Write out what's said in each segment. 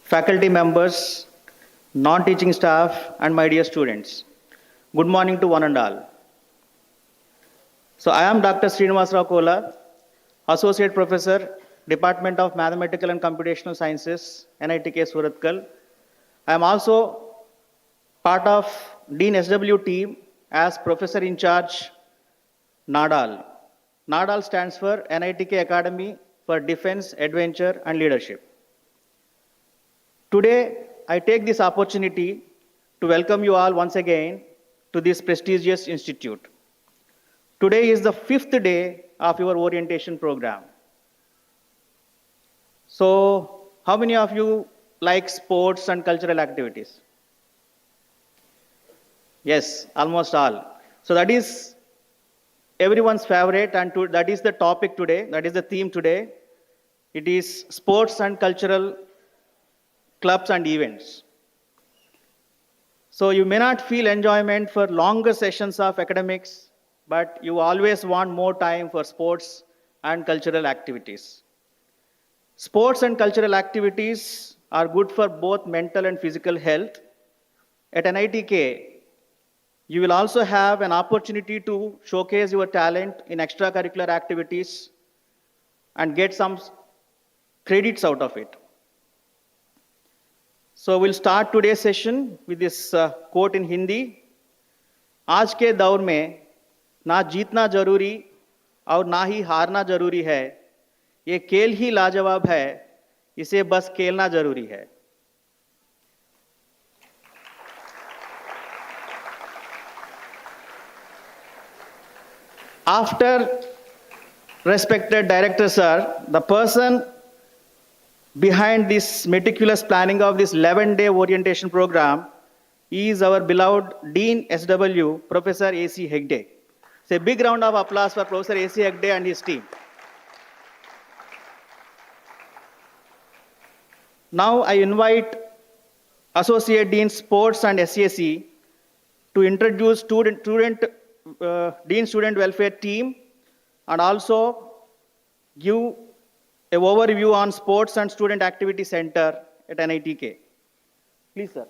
faculty members, non-teaching staff, and my dear students. Good morning to one and all. So I am Dr. Srinivasrao Kola, Associate Professor, Department of Mathematical and Computational Sciences, NITK Surathkal. I am also part of Dean SW team as Professor in charge NADAL. NADAL stands for NITK Academy for Defense, Adventure and Leadership. Today, I take this opportunity to welcome you all once again to this prestigious institute. Today is the 5th day of your orientation program. So, how many of you like sports and cultural activities? Yes, almost all. So that is everyone's favorite, and that is the topic today, that is the theme today. It is sports and cultural clubs and events. So you may not feel enjoyment for longer sessions of academics, but you always want more time for sports and cultural activities. Sports and cultural activities are good for both mental and physical health. At NITK, you will also have an opportunity to showcase your talent in extracurricular activities and get some credits out of it. So we'll start today's session with this quote in Hindi. आज के दौर में ना जीतना जरूरी और ना ही हारना जरूरी है, ये खेल ही लाजवाब है, इसे बस खेलना जरूरी है. After respected director sir, the person behind this meticulous planning of this 11-day orientation program is our beloved Dean SW, Professor A.C. Hegde. So a big round of applause for Professor A.C. Hegde and his team. Now I invite Associate Dean Sports and SAC to introduce Dean Student Welfare Team and also give an overview on Sports and Student Activity Center at NITK. Please, sir.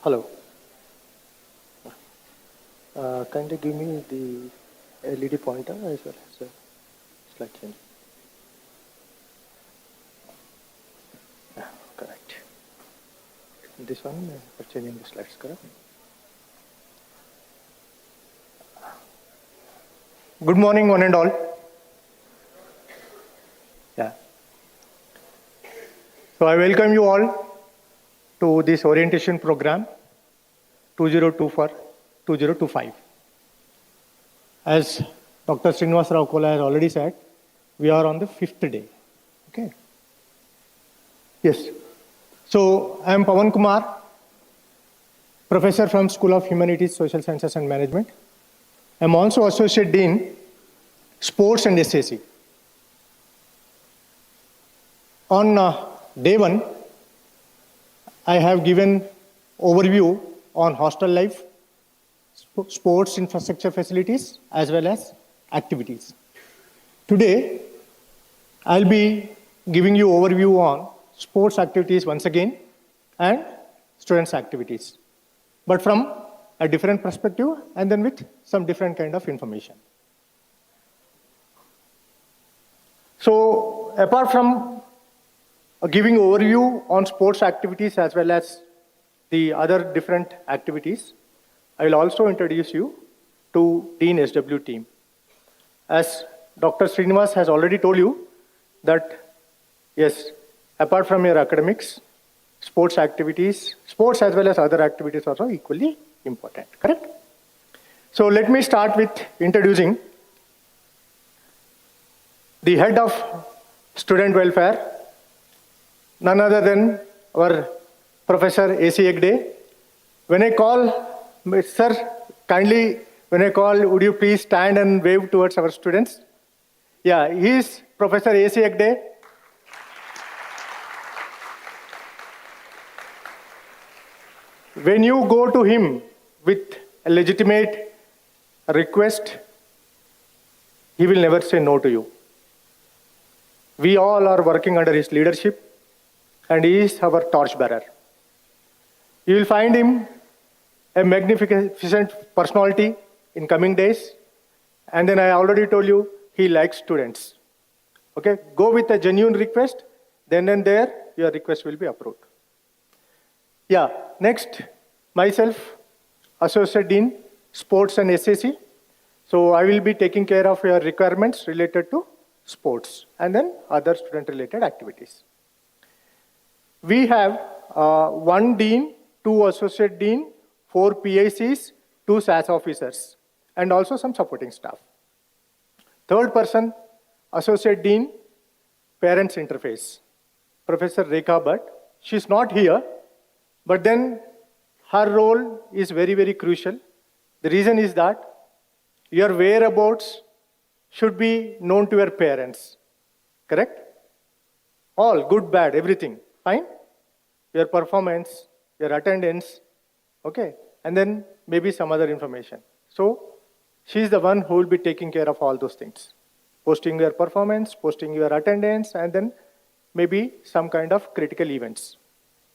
Hello. Kindly give me the LED pointer as well as the slide change. Yeah, correct. This one for changing the slides, correct? Good morning, one and all. Yeah. So I welcome you all to this orientation program 2024-2025. As Dr. Srinivasrao Kola has already said, we are on the 5th day. Okay. Yes. So I am Pawan Kumar, professor from School of Humanities, Social Sciences and Management. I am also Associate Dean, Sports and SAC. On day 1, I have given overview on hostel life, sports infrastructure facilities, as well as activities. Today, I'll be giving you overview on sports activities once again and students' activities, but from a different perspective and then with some different kind of information. So, apart from giving overview on sports activities as well as the other different activities, I will also introduce you to Dean SW team. As Dr. Srinivas has already told you that, yes, apart from your academics, sports activities, sports as well as other activities are also equally important, correct? So let me start with introducing the head of student welfare, none other than our Professor A.C. Hegde. When I call, sir, Kindly, when I call, would you please stand and wave towards our students? Yeah, he is Professor A.C. Agde. When you go to him with a legitimate request, he will never say no to you. We all are working under his leadership, and he is our torchbearer. You will find him a magnificent personality in coming days. And then I already told you, he likes students. Okay, go with a genuine request, then and there, your request will be approved. Yeah, next, myself, Associate Dean, Sports and SAC. So I will be taking care of your requirements related to sports and then other student-related activities. We have one dean, two associate dean, 4 PICs, 2 SAS officers, and also some supporting staff. Third person, associate dean, parents interface, Professor Rekha Bhatt. She's not here, but then her role is very, very crucial. The reason is that your whereabouts should be known to your parents, correct? All, good, bad, everything, fine? Your performance, your attendance, okay? And then maybe some other information. So she's the one who will be taking care of all those things. Posting your performance, posting your attendance, and then maybe some kind of critical events,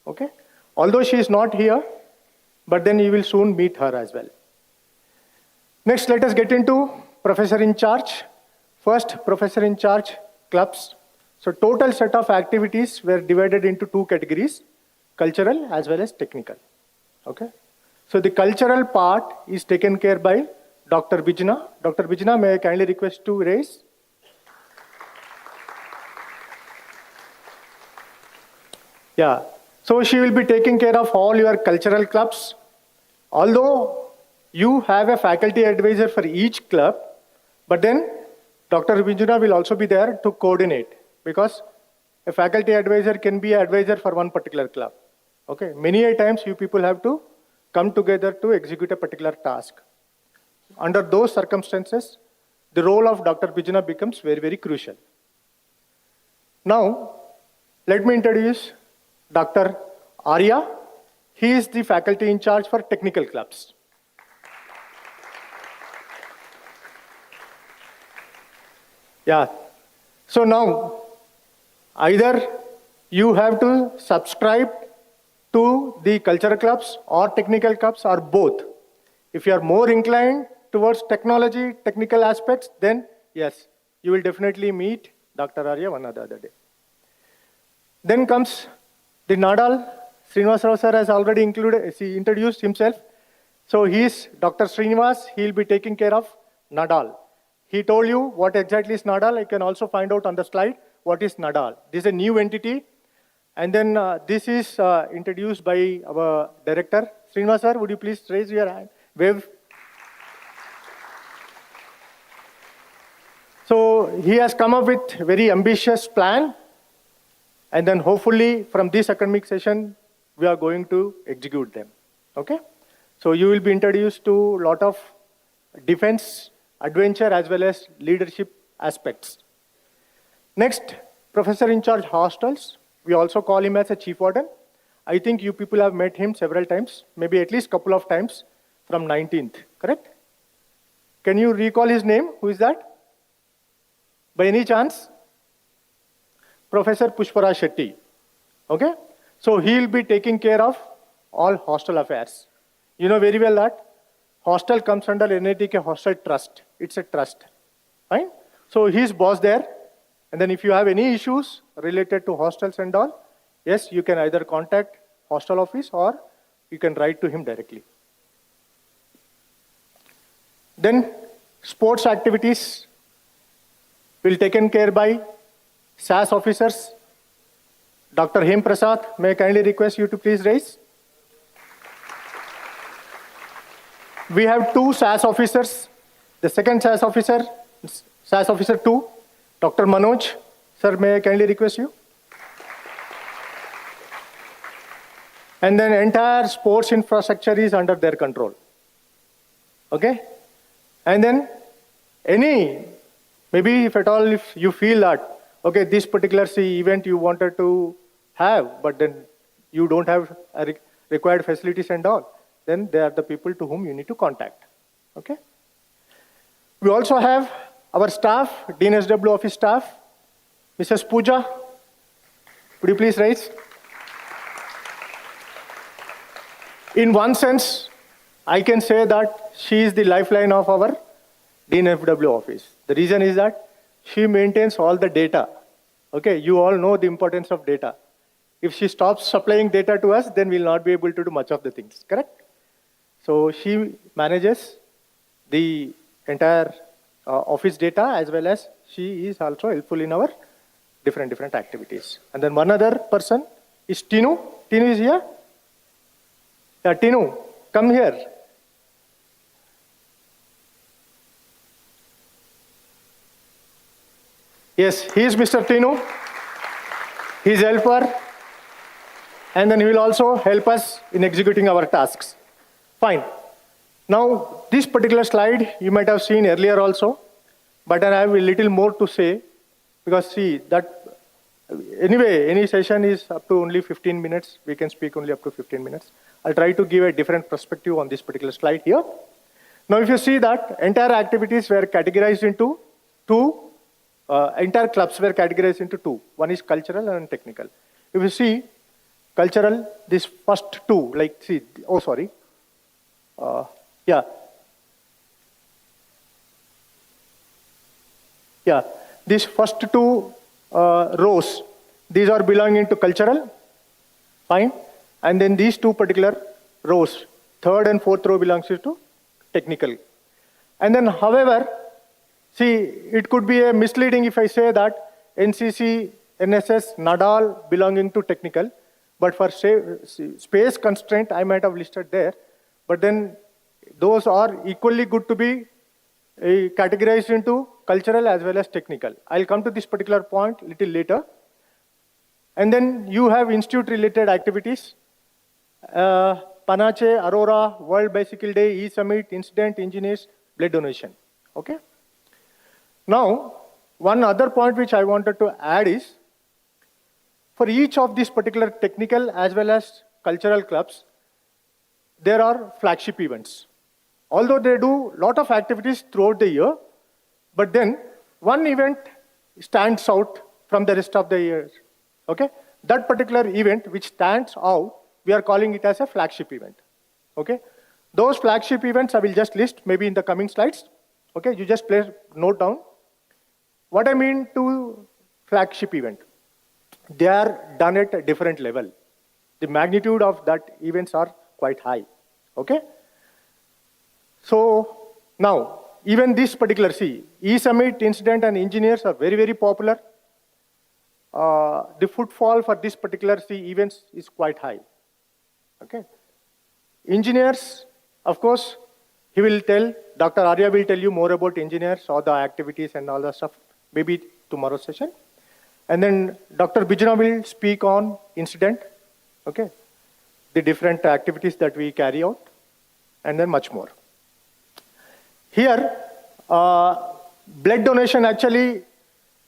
okay? Although she is not here, but then you will soon meet her as well. Next, let us get into professor in charge. First, professor in charge clubs. So total set of activities were divided into 2 categories, cultural as well as technical. Okay. So the cultural part is taken care by Dr. Bijna. Dr. Bijna, may I kindly request to raise? Yeah. So she will be taking care of all your cultural clubs. Although you have a faculty advisor for each club, but then Dr. Bijna will also be there to coordinate, because a faculty advisor can be an advisor for one particular club. Okay. Many a times you people have to come together to execute a particular task. Under those circumstances, the role of Dr. Bijna becomes very, very crucial. Now, let me introduce Dr. Arya. He is the faculty in charge for technical clubs. Yeah. So now, either you have to subscribe to the cultural clubs or technical clubs or both. If you are more inclined towards technology, technical aspects, then yes, you will definitely meet Dr. Arya one or the other day. Then comes the Nadal. Srinivas Rao sir has already introduced himself. So he is Dr. Srinivas. He will be taking care of Nadal. He told you what exactly is Nadal. I can also find out on the slide what is Nadal. This is a new entity. And then this is introduced by our director. Srinivas sir, would you please raise your hand? Wave. So he has come up with a very ambitious plan. And then hopefully from this academic session, we are going to execute them. Okay? So you will be introduced to a lot of defense, adventure, as well as leadership aspects. Next, professor in charge hostels. We also call him as a chief warden. I think you people have met him several times, maybe at least a couple of times from 19th, correct? Can you recall his name? Who is that? By any chance? Professor Pushpara Shetty. Okay? So he will be taking care of all hostel affairs. You know very well that hostel comes under NITK Hostel Trust. It's a trust. Fine? So he's boss there. And then if you have any issues related to hostels and all, yes, you can either contact hostel office or you can write to him directly. Then sports activities will be taken care by SAS officers. Dr. Hem Prasad, may I kindly request you to please raise? We have 2 SAS officers. The second SAS officer 2, Dr. Manoj. Sir, may I kindly request you? And then entire sports infrastructure is under their control. Okay? And then maybe if at all, if you feel that, okay, this particular event you wanted to have, but then you don't have required facilities and all, then they are the people to whom you need to contact. Okay? We also have our staff, Dean SW office staff, Mrs. Pooja. Would you please rise? In one sense, I can say that she is the lifeline of our Dean FW office. The reason is that she maintains all the data. Okay, you all know the importance of data. If she stops supplying data to us, then we'll not be able to do much of the things, correct? So she manages the entire office data, as well as she is also helpful in our different activities. And then one other person is Tinu. Tinu is here? Yeah, Tinu, come here. Yes, he is Mr. Tinu. He is helper. And then he will also help us in executing our tasks. Fine. Now, this particular slide you might have seen earlier also, but I have a little more to say, because see, that anyway, any session is up to only 15 minutes. We can speak only up to 15 minutes. I'll try to give a different perspective on this particular slide here. Now, if you see that entire activities were categorized into two, entire clubs were categorized into two. One is cultural and technical. If you see cultural, this first two, like see, oh sorry, yeah. Yeah, these first two rows, these are belonging to cultural, fine. And then these two particular rows, third and fourth row belongs to technical. And then, however, see, it could be a misleading if I say that NCC, NSS, NADAL belonging to technical, but for space constraint, I might have listed there. But then those are equally good to be categorized into cultural as well as technical. I'll come to this particular point a little later. And then you have institute-related activities. Panache, Aurora, World Bicycle Day, E-Summit, Incident, Engineers, Blood Donation. Okay? Now, one other point which I wanted to add is, for each of these particular technical as well as cultural clubs, there are flagship events. Although they do a lot of activities throughout the year, but then one event stands out from the rest of the year. Okay? That particular event which stands out, we are calling it as a flagship event. Okay? Those flagship events I will just list maybe in the coming slides. Okay? You just please note down. What I mean to flagship event, they are done at a different level. The magnitude of that events are quite high. Okay? So now, even this particular E-Summit, Incident, and Engineers are very, very popular. The footfall for this particular events is quite high. Okay? Engineers, of course, he will tell, Dr. Arya will tell you more about engineers, all the activities and all that stuff, maybe tomorrow's session. And then Dr. Bijna will speak on Incident, okay? The different activities that we carry out, and then much more. Here, blood donation actually,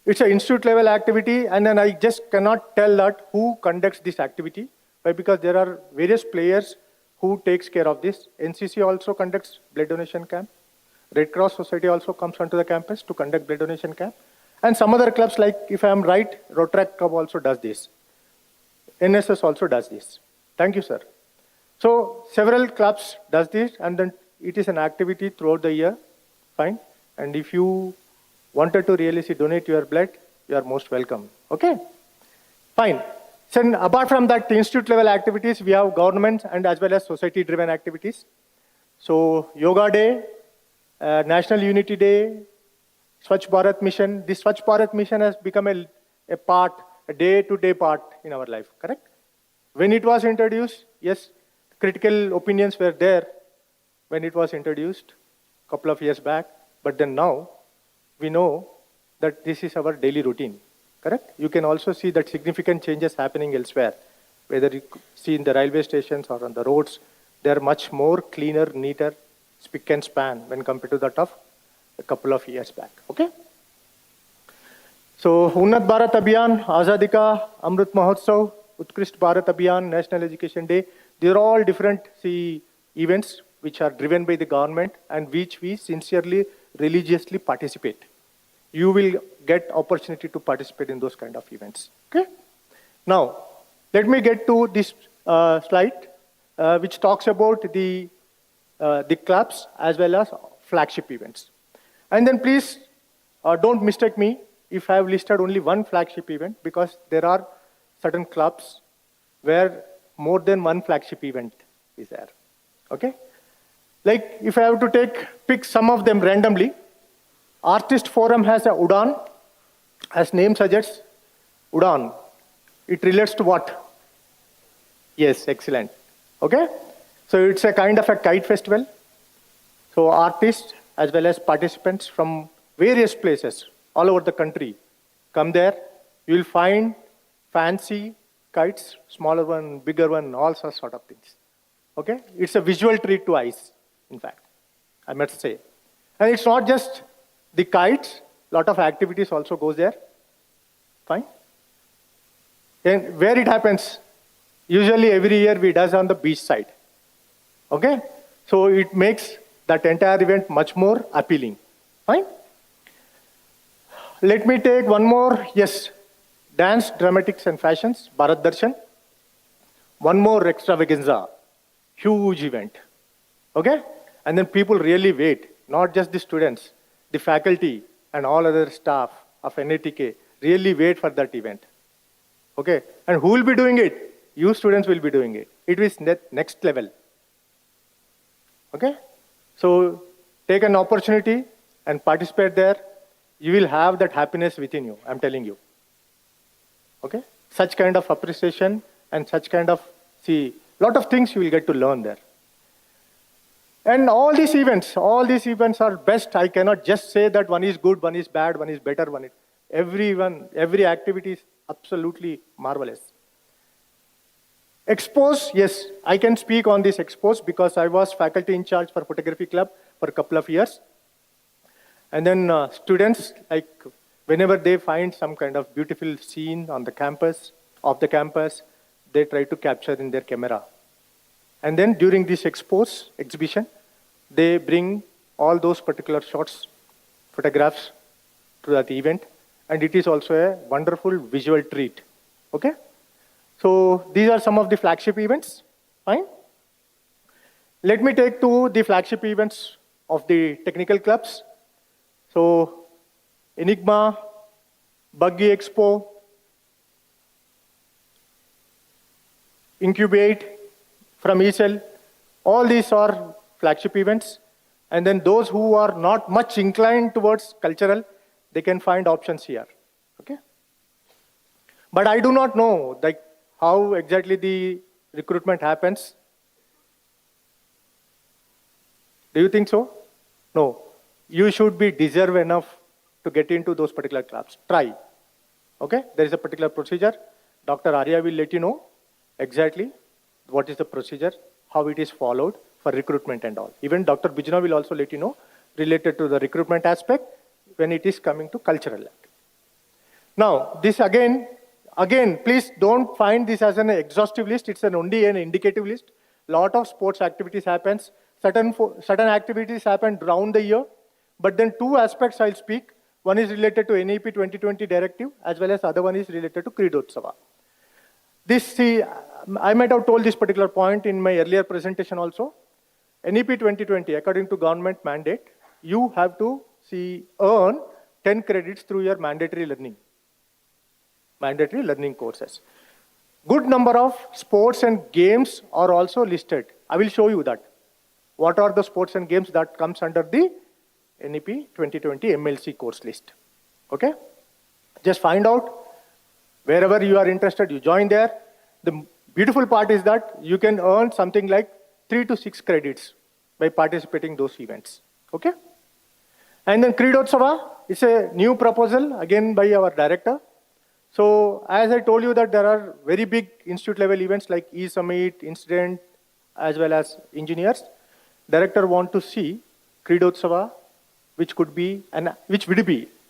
it's an institute level activity, and then I just cannot tell that who conducts this activity, but because there are various players who takes care of this. NCC also conducts blood donation camp. Red Cross Society also comes onto the campus to conduct blood donation camp. And some other clubs, like if I am right, Rotaract Club also does this. NSS also does this. Thank you, sir. So several clubs does this, and then it is an activity throughout the year. Fine. And if you wanted to really donate your blood, you are most welcome. Okay? Fine. So apart from that institute level activities, we have government and as well as society driven activities. So Yoga Day, National Unity Day, Swachh Bharat Mission. This Swachh Bharat Mission has become a part, a day-to-day part in our life, correct? When it was introduced, yes, critical opinions were there when it was introduced a couple of years back, but then now we know that this is our daily routine, correct? You can also see that significant changes happening elsewhere, whether you see in the railway stations or on the roads, they are much more cleaner, neater, spick and span when compared to that of a couple of years back. Okay? So, Unnat Bharat Abhiyan, Azadi Ka Amrit Mahotsav, Utkrisht Bharat Abhiyan, National Education Day, these are all different events which are driven by the government and which we sincerely, religiously participate. You will get opportunity to participate in those kind of events. Okay? Now, let me get to this slide, which talks about the clubs as well as flagship events. And then please don't mistake me if I have listed only one flagship event, because there are certain clubs where more than one flagship event is there. Okay? Like if I have to pick some of them randomly, Artist Forum has a Udan, as name suggests, Udan. It relates to what? Yes, excellent. Okay? So it's a kind of a kite festival. So artists as well as participants from various places all over the country come there. You will find fancy kites, smaller one, bigger one, all sorts sort of things. Okay? It's a visual treat to eyes, in fact, I must say. And it's not just the kites, lot of activities also goes there. Fine? And where it happens? Usually every year we does on the beach side. Okay? So it makes that entire event much more appealing. Fine? Let me take one more. Yes, dance, dramatics and fashions, Bharat Darshan. One more extravaganza, huge event. Okay? And then people really wait, not just the students, the faculty and all other staff of NATK really wait for that event. Okay? And who will be doing it? You students will be doing it. It is next level. Okay? So take an opportunity and participate there. You will have that happiness within you, I'm telling you. Okay? Such kind of appreciation and such kind of, lot of things you will get to learn there. And all these events are best. I cannot just say that one is good, one is bad, one is better, every activity is absolutely marvelous. Expos, yes, I can speak on this expos because I was faculty in charge for photography club for a couple of years. And then students, like whenever they find some kind of beautiful scene on the campus, off the campus, they try to capture in their camera. And then during this exhibition, they bring all those particular shots, photographs to that event. And it is also a wonderful visual treat. Okay? So these are some of the flagship events. Fine? Let me take to the flagship events of the technical clubs. So Enigma, Buggy Expo, Incubate from ESL, all these are flagship events. And then those who are not much inclined towards cultural, they can find options here. Okay? But I do not know how exactly the recruitment happens. Do you think so? No. You should be deserve enough to get into those particular clubs. Try. Okay? There is a particular procedure. Dr. Arya will let you know exactly what is the procedure, how it is followed for recruitment and all. Even Dr. Bijna will also let you know related to the recruitment aspect when it is coming to cultural. Now, this again, please don't find this as an exhaustive list. It's only an indicative list. Lot of sports activities happens. Certain activities happen around the year. But then two aspects I'll speak. One is related to NEP 2020 directive, as well as other one is related to Creedotsava. I might have told this particular point in my earlier presentation also. NEP 2020, according to government mandate, you have to earn 10 credits through your mandatory learning courses. Good number of sports and games are also listed. I will show you that. What are the sports and games that comes under the NEP 2020 MLC course list? Okay? Just find out wherever you are interested, you join there. The beautiful part is that you can earn something like 3 to 6 credits by participating in those events. Okay? And then Creedotsava is a new proposal again by our director. So as I told you that there are very big institute level events like E-Summit, Incident, as well as engineers. director want to see Kridotsava, which would be an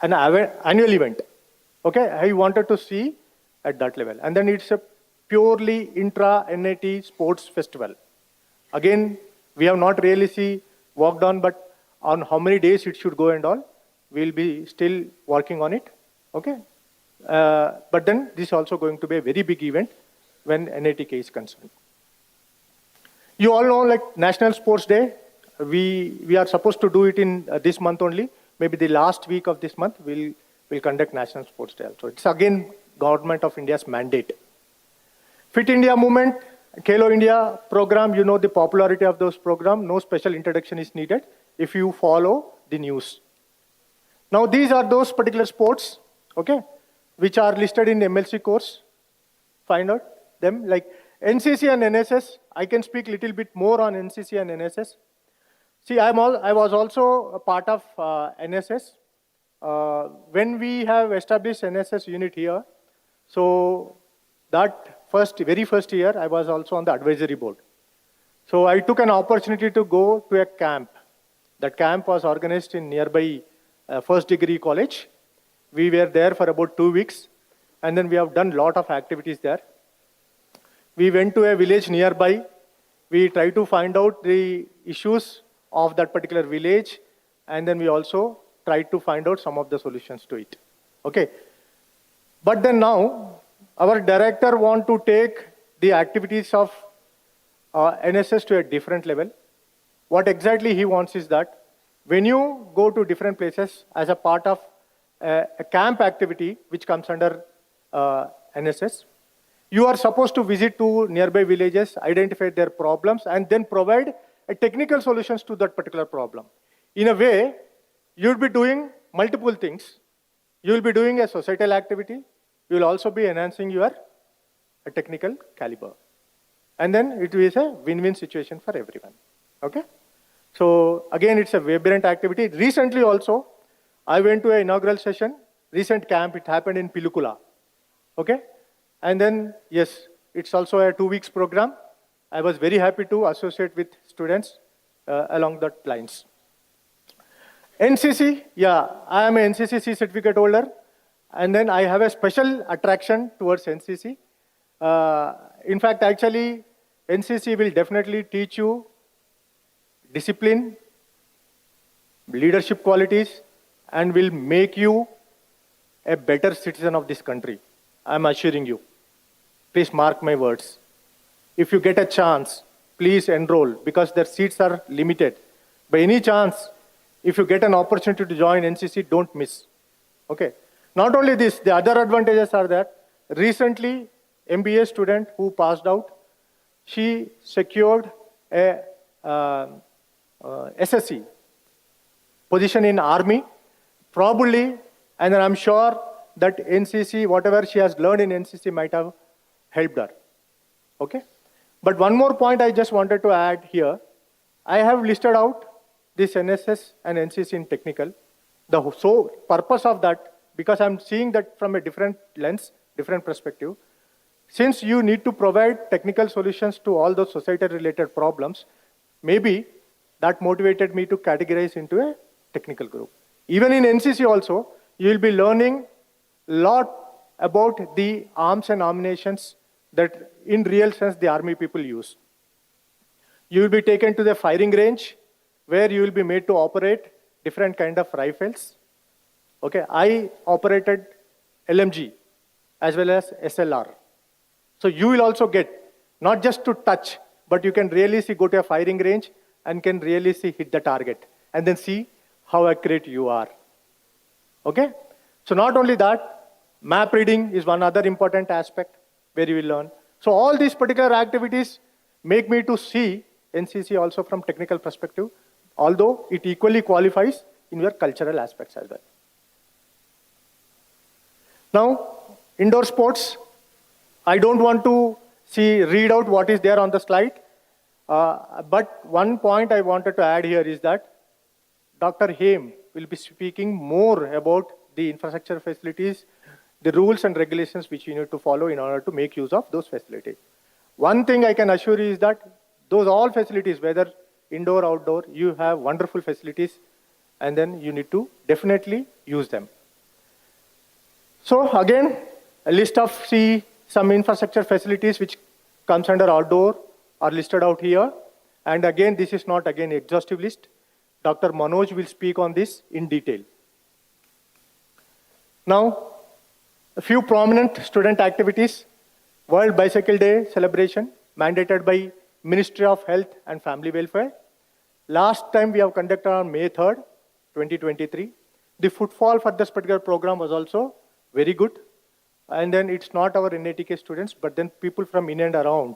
annual event. Okay, I wanted to see at that level. And then it's a purely intra-NIT sports festival. Again, we have not really worked on, but on how many days it should go and all, we'll be still working on it. Okay. But then this is also going to be a very big event when NITK is concerned. You all know, like National Sports Day, we are supposed to do it in this month only. Maybe the last week of this month, we'll conduct National Sports Day also. It's again Government of India's mandate. Fit India movement, Khelo India program, you know the popularity of those programs. No special introduction is needed if you follow the news. Now these are those particular sports, okay, which are listed in MLC course. Find out them, like NCC and NSS. I can speak a little bit more on NCC and NSS. See, I was also a part of NSS. When we have established NSS unit here, so that very first year, I was also on the advisory board. So I took an opportunity to go to a camp. That camp was organized in nearby first degree college. We were there for about 2 weeks, and then we have done a lot of activities there. We went to a village nearby. We tried to find out the issues of that particular village, and then we also tried to find out some of the solutions to it. Okay. But then now, our director want to take the activities of NSS to a different level. What exactly he wants is that when you go to different places as a part of a camp activity, which comes under NSS, you are supposed to visit to nearby villages, identify their problems, and then provide a technical solutions to that particular problem. In a way, you'll be doing multiple things. You'll be doing a societal activity. You'll also be enhancing your technical caliber. And then it is a win-win situation for everyone. Okay? So again, it's a vibrant activity. Recently also, I went to an inaugural session, recent camp, it happened in Pilukula. Okay? And then, yes, it's also a 2 weeks program. I was very happy to associate with students along that lines. NCC, yeah, I am an NCC certificate holder. And then I have a special attraction towards NCC. In fact, actually, NCC will definitely teach you discipline, leadership qualities, and will make you a better citizen of this country. I'm assuring you. Please mark my words. If you get a chance, please enroll, because their seats are limited. By any chance, if you get an opportunity to join NCC, don't miss. Okay. Not only this, the other advantages are that recently, MBA student who passed out, she secured a SSC position in Army, probably, and I'm sure that NCC, whatever she has learned in NCC might have helped her. Okay? But one more point I just wanted to add here. I have listed out this NSS and NCC in technical. The sole purpose of that, because I'm seeing that from a different lens, different perspective. Since you need to provide technical solutions to all those society-related problems, maybe that motivated me to categorize into a technical group. Even in NCC also, you will be learning a lot about the arms and ammunitions that in real sense the army people use. You will be taken to the firing range where you will be made to operate different kind of rifles. Okay, I operated LMG as well as SLR. So you will also get, not just to touch, but you can really see, go to a firing range and can really see hit the target and then see how accurate you are. Okay? So not only that, map reading is one other important aspect where you will learn. So all these particular activities make me to see NCC also from technical perspective, although it equally qualifies in your cultural aspects as well. Now, indoor sports, I don't want to read out what is there on the slide, but one point I wanted to add here is that Dr. Haim will be speaking more about the infrastructure facilities, the rules and regulations which you need to follow in order to make use of those facilities. One thing I can assure you is that those all facilities, whether indoor, outdoor, you have wonderful facilities, and then you need to definitely use them. So again, a list of some infrastructure facilities which comes under outdoor are listed out here. And again, this is not again exhaustive list. Dr. Manoj will speak on this in detail. Now, a few prominent student activities. World Bicycle Day celebration, mandated by Ministry of Health and Family Welfare. Last time we have conducted on May 3rd, 2023. The footfall for this particular program was also very good. And then it's not our NITK students, but then people from in and around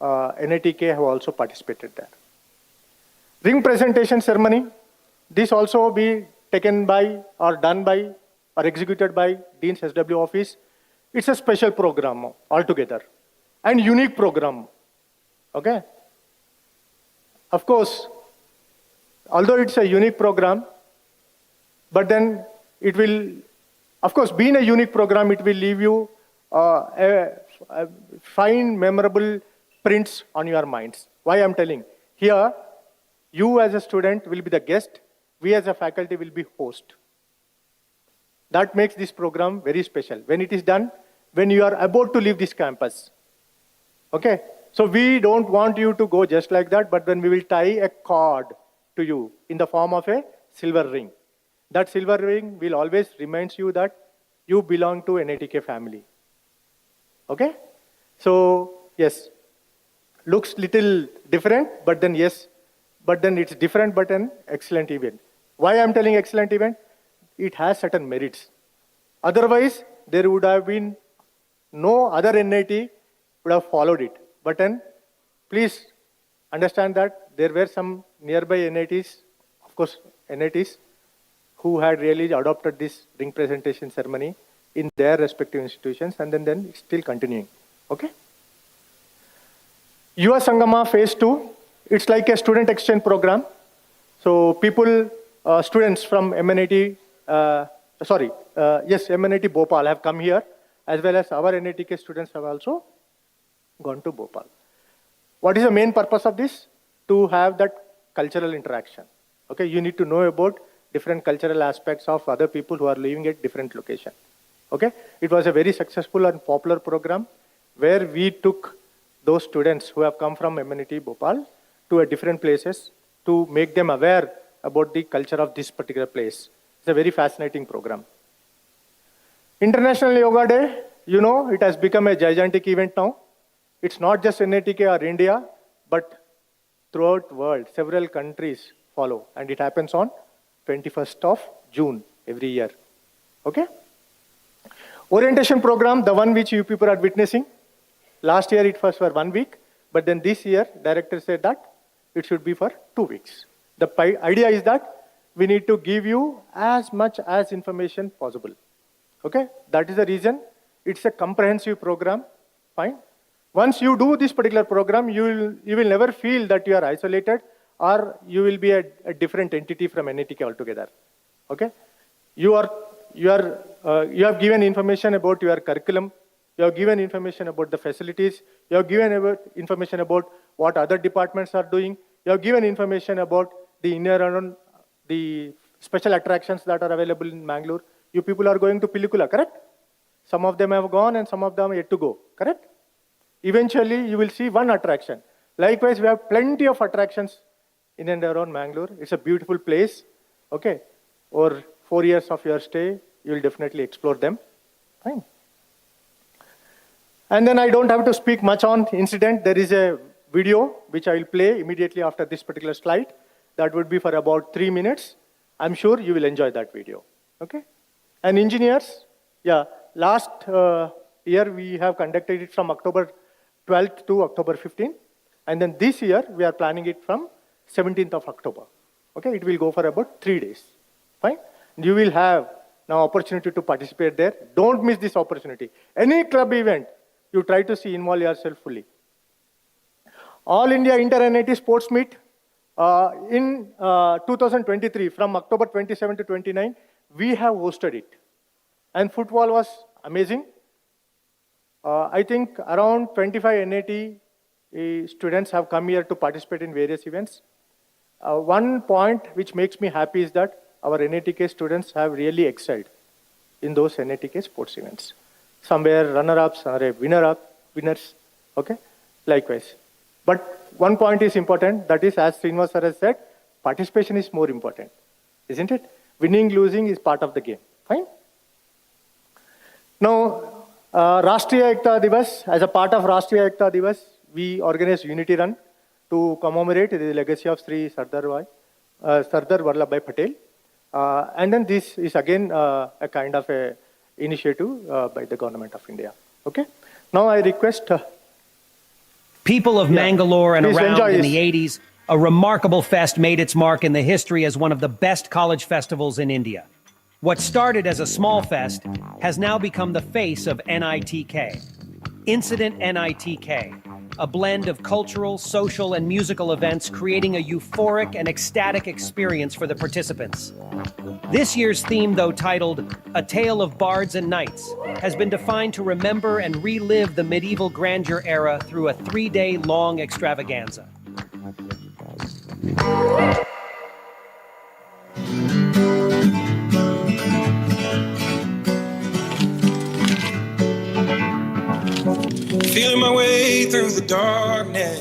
NITK have also participated there. Ring presentation ceremony. This also be taken by or done by or executed by Dean's SW office. It's a special program altogether and unique program. Okay. Of course, although it's a unique program, but then it will, of course, being a unique program, it will leave you a fine, memorable prints on your minds. Why I'm telling? Here, you as a student will be the guest, we as a faculty will be host. That makes this program very special. When it is done, when you are about to leave this campus. Okay? So we don't want you to go just like that, but then we will tie a cord to you in the form of a silver ring. That silver ring will always remind you that you belong to NITK family. Okay? So, yes, looks little different, but then yes, but then it's different but an excellent event. Why I'm telling excellent event? It has certain merits. Otherwise, there would have been no other NIT would have followed it. But then, please understand that there were some nearby NITs, of course, NITs, who had really adopted this ring presentation ceremony in their respective institutions, and then it's still continuing. Okay? Yuva Sangama Phase 2, it's like a student exchange program. So people, students from MNIT, MNIT Bhopal have come here, as well as our NITK students have also gone to Bhopal. What is the main purpose of this? To have that cultural interaction. Okay, you need to know about different cultural aspects of other people who are living at different locations. Okay, it was a very successful and popular program where we took those students who have come from MNIT Bhopal to a different places to make them aware about the culture of this particular place. It's a very fascinating program. International Yoga Day, you know, it has become a gigantic event now. It's not just NITK or India, but throughout the world, several countries follow. And it happens on 21st of June every year. Okay? Orientation program, the one which you people are witnessing. Last year it was for 1 week, but then this year, director said that it should be for 2 weeks. The idea is that we need to give you as much as information possible. Okay? That is the reason. It's a comprehensive program. Fine. Once you do this particular program, you will never feel that you are isolated or you will be a different entity from NITK altogether. Okay? You have given information about your curriculum. You have given information about the facilities. You have given information about what other departments are doing. You have given information about the special attractions that are available in Mangalore. You people are going to Pilikula, correct? Some of them have gone and some of them are yet to go, correct? Eventually, you will see one attraction. Likewise, we have plenty of attractions in and around Mangalore. It's a beautiful place, okay? Over 4 years of your stay, you will definitely explore them. Fine. And then I don't have to speak much on incident. There is a video which I will play immediately after this particular slide. That would be for about 3 minutes. I'm sure you will enjoy that video, okay? And engineers, yeah, last year we have conducted it from October 12th to October 15th. And then this year we are planning it from 17th of October. Okay, it will go for about 3 days. Fine? You will have now opportunity to participate there. Don't miss this opportunity. Any club event, you try to involve yourself fully. All India Inter-NIT Sports Meet in 2023, from October 27 to 29, we have hosted it. And football was amazing. I think around 25 NIT students have come here to participate in various events. One point which makes me happy is that our NATK students have really excelled in those NATK sports events. Some were runner-ups, some were winners, okay? Likewise. But one point is important, that is, as Srinivas sir has said, participation is more important, isn't it? Winning, losing is part of the game, fine? Now, Rashtriya Ekta Divas, as a part of Rashtriya Ekta Divas, we organized Unity Run to commemorate the legacy of Sri Sardar Vallabhbhai Patel. And then this is again a kind of a initiative by the Government of India. Okay. Now I request People of Mangalore and please around enjoy in this. the 80s, a remarkable fest made its mark in the history as one of the best college festivals in India. What started as a small fest has now become the face of NITK. Incident NITK, a blend of cultural, social, and musical events creating a euphoric and ecstatic experience for the participants. This year's theme, though titled A Tale of Bards and Knights, has been defined to remember and relive the medieval grandeur era through a 3-day-long extravaganza. Feeling my way through the darkness,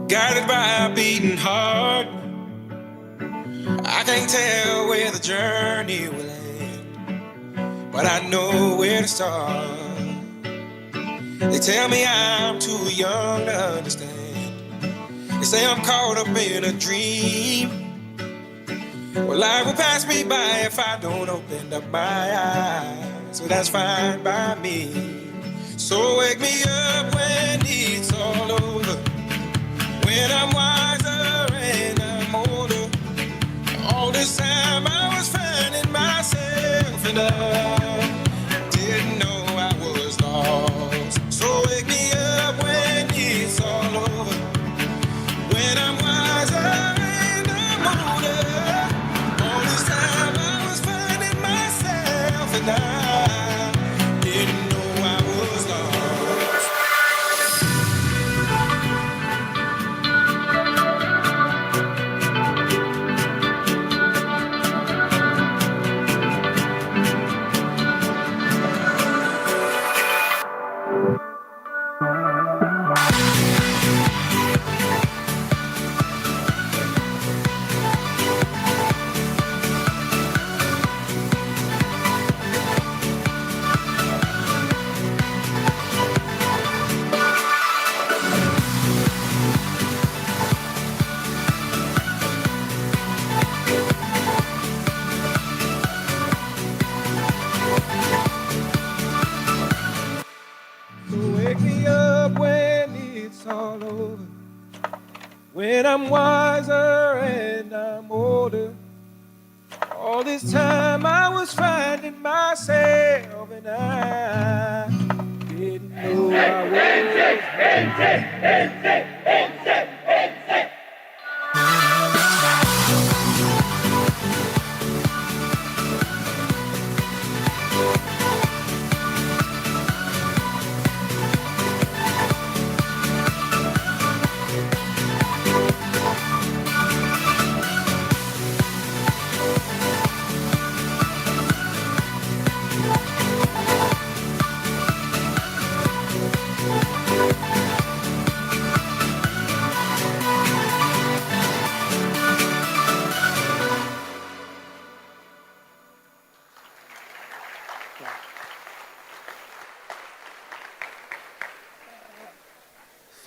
guided by a beating heart. I can't tell where the journey will end, but I know where to start. They tell me I'm too young to understand. They say I'm caught up in a dream. Well, life will pass me by if I don't open up my eyes. So that's fine by me. So wake me up when it's all over, when I'm wiser and I'm older. All this time I was finding myself and I didn't know I was lost. So wake me up when it's all over, when I'm wiser and I'm older. All this time I was finding myself and I didn't know I was lost. Wake me up when it's all over, when I'm wiser and I'm older. All this time I was finding myself and I didn't know I was.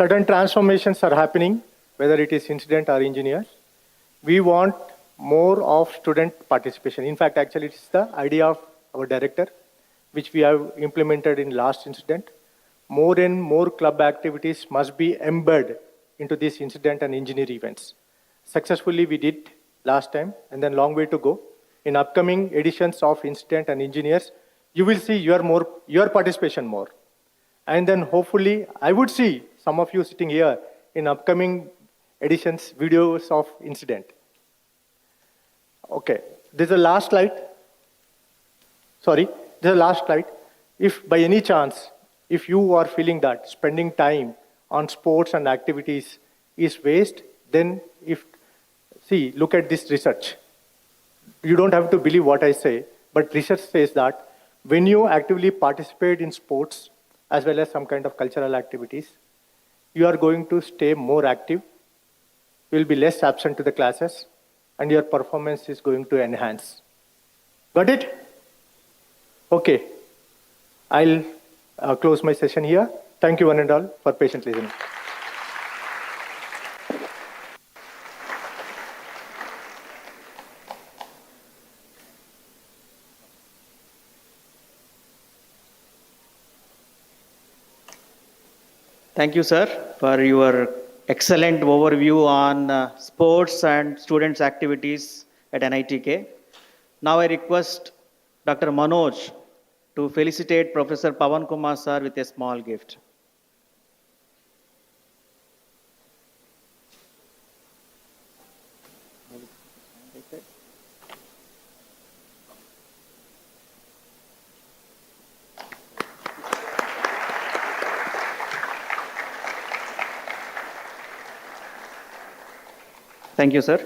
certain transformations are happening, whether it is incident or engineers. We want more of student participation. In fact, actually, it's the idea of our director, which we have implemented in last incident. More and more club activities must be embedded into this incident and engineer events. Successfully, we did last time, and then long way to go. In upcoming editions of incident and engineers, you will see your participation more. And then hopefully, I would see some of you sitting here in upcoming editions, videos of incident. Okay, this is the last slide. Sorry, this is the last slide. If by any chance, if you are feeling that spending time on sports and activities is waste, then look at this research. You don't have to believe what I say, but research says that when you actively participate in sports as well as some kind of cultural activities, you are going to stay more active, you will be less absent to the classes, and your performance is going to enhance. Got it? Okay. I'll close my session here. Thank you one and all for patient listening. Thank you, sir, for your excellent overview on sports and students' activities at NITK. Now I request Dr. Manoj to felicitate Professor Pawan Kumar sir with a small gift. Thank you, sir.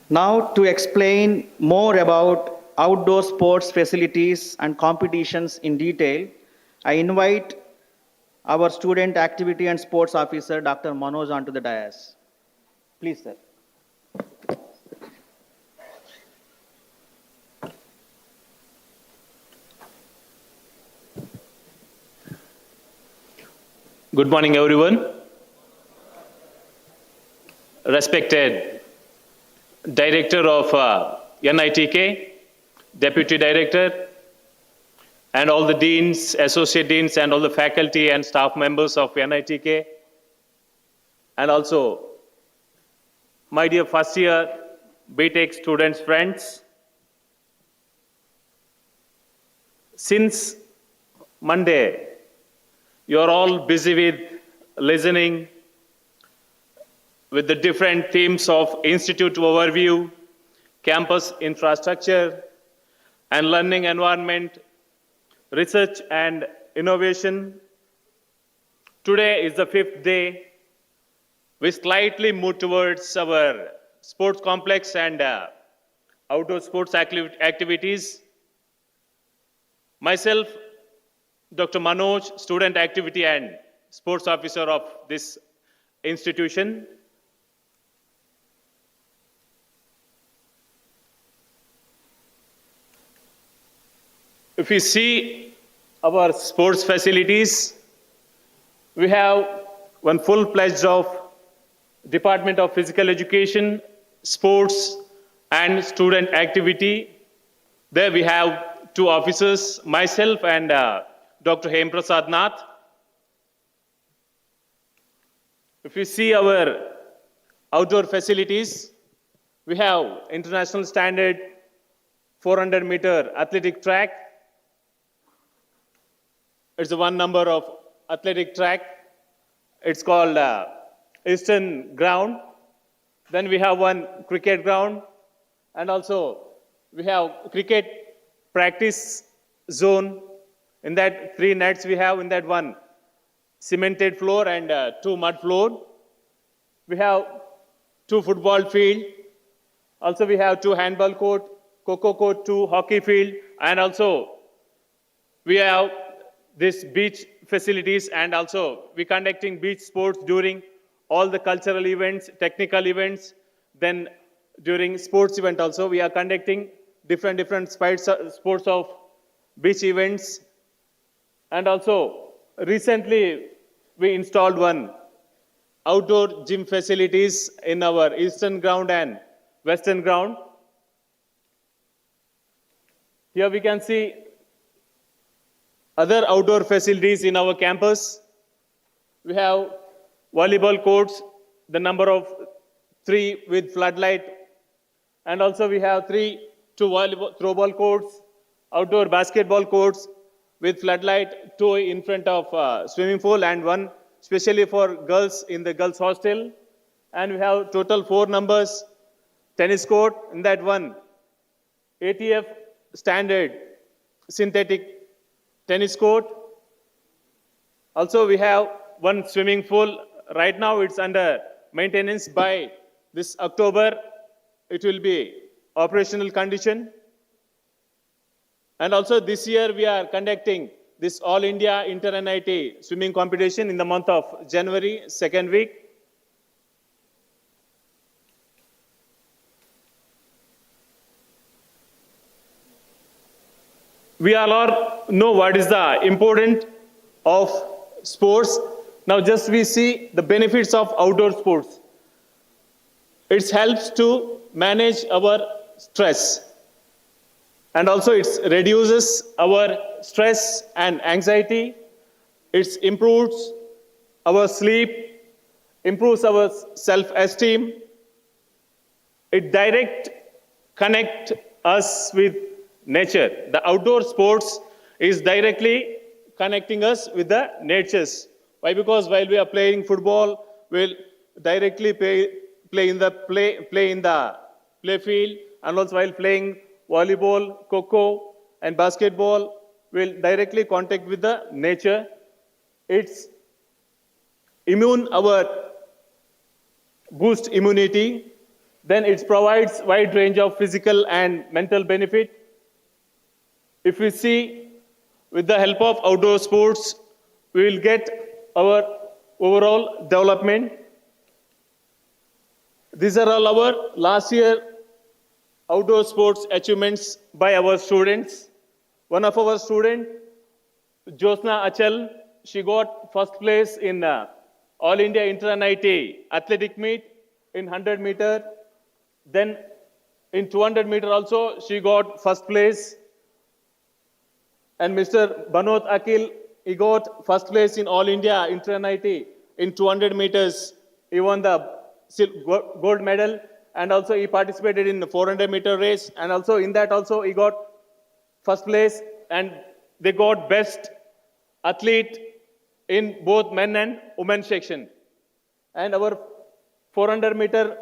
Now, to explain more about outdoor sports facilities and competitions in detail, I invite our student activity and sports officer, Dr. Manoj, onto the dais. Please, sir. Good morning, everyone. Respected Director of NITK, Deputy Director, and all the deans, associate deans, and all the faculty and staff members of NITK, and also my dear first year BTech students, friends. Since Monday, you are all busy with listening with the different themes of institute overview, campus infrastructure, and learning environment, research and innovation. Today is the 5th day. We slightly move towards our sports complex and outdoor sports activities. Myself, Dr. Manoj, student activity and sports officer of this institution. If we see our sports facilities, we have one full pledge of Department of Physical Education, Sports and Student Activity. There we have 2 officers, myself and Dr. Hem Prasad Nath. If you see our outdoor facilities, we have international standard 400-meter athletic track. It's one number of athletic track. It's called Eastern Ground. Then we have one cricket ground, and also we have cricket practice zone. In that 3 nets we have, in that one cemented floor and 2 mud floor. We have 2 football field. Also we have 2 handball court, coco court, 2 hockey field, and also we have this beach facilities, and also we conducting beach sports during all the cultural events, technical events. Then during sports event also we are conducting different sports of beach events. And also recently we installed one outdoor gym facilities in our eastern ground and western ground. Here we can see other outdoor facilities in our campus. We have volleyball courts, the number of 3 with floodlight, and also we have 2 throw ball courts, outdoor basketball courts with floodlight, 2 in front of swimming pool, and 1 specially for girls in the girls hostel. And we have total 4 numbers tennis court, in that one ATF standard synthetic tennis court. Also we have 1 swimming pool right now it's under maintenance. By this October, it will be operational condition. And also this year we are conducting this All India Inter-NIT swimming competition in the month of January, second week. We all know what is the importance of sports. Now just we see the benefits of outdoor sports. It helps to manage our stress. And also it reduces our stress and anxiety. It improves our sleep, improves our self-esteem. It direct connect us with nature. The outdoor sports is directly connecting us with the natures. Why? Because while we are playing football, we'll directly play in the play field, and also while playing volleyball, kho and basketball, we'll directly contact with the nature. It's boost immunity. Then it provides wide range of physical and mental benefit. If we see, with the help of outdoor sports, we will get our overall development. These are all our last year outdoor sports achievements by our students. One of our students, Josna Achal, she got first place in All India Inter-NIT athletic meet in 100 meter. Then in 200 meter also, she got first place. And Mr. Banot Akil, he got first place in All India Inter-NIT in 200 meters. He won the gold medal, and also he participated in the 400 meter race, and also in that also he got first place, and they got best athlete in both men and women section. And our 400 meter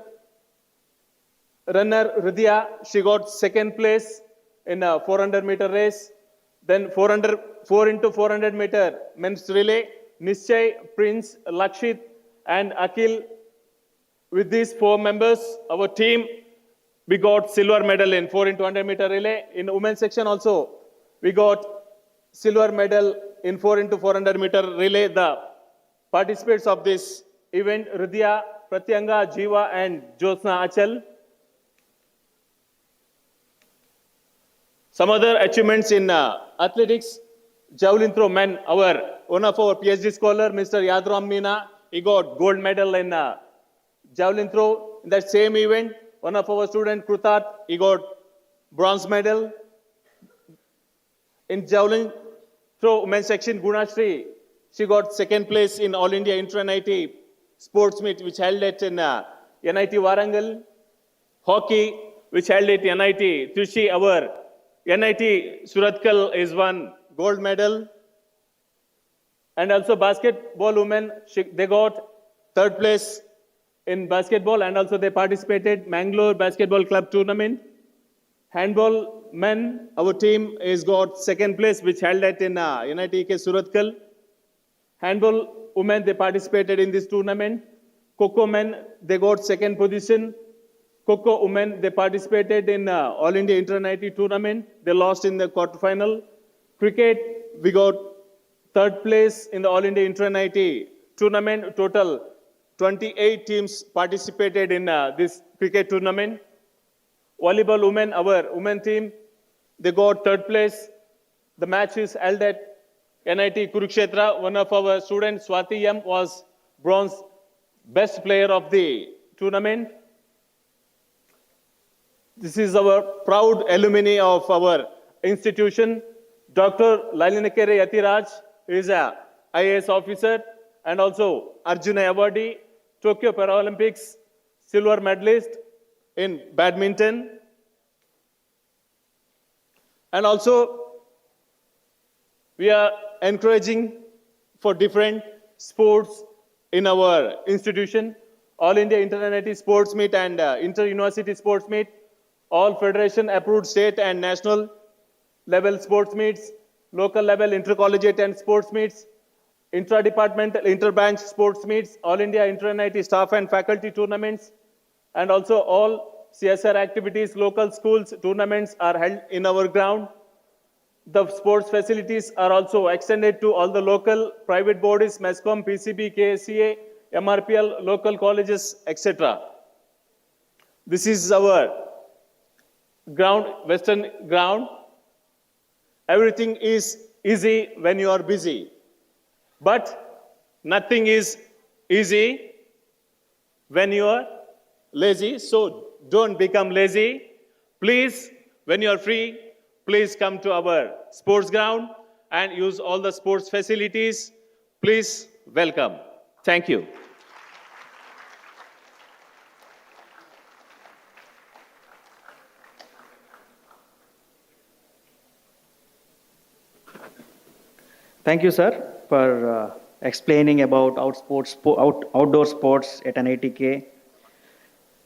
runner Ridya, she got second place in a 400 meter race. Then 4 into 400 meter men's relay, Nischay, Prince, Lakshit and Akil. With these 4 members, our team, we got silver medal in 4 into 100 meter relay. In women's section also, we got silver medal in 4 into 400 meter relay. The participants of this event, Ridya, Pratyanga, Jiva and Josna Achal. Some other achievements in athletics, javelin throw men, one of our PhD scholar, Mr. Yadram Meena, he got gold medal in javelin throw. In that same event, one of our student, Krutat, he got bronze medal. In javelin throw women's section, Gunashri, she got second place in All India Inter-NIT sports meet, which held at in NIT Warangal. Hockey, which held at NIT Trichy, our NIT Suratkal is one gold medal. And also basketball women, they got third place in basketball, and also they participated Mangalore Basketball Club tournament. Handball men, our team is got second place, which held at in NIT Suratkal. Handball women, they participated in this tournament. Kho men, they got second position. Kho women, they participated in All India Inter-NIT tournament. They lost in the quarterfinal. Cricket, we got third place in the All India Inter-NIT tournament. Total 28 teams participated in this cricket tournament. Volleyball women, our women team, they got third place. The match is held at NIT Kurukshetra. One of our students, Swati M, was bronze best player of the tournament. This is our proud alumni of our institution. Dr. Lalinakere Yatiraj is a IAS officer and also Arjuna awardee, Tokyo Paralympics silver medalist in badminton. And also, we are encouraging for different sports in our institution. All India Inter-NIT Sports Meet and Inter-University Sports Meet, all federation approved state and national level sports meets, local level intercollegiate and sports meets, intra-departmental, inter-branch sports meets, all India inter-NIT staff and faculty tournaments, and also all CSR activities, local schools tournaments are held in our ground. The sports facilities are also extended to all the local private bodies, MESCOM, PCB, KSCA, MRPL, local colleges, etc. This is our ground, western ground. Everything is easy when you are busy. But nothing is easy when you are lazy. So don't become lazy. Please, when you are free, please come to our sports ground and use all the sports facilities. Please welcome. Thank you. Thank you, sir, for explaining about outdoor sports at NITK.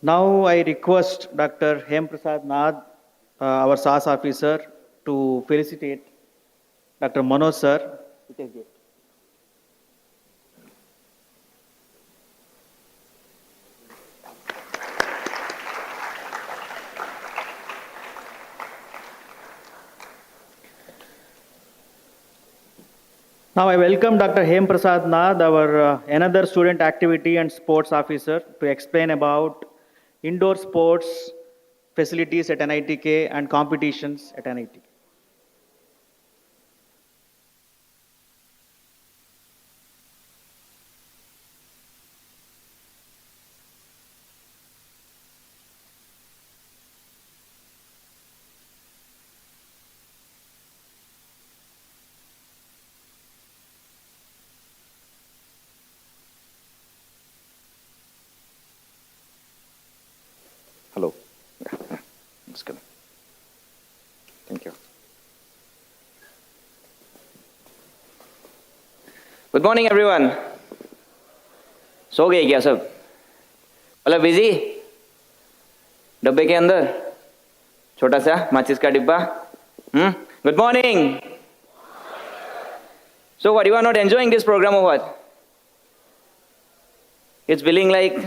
Now I request Dr. Hem Prasad Nath, our SAS officer, to felicitate Dr. Manoj sir. Now I welcome Dr. Hem Prasad Nath, our another student activity and sports officer, to explain about indoor sports facilities at NITK and competitions at NITK. Hello. It's coming. Thank you. Good morning, everyone. सो गए क्या सब? मतलब busy? डब्बे के अंदर छोटा सा माचिस का डिब्बा? Good morning. So what, you are not enjoying this program or what? It's feeling like,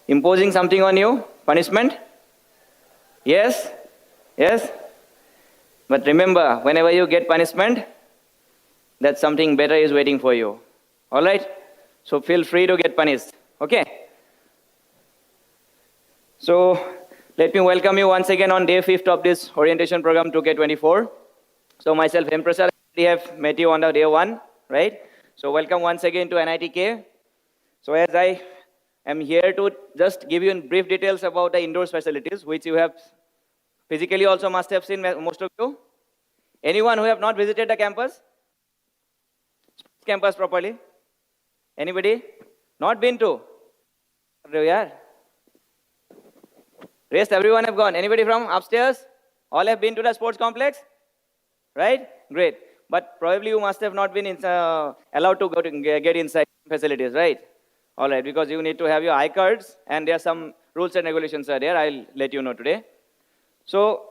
imposing something on you? Punishment? Yes? Yes? But remember, whenever you get punishment, that something better is waiting for you. All right? So feel free to get punished. Okay? So let me welcome you once again on day 5th of this orientation program 2K24. So myself, M. Prasad, we have met you on the day 1, right? So welcome once again to NITK. So as I am here to just give you brief details about the indoor facilities, which you have physically also must have seen, most of you. Anyone who have not visited the campus properly? Anybody? Not been to? Rest everyone have gone. Anybody from upstairs? All have been to the sports complex? Right? Great. But probably you must have not been allowed to go to get inside facilities, right? All right, because you need to have your iCards, and there are some rules and regulations are there. I'll let you know today. So,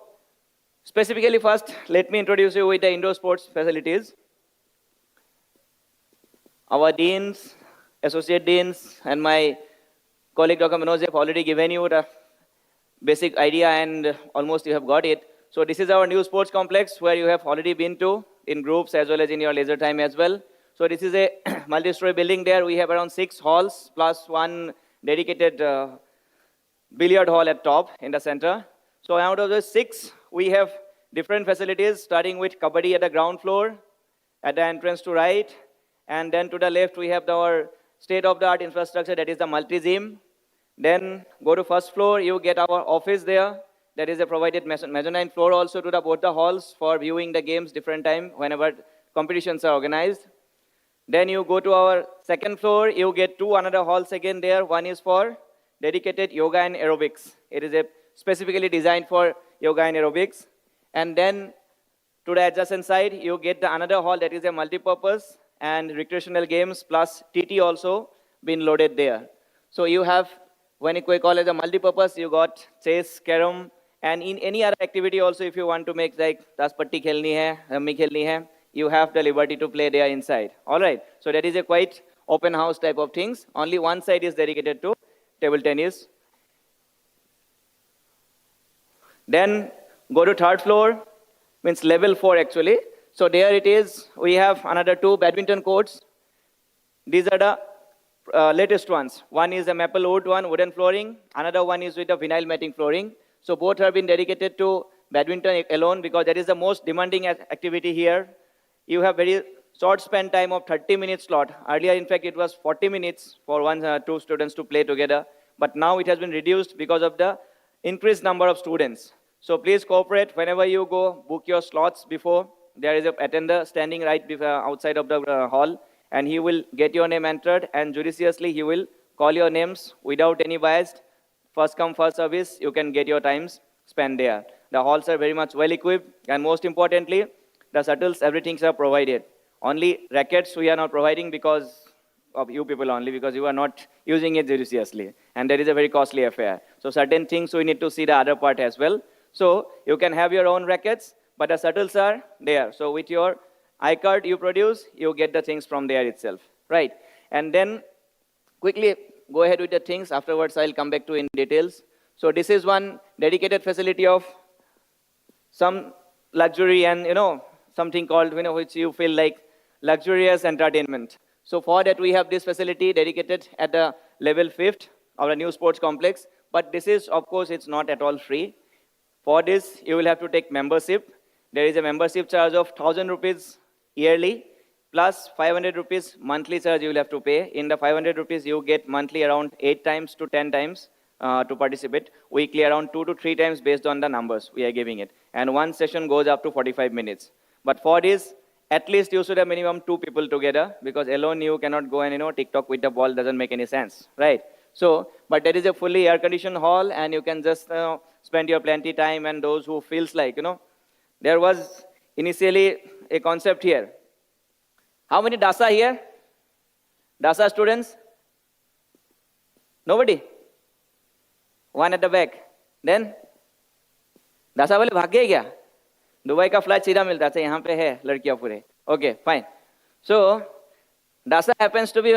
specifically first, let me introduce you with the indoor sports facilities. Our deans, associate deans, and my colleague Dr. Manoj have already given you the basic idea, and almost you have got it. So this is our new sports complex where you have already been to in groups as well as in your leisure time as well. So this is a multi-story building there. We have around 6 halls plus one dedicated billiard hall at top in the center. So out of the 6, we have different facilities, starting with kabaddi at the ground floor, at the entrance to right, and then to the left we have our state-of-the-art infrastructure, that is the multi-gym. Then go to first floor, you get our office there. That is a provided mezzanine floor also to both the halls for viewing the games different time whenever competitions are organized. Then you go to our second floor, you get 2 another halls again there. One is for dedicated yoga and aerobics. It is specifically designed for yoga and aerobics. And then to the adjacent side, you get another hall that is a multi-purpose and recreational games plus TT also been loaded there. So you have, when you call it a multi-purpose, you got chess, carom, and in any other activity also, if you want to make like taspatti khelni hai, rummy khelni hai, you have the liberty to play there inside. All right. So that is a quite open house type of things. Only one side is dedicated to table tennis. Then go to third floor, means level 4 actually. So there it is. We have another 2 badminton courts. These are the latest ones. One is a maple wood one, wooden flooring. Another one is with a vinyl matting flooring. So both have been dedicated to badminton alone because that is the most demanding activity here. You have very short span time of 30 minutes slot. Earlier, in fact, it was 40 minutes for two students to play together. But now it has been reduced because of the increased number of students. So please cooperate. Whenever you go, book your slots before. There is an attender standing right outside of the hall, and he will get your name entered, and judiciously he will call your names without any bias. First come, first service, you can get your times spent there. The halls are very much well equipped, and most importantly, the shuttles, everything are provided. Only rackets we are not providing because of you people only, because you are not using it judiciously, and that is a very costly affair. So certain things we need to see the other part as well. So you can have your own rackets, but the shuttles are there. So with your iCard you produce, you get the things from there itself, right? And then quickly go ahead with the things. Afterwards, I'll come back to in details. So this is one dedicated facility of some luxury and, something called, which you feel like luxurious entertainment. So for that, we have this facility dedicated at the level 5th of the new sports complex. But this is, of course, it's not at all free. For this, you will have to take membership. There is a membership charge of 1,000 rupees yearly, plus 500 rupees monthly charge you will have to pay. In the 500 rupees, you get monthly around 8 times to 10 times to participate. Weekly around 2 to 3 times based on the numbers we are giving it. And one session goes up to 45 minutes. But for this, at least you should have minimum 2 people together, because alone you cannot go and, TikTok with the ball, doesn't make any sense, right? So, but there is a fully air-conditioned hall, and you can just spend your plenty time, and those who feels like, there was initially a concept here. How many DASA here? DASA students? Nobody? One at the back. Then? DASA वाले भाग गए क्या? Dubai का flight सीधा मिलता है, यहाँ पे है लड़कियां पूरे. Okay, fine. So, DASA happens to be,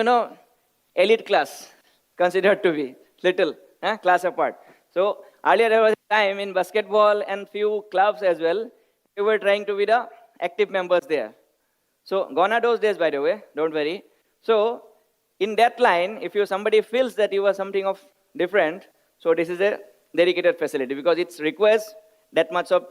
elite class, considered to be little class apart. So, earlier there was a time in basketball and few clubs as well, we were trying to be the active members there. So, gone are those days, by the way, don't worry. So, in that line, if somebody feels that you are something of different, so this is a dedicated facility, because it requires that much of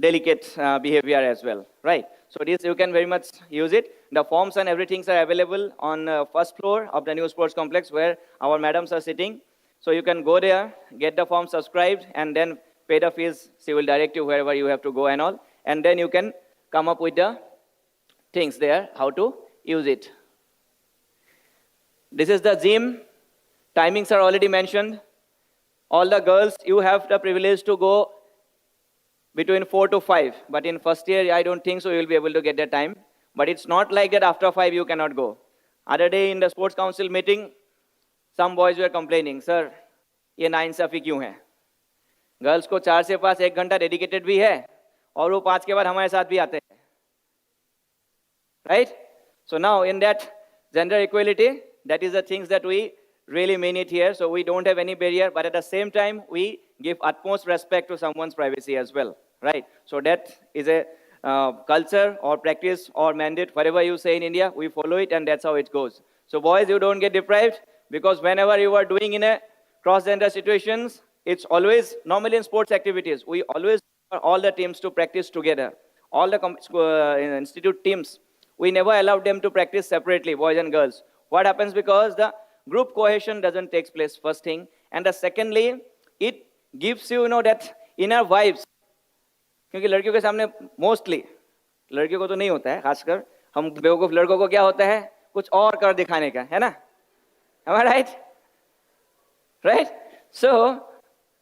delicate behavior as well, right? So this you can very much use it. The forms and everything are available on first floor of the new sports complex where our madams are sitting. So you can go there, get the form subscribed, and then pay the fees. She will direct you wherever you have to go and all. And then you can come up with the things there, how to use it. This is the gym. Timings are already mentioned. All the girls, you have the privilege to go between 4 to 5. But in first year, I don't think so you will be able to get that time. But it's not like that after 5 you cannot go. Other day in the sports council meeting, some boys were complaining, sir, ये नाइंसाफी क्यों है? Girls को 4 से 5 1 घंटा dedicated भी है, और वो 5 के बाद हमारे साथ भी आते हैं. Right? So now in that gender equality, that is the things that we really mean it here. So we don't have any barrier, but at the same time, we give utmost respect to someone's privacy as well, right? So that is a culture or practice or mandate, whatever you say in India, we follow it, and that's how it goes. So boys, you don't get deprived, because whenever you are doing in a cross-gender situations, it's always, normally in sports activities, we always all the teams to practice together. All the institute teams, we never allow them to practice separately, boys and girls. What happens? Because the group cohesion doesn't take place, first thing. And the secondly, it gives you, that inner vibes. क्योंकि लड़कियों के सामने mostly, लड़कियों को तो नहीं होता है, खासकर हम बेवकूफ लड़कों को क्या होता है, कुछ और कर दिखाने का, है ना? Am I right? Right? So,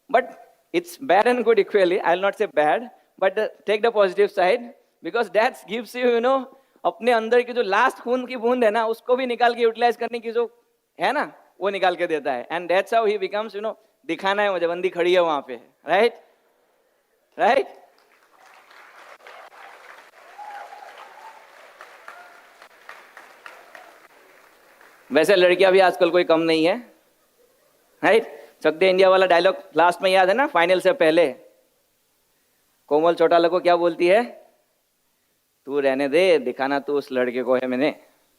but it's bad and good equally. I'll not say bad, but take the positive side, because that gives you, अपने अंदर की जो लास्ट खून की बूंद है ना, उसको भी निकाल के यूटिलाइज करने की जो है ना, वो निकाल के देता है. And that's how he becomes, दिखाना है मुझे, बंदी खड़ी है वहां पे, राइट? राइट? वैसे लड़कियां भी आजकल कोई कम नहीं है, राइट? चक दे इंडिया वाला डायलॉग लास्ट में याद है ना, फाइनल से पहले कोमल चौटाला को क्या बोलती है? तू रहने दे, दिखाना तू उस लड़के को है मैंने,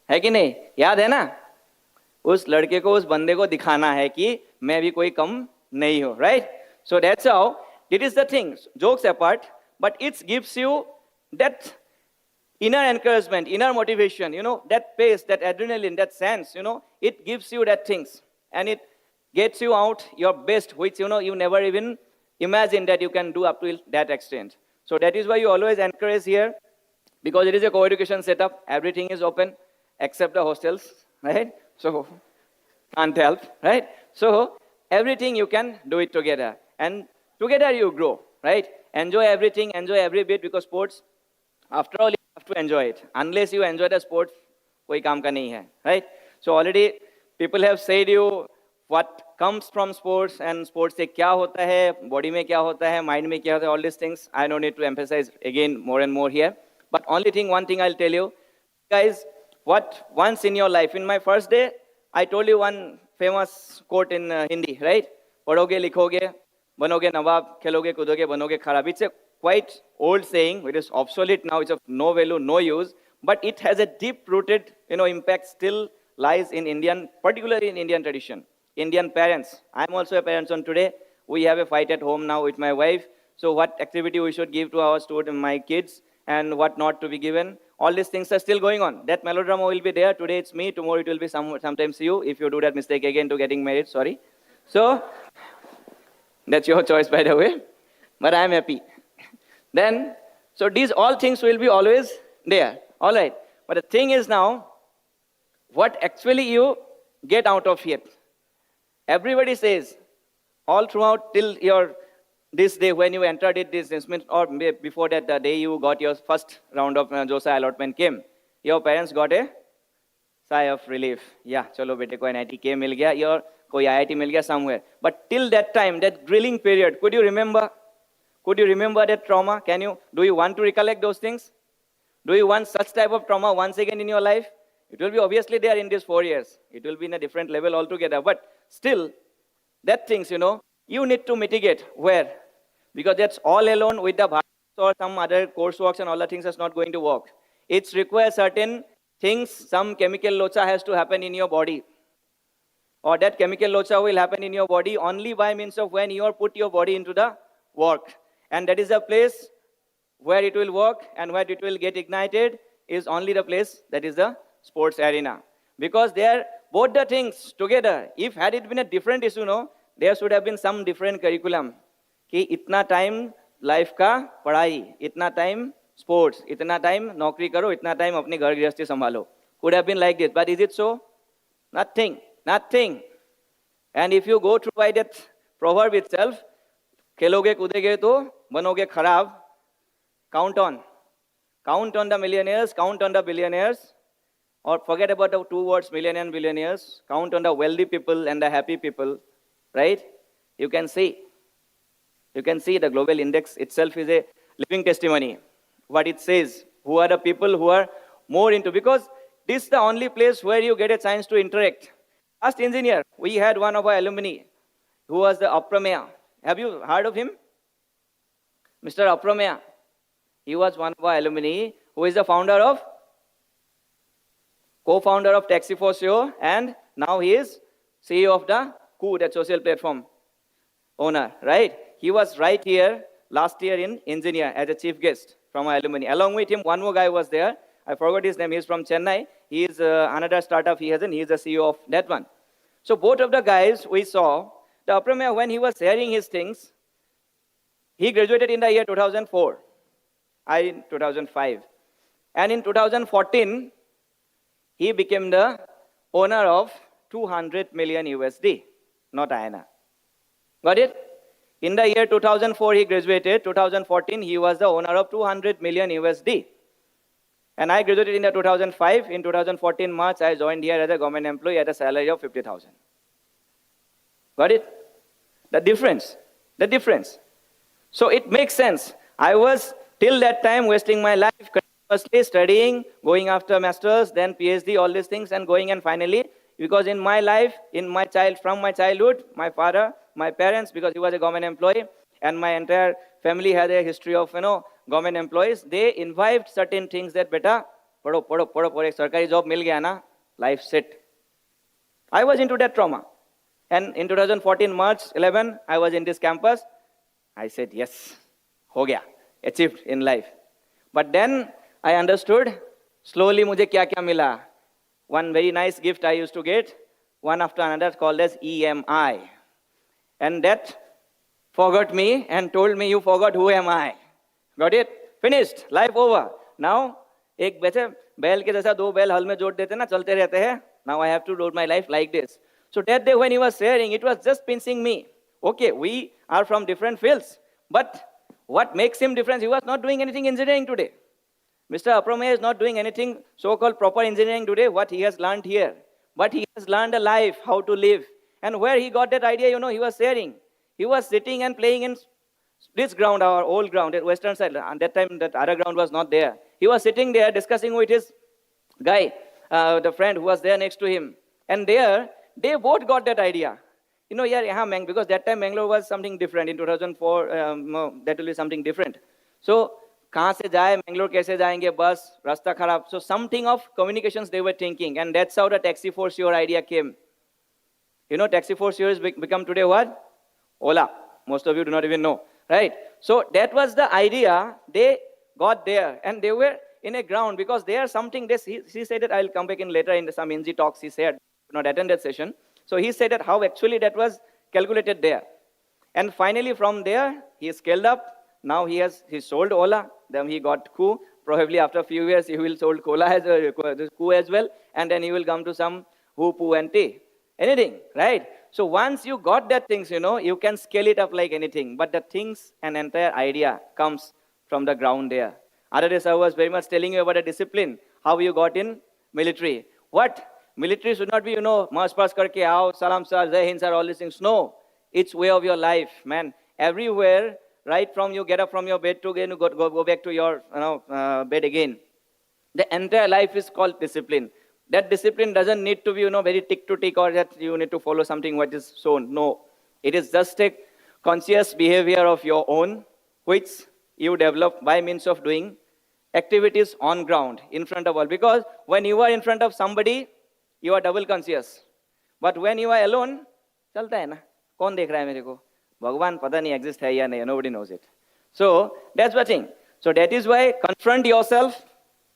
है कि नहीं? याद है ना? उस लड़के को, उस बंदे को दिखाना है कि मैं भी कोई कम नहीं हूं, right? So that's how it is the thing, jokes apart, but it's gives you that inner encouragement, inner motivation, that pace, that adrenaline, that sense, it gives you that things, and it gets you out your best, which, you never even imagined that you can do up to that extent. So that is why you always encourage here, because it is a co-education setup, everything is open, except the hostels, right? So, can't help, right? So, everything you can do it together, and together you grow, right? Enjoy everything, enjoy every bit, because sports, after all, you have to enjoy it. Unless you enjoy the sport, कोई काम का नहीं है, right? So already people have said you what comes from sports, and sports से क्या होता है, body में क्या होता है, mind में क्या होता है, all these things. I don't need to emphasize again more and more here. But one thing I'll tell you, guys, what once in your life, in my first day, I told you one famous quote in Hindi, right? पढ़ोगे, लिखोगे, बनोगे नवाब, खेलोगे, कूदोगे, बनोगे खराब. It's a quite old saying, it is obsolete now, it's of no value, no use, but it has a deep-rooted, impact still lies in Indian, particularly in Indian tradition. Indian parents, I'm also a parent son today, we have a fight at home now with my wife, so what activity we should give to our students, my kids, and what not to be given, all these things are still going on. That melodrama will be there, today it's me, tomorrow it will be sometimes you, if you do that mistake again to getting married, sorry. So, that's your choice by the way, but I'm happy. Then, so these all things will be always there, all right. But the thing is now, what actually you get out of it? Everybody says, all throughout till this day when you entered it, this investment, or before that, the day you got your first round of JOSA allotment came, your parents got a sigh of relief. Yeah, chalo bete ko NIT mil gaya, your koi IIT mil gaya somewhere. But till that time, that grilling period, could you remember? Could you remember that trauma? Do you want to recollect those things? Do you want such type of trauma once again in your life? It will be obviously there in these 4 years. It will be in a different level altogether. But still, that things, you need to mitigate. Where? Because that's all alone with the Bharat or some other courseworks and all the things is not going to work. It requires certain things, some chemical locha has to happen in your body. Or that chemical locha will happen in your body only by means of when you put your body into the work. And that is a place where it will work and where it will get ignited is only the place that is the sports arena. Because there, both the things together, if had it been a different issue, there should have been some different curriculum. कि इतना time life का पढ़ाई, इतना time sports, इतना time नौकरी करो, इतना time अपनी घर गृहस्थी संभालो. Could have been like this, but is it so? Nothing, nothing. And if you go through by that proverb itself, खेलोगे कूदेगे तो बनोगे खराब. Count on the millionaires, count on the billionaires, or forget about the two words millionaire and billionaires. Count on the wealthy people and the happy people, right? You can see the global index itself is a living testimony. What it says, who are the people who are more into, because this is the only place where you get a chance to interact. Last engineer, we had one of our alumni who was the Aprameya. Have you heard of him? Mr. Aprameya. He was one of our alumni who is the co-founder of Taxi4CO, and now he is CEO of the Coup, that social platform owner, right? He was right here last year in engineer as a chief guest from our alumni. Along with him, one more guy was there. I forgot his name. He's from Chennai. He is another startup he has, and he is the CEO of that one. So both of the guys we saw, the Aprameya, when he was sharing his things, he graduated in the year 2004. I in 2005. And in 2014, he became the owner of 200 million USD, not INR. Got it? In the year 2004, he graduated. 2014, he was the owner of 200 million USD. And I graduated in the 2005. In 2014 March, I joined here as a government employee at a salary of 50,000. Got it? The difference. So it makes sense. I was till that time wasting my life continuously studying, going after masters, then PhD, all these things, and going, and finally Because in my life, from my childhood, my father, my parents, because he was a government employee, and my entire family had a history of, government employees, they imbibed certain things that, beta, पढ़ो, एक सरकारी job मिल गया ना, life set. I was into that trauma. And in 2014, March 11, I was in this campus. I said, yes, हो गया, achieved in life. But then I understood, slowly मुझे क्या मिला. One very nice gift I used to get, one after another, called as EMI. And that forgot me and told me, you forgot who am I. Got it? Finished. Life over. Now, एक वैसे बैल के जैसा दो बैल हल में जोड़ देते ना, चलते रहते हैं. Now I have to load my life like this. So that day when he was sharing, it was just pinching me. Okay, we are from different fields. But what makes him different? He was not doing anything engineering today. Mr. Aprame is not doing anything so-called proper engineering today, what he has learned here. But he has learned a life, how to live. And where he got that idea, he was sharing. He was sitting and playing in this ground, our old ground, at western side. At that time, that other ground was not there. He was sitting there discussing with his guy, the friend who was there next to him. And there, they both got that idea. Because that time Bangalore was something different. In 2004, that will be something different. So, कहाँ से जाए, Bangalore कैसे जाएंगे, bus, रास्ता खराब. So something of communications they were thinking. And that's how the taxi for sure idea came. Taxi for sure has become today what? Ola. Most of you do not even know. Right? So that was the idea they got there. And they were in a ground because there something, he said that I'll come back in later in some NG talks he said, not attend that session. So he said that how actually that was calculated there. And finally from there, he scaled up. Now he sold Ola. Then he got Coup. Probably after a few years, he will sold Cola Coup as well. And then he will come to some Who, Poo, and Tea. Anything, right? So once you got that things, you can scale it up like anything. But the things and entire idea comes from the ground there. Other days I was very much telling you about the discipline, how you got in military. What? Military should not be, march pass karke aao, salam sir, jai hind sir, all these things. No, it's way of your life, man. Everywhere, right from you get up from your bed to again go back to your bed again. The entire life is called discipline. That discipline doesn't need to be very tick to tick or that you need to follow something what is shown. No, it is just a conscious behavior of your own, which you develop by means of doing activities on ground in front of all. Because when you are in front of somebody, you are double conscious. But when you are alone, चलता है ना, कौन देख रहा है मेरे को? भगवान पता नहीं exist है या नहीं, nobody knows it. So that's the thing. So that is why confront yourself,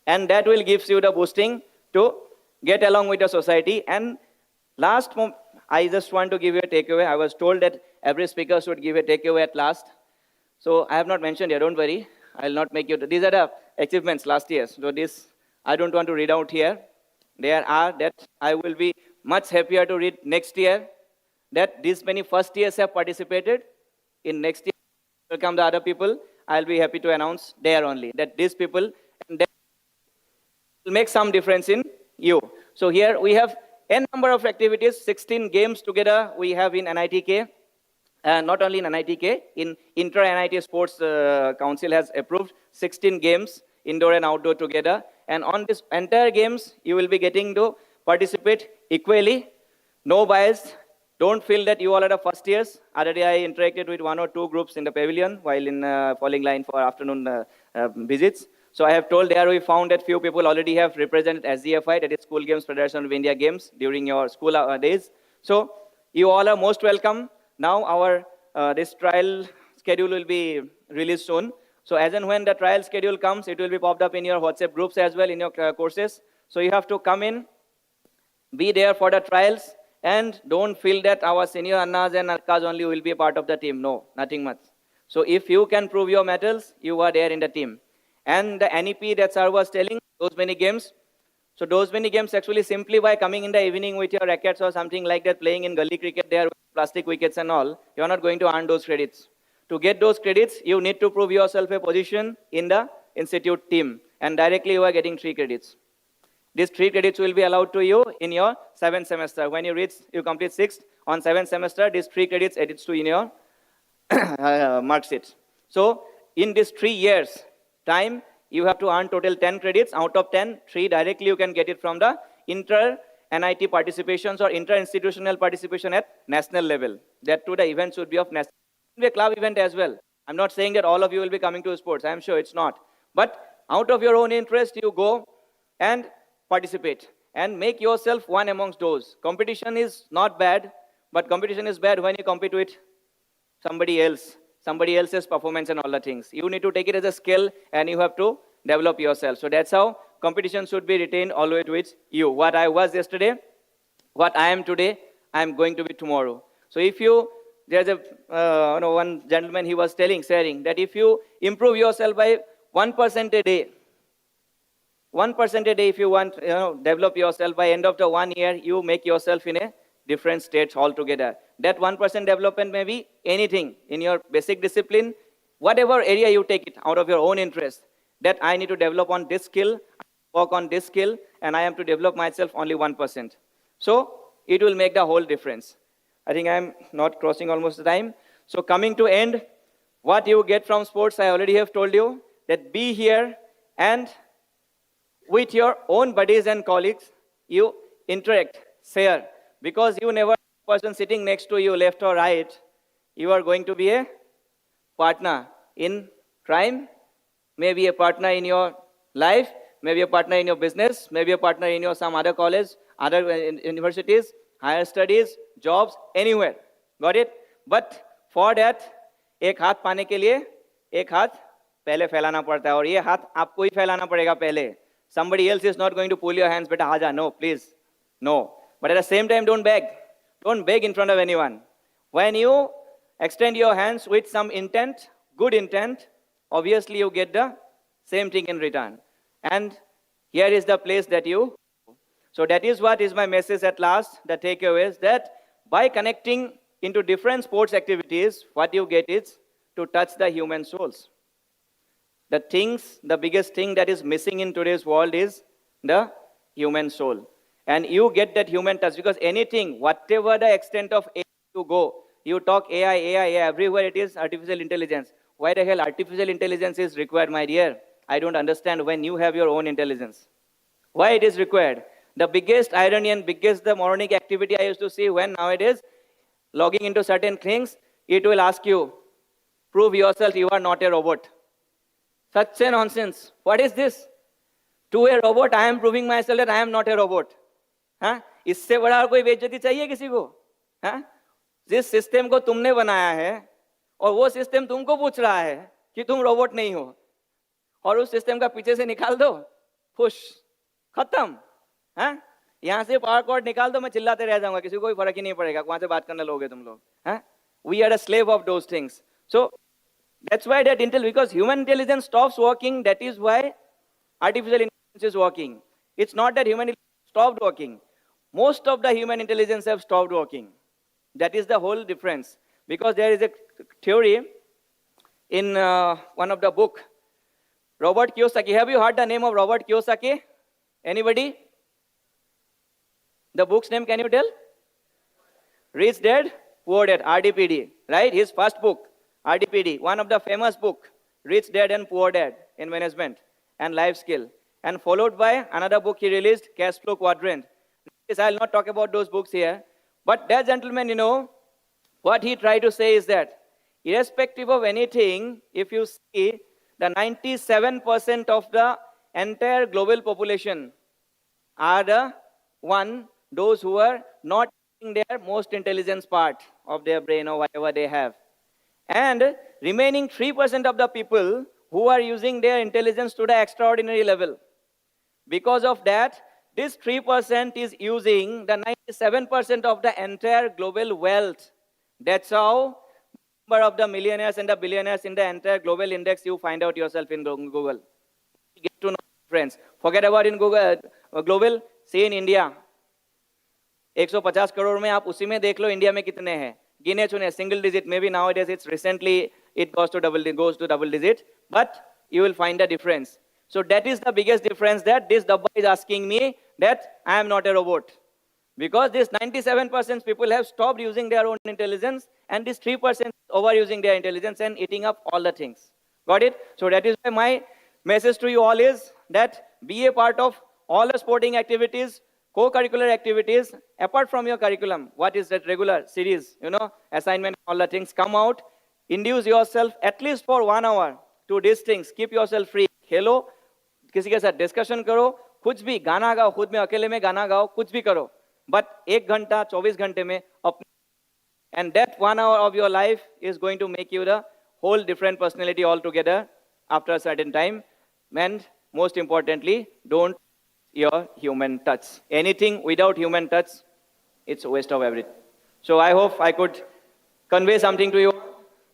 and that will gives you the boosting to get along with the society. And last, I just want to give you a takeaway. I was told that every speaker should give a takeaway at last. So I have not mentioned here, don't worry. I will not make you, these are the achievements last year. So this, I don't want to read out here. There are that I will be much happier to read next year, that these many first years have participated. In next year, will come the other people. I'll be happy to announce there only, that these people, and that will make some difference in you. So here we have n number of activities, 16 games together we have in NITK. Not only in NITK, in Inter-NIT Sports Council has approved 16 games, indoor and outdoor together. And on this entire games, you will be getting to participate equally, no bias. Don't feel that you all are the first years. Other day I interacted with 1 or 2 groups in the pavilion while in falling line for afternoon visits. So I have told there we found that few people already have represented SGFI, that is School Games Federation of India Games, during your school days. So you all are most welcome. Now our this trial schedule will be released soon. So as and when the trial schedule comes, it will be popped up in your WhatsApp groups as well in your courses. So you have to come in, be there for the trials, and don't feel that our senior Annas and Akkas only will be a part of the team. No, nothing much. So if you can prove your medals, you are there in the team. And the NEP that sir was telling, those many games. So those many games actually simply by coming in the evening with your rackets or something like that, playing in gully cricket there with plastic wickets and all, you are not going to earn those credits. To get those credits, you need to prove yourself a position in the institute team. And directly you are getting 3 credits. These 3 credits will be allowed to you in your 7th semester. When you complete 6th, on 7th semester, these 3 credits edits to in your mark sheet. So in these 3 years time, you have to earn total 10 credits. Out of 10, 3 directly you can get it from the Inter NIT participations or inter-institutional participation at national level. That too, the event should be of national. It will be a club event as well. I'm not saying that all of you will be coming to sports. I'm sure it's not. But out of your own interest, you go and participate and make yourself one amongst those. Competition is not bad, but competition is bad when you compete with somebody else's performance and all the things. You need to take it as a skill and you have to develop yourself. So that's how competition should be retained always with you. What I was yesterday, what I am today, I am going to be tomorrow. So if you, there's a, one gentleman, he was sharing that if you improve yourself by 1% a day, 1% a day, if you want, develop yourself by end of the 1 year, you make yourself in a different state altogether. That 1% development may be anything in your basic discipline, whatever area you take it out of your own interest, that I need to develop on this skill, work on this skill, and I am to develop myself only 1%. So it will make the whole difference. I think I'm not crossing almost the time. So coming to end, what you get from sports, I already have told you, that be here and with your own buddies and colleagues, you interact, share, because you never person sitting next to you, left or right, you are going to be a partner in crime, maybe a partner in your life, maybe a partner in your business, maybe a partner in your some other college, other universities, higher studies, jobs, anywhere. Got it? But for that, एक हाथ पाने के लिए एक हाथ पहले फैलाना पड़ता है और ये हाथ आपको ही फैलाना पड़ेगा पहले. Somebody else is not going to pull your hands, beta, aaja, no, please, no. But at the same time, don't beg. Don't beg in front of anyone. When you extend your hands with some intent, good intent, obviously you get the same thing in return. And here is the place that you. So that is what is my message at last. The takeaway is that by connecting into different sports activities, what you get is to touch the human souls. The biggest thing that is missing in today's world is the human soul. And you get that human touch because anything, whatever the extent of AI you go, you talk AI, everywhere it is artificial intelligence. Why the hell artificial intelligence is required, my dear? I don't understand when you have your own intelligence. Why it is required? The biggest irony and the moronic activity I used to see when nowadays logging into certain things, it will ask you, prove yourself you are not a robot. Such a nonsense. What is this? To a robot, I am proving myself that I am not a robot. हाँ? इससे बड़ा और कोई बेइज्जती चाहिए किसी को? हाँ? जिस सिस्टम को तुमने बनाया है और वो सिस्टम तुमको पूछ रहा है कि तुम रोबोट नहीं हो और उस सिस्टम का पीछे से निकाल दो, खुश, खत्म. हाँ? यहाँ से पावर कॉर्ड निकाल दो, मैं चिल्लाते रह जाऊंगा, किसी को कोई फर्क ही नहीं पड़ेगा, वहां से बात करने लोगे तुम लोग. हाँ? We are a slave of those things. So that's why that because human intelligence stops working, that is why artificial intelligence is working. It's not that human intelligence stopped working. Most of the human intelligence have stopped working. That is the whole difference. Because there is a theory in one of the book, Robert Kiyosaki. Have you heard the name of Robert Kiyosaki? Anybody? The book's name, can you tell? Rich Dad, Poor Dad, RDPD, right? His first book, RDPD, one of the famous book, Rich Dad and Poor Dad in Management and Life Skill. And followed by another book he released, Cash Flow Quadrant. I'll not talk about those books here. But that gentleman, what he tried to say is that irrespective of anything, if you see the 97% of the entire global population are those who are not using their most intelligence part of their brain or whatever they have. And remaining 3% of the people who are using their intelligence to the extraordinary level. Because of that, this 3% is using the 97% of the entire global wealth. That's how number of the millionaires and the billionaires in the entire global index you find out yourself in Google. You get to know friends. Forget about in Google, global, see in India. 150 crore में आप उसी में देख लो India में कितने हैं गिने चुने single digit, maybe nowadays it's recently it goes to double digit, but you will find a difference. So that is the biggest difference, that this Dabba is asking me that I am not a robot. Because this 97% people have stopped using their own intelligence and this 3% overusing their intelligence and eating up all the things. Got it? So that is why my message to you all is that be a part of all the sporting activities, co-curricular activities apart from your curriculum. What is that regular series, assignment, all the things come out. Induce yourself at least for 1 hour to these things. Keep yourself free. खेलो, किसी के साथ discussion करो, कुछ भी गाना गाओ, खुद में अकेले में गाना गाओ, कुछ भी करो. But 1 घंटा, 24 घंटे में अपने, and that 1 hour of your life is going to make you the whole different personality altogether after a certain time. And most importantly, don't your human touch. Anything without human touch, it's a waste of everything. So I hope I could convey something to you.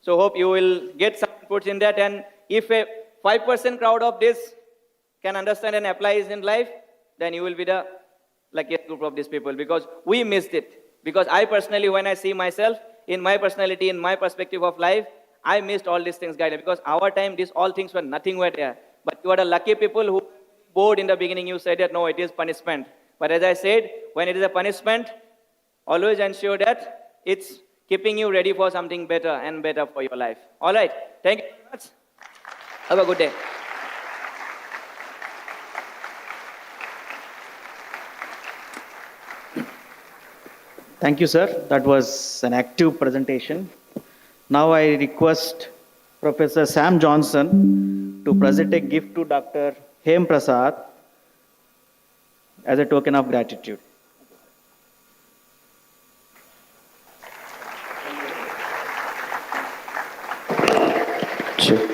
So hope you will get some inputs in that. And if a 5% crowd of this can understand and apply it in life, then you will be the luckiest group of these people, because we missed it. Because I personally, when I see myself, in my personality, in my perspective of life, I missed all these things, guys. Because our time, all things were nothing were there. But you are the lucky people who bored in the beginning. You said that, no, it is punishment. But as I said, when it is a punishment, always ensure that it's keeping you ready for something better and better for your life. All right. Thank you very much. Have a good day. Thank you, sir. That was an active presentation. Now I request Professor Sam Johnson to present a gift to Dr. Hem Prasad as a token of gratitude. Sure.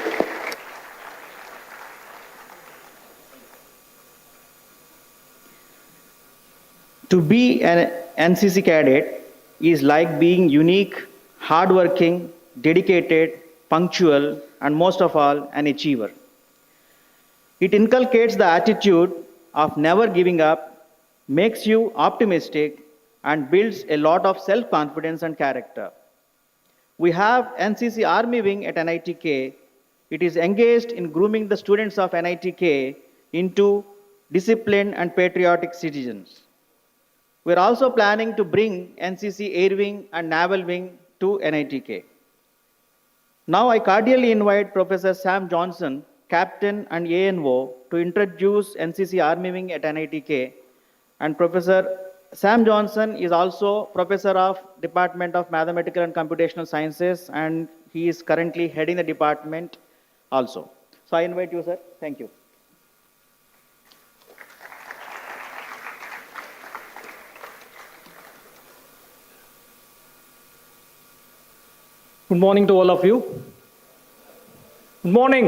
To be an NCC cadet is like being unique, hardworking, dedicated, punctual, and most of all, an achiever. It inculcates the attitude of never giving up, makes you optimistic, and builds a lot of self-confidence and character. We have NCC Army Wing at NITK. It is engaged in grooming the students of NITK into disciplined and patriotic citizens. We are also planning to bring NCC Air Wing and Naval Wing to NITK. Now I cordially invite Professor Sam Johnson, Captain and ANO, to introduce NCC Army Wing at NITK. And Professor Sam Johnson is also Professor of Department of Mathematical and Computational Sciences, and he is currently heading the department also. So I invite you, sir. Thank you. Good morning to all of you. Good morning.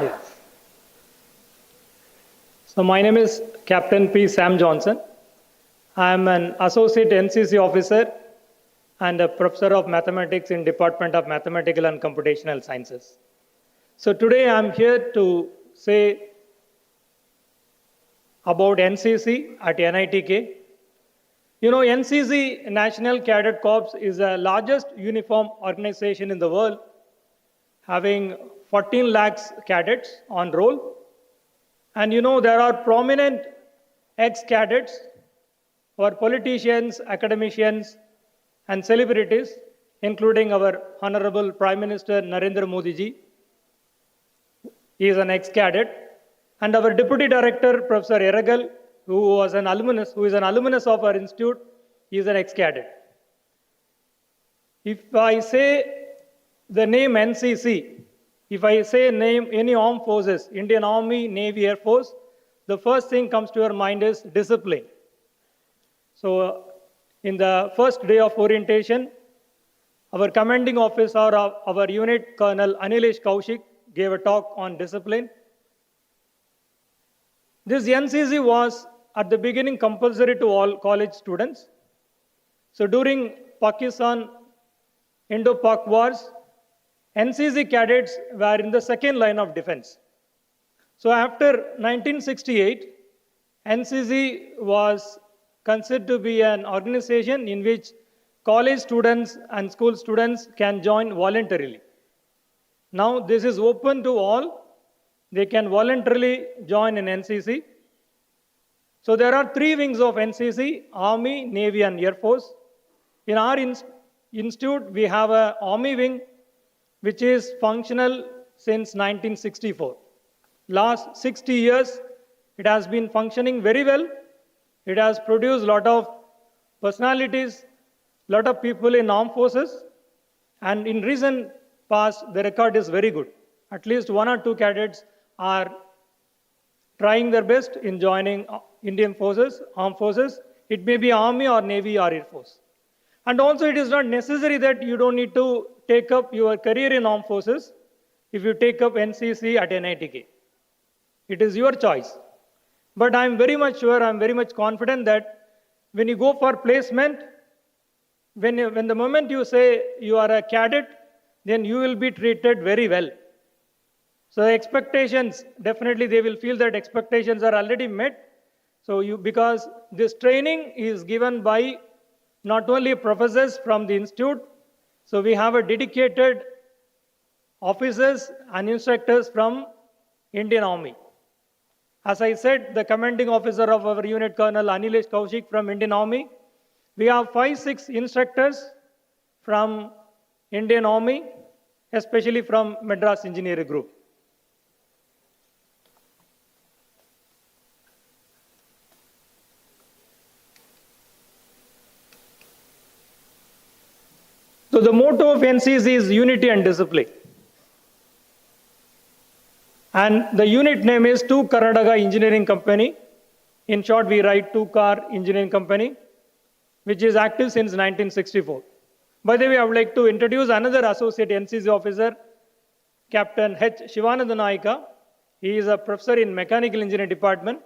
Yes. So my name is Captain P. Sam Johnson. I am an associate NCC officer and a professor of mathematics in Department of Mathematical and Computational Sciences. So today I am here to say about NCC at NITK. You know, NCC, National Cadet Corps, is the largest uniform organization in the world, having 14 lakhs cadets on roll. And you know, there are prominent ex-cadets, or politicians, academicians, and celebrities, including our Honorable Prime Minister Narendra Modi ji. He is an ex-cadet. And our Deputy Director, Professor Eragal, who is an alumnus of our institute, he is an ex-cadet. If I say the name NCC, if I say name any armed forces, Indian Army, Navy, Air Force, the first thing comes to your mind is discipline. So in the first day of orientation, our commanding officer of our unit, Colonel Anilesh Kaushik, gave a talk on discipline. This NCC was at the beginning compulsory to all college students. So during Pakistan Indo-Pak wars, NCC cadets were in the second line of defense. So after 1968, NCC was considered to be an organization in which college students and school students can join voluntarily. Now this is open to all. They can voluntarily join in NCC. So there are 3 wings of NCC: Army, Navy, and Air Force. In our institute, we have an Army wing, which is functional since 1964. Last 60 years, it has been functioning very well, It has produced a lot of personalities, lot of people in armed forces, and in recent past, the record is very good. At least one or two cadets are trying their best in joining Indian forces, armed forces. It may be Army or Navy or Air Force. And also, it is not necessary that you don't need to take up your career in armed forces if you take up NCC at NITK. It is your choice. But I'm very much sure, I'm very much confident that when you go for placement, when the moment you say you are a cadet, then you will be treated very well. So expectations, definitely they will feel that expectations are already met. So because this training is given by not only professors from the institute, so we have a dedicated officers and instructors from Indian Army. As I said, the commanding officer of our unit, Colonel Anilesh Kaushik from Indian Army. We have 5-6 instructors from Indian Army, especially from Madras Engineering Group. So the motto of NCC is unity and discipline. And the unit name is 2 Karnataka Engineering Company. In short, we write 2 Car Engineering Company, which is active since 1964. By the way, I would like to introduce another associate NCC officer, Captain H. Shivananda Naika. He is a professor in Mechanical Engineering Department.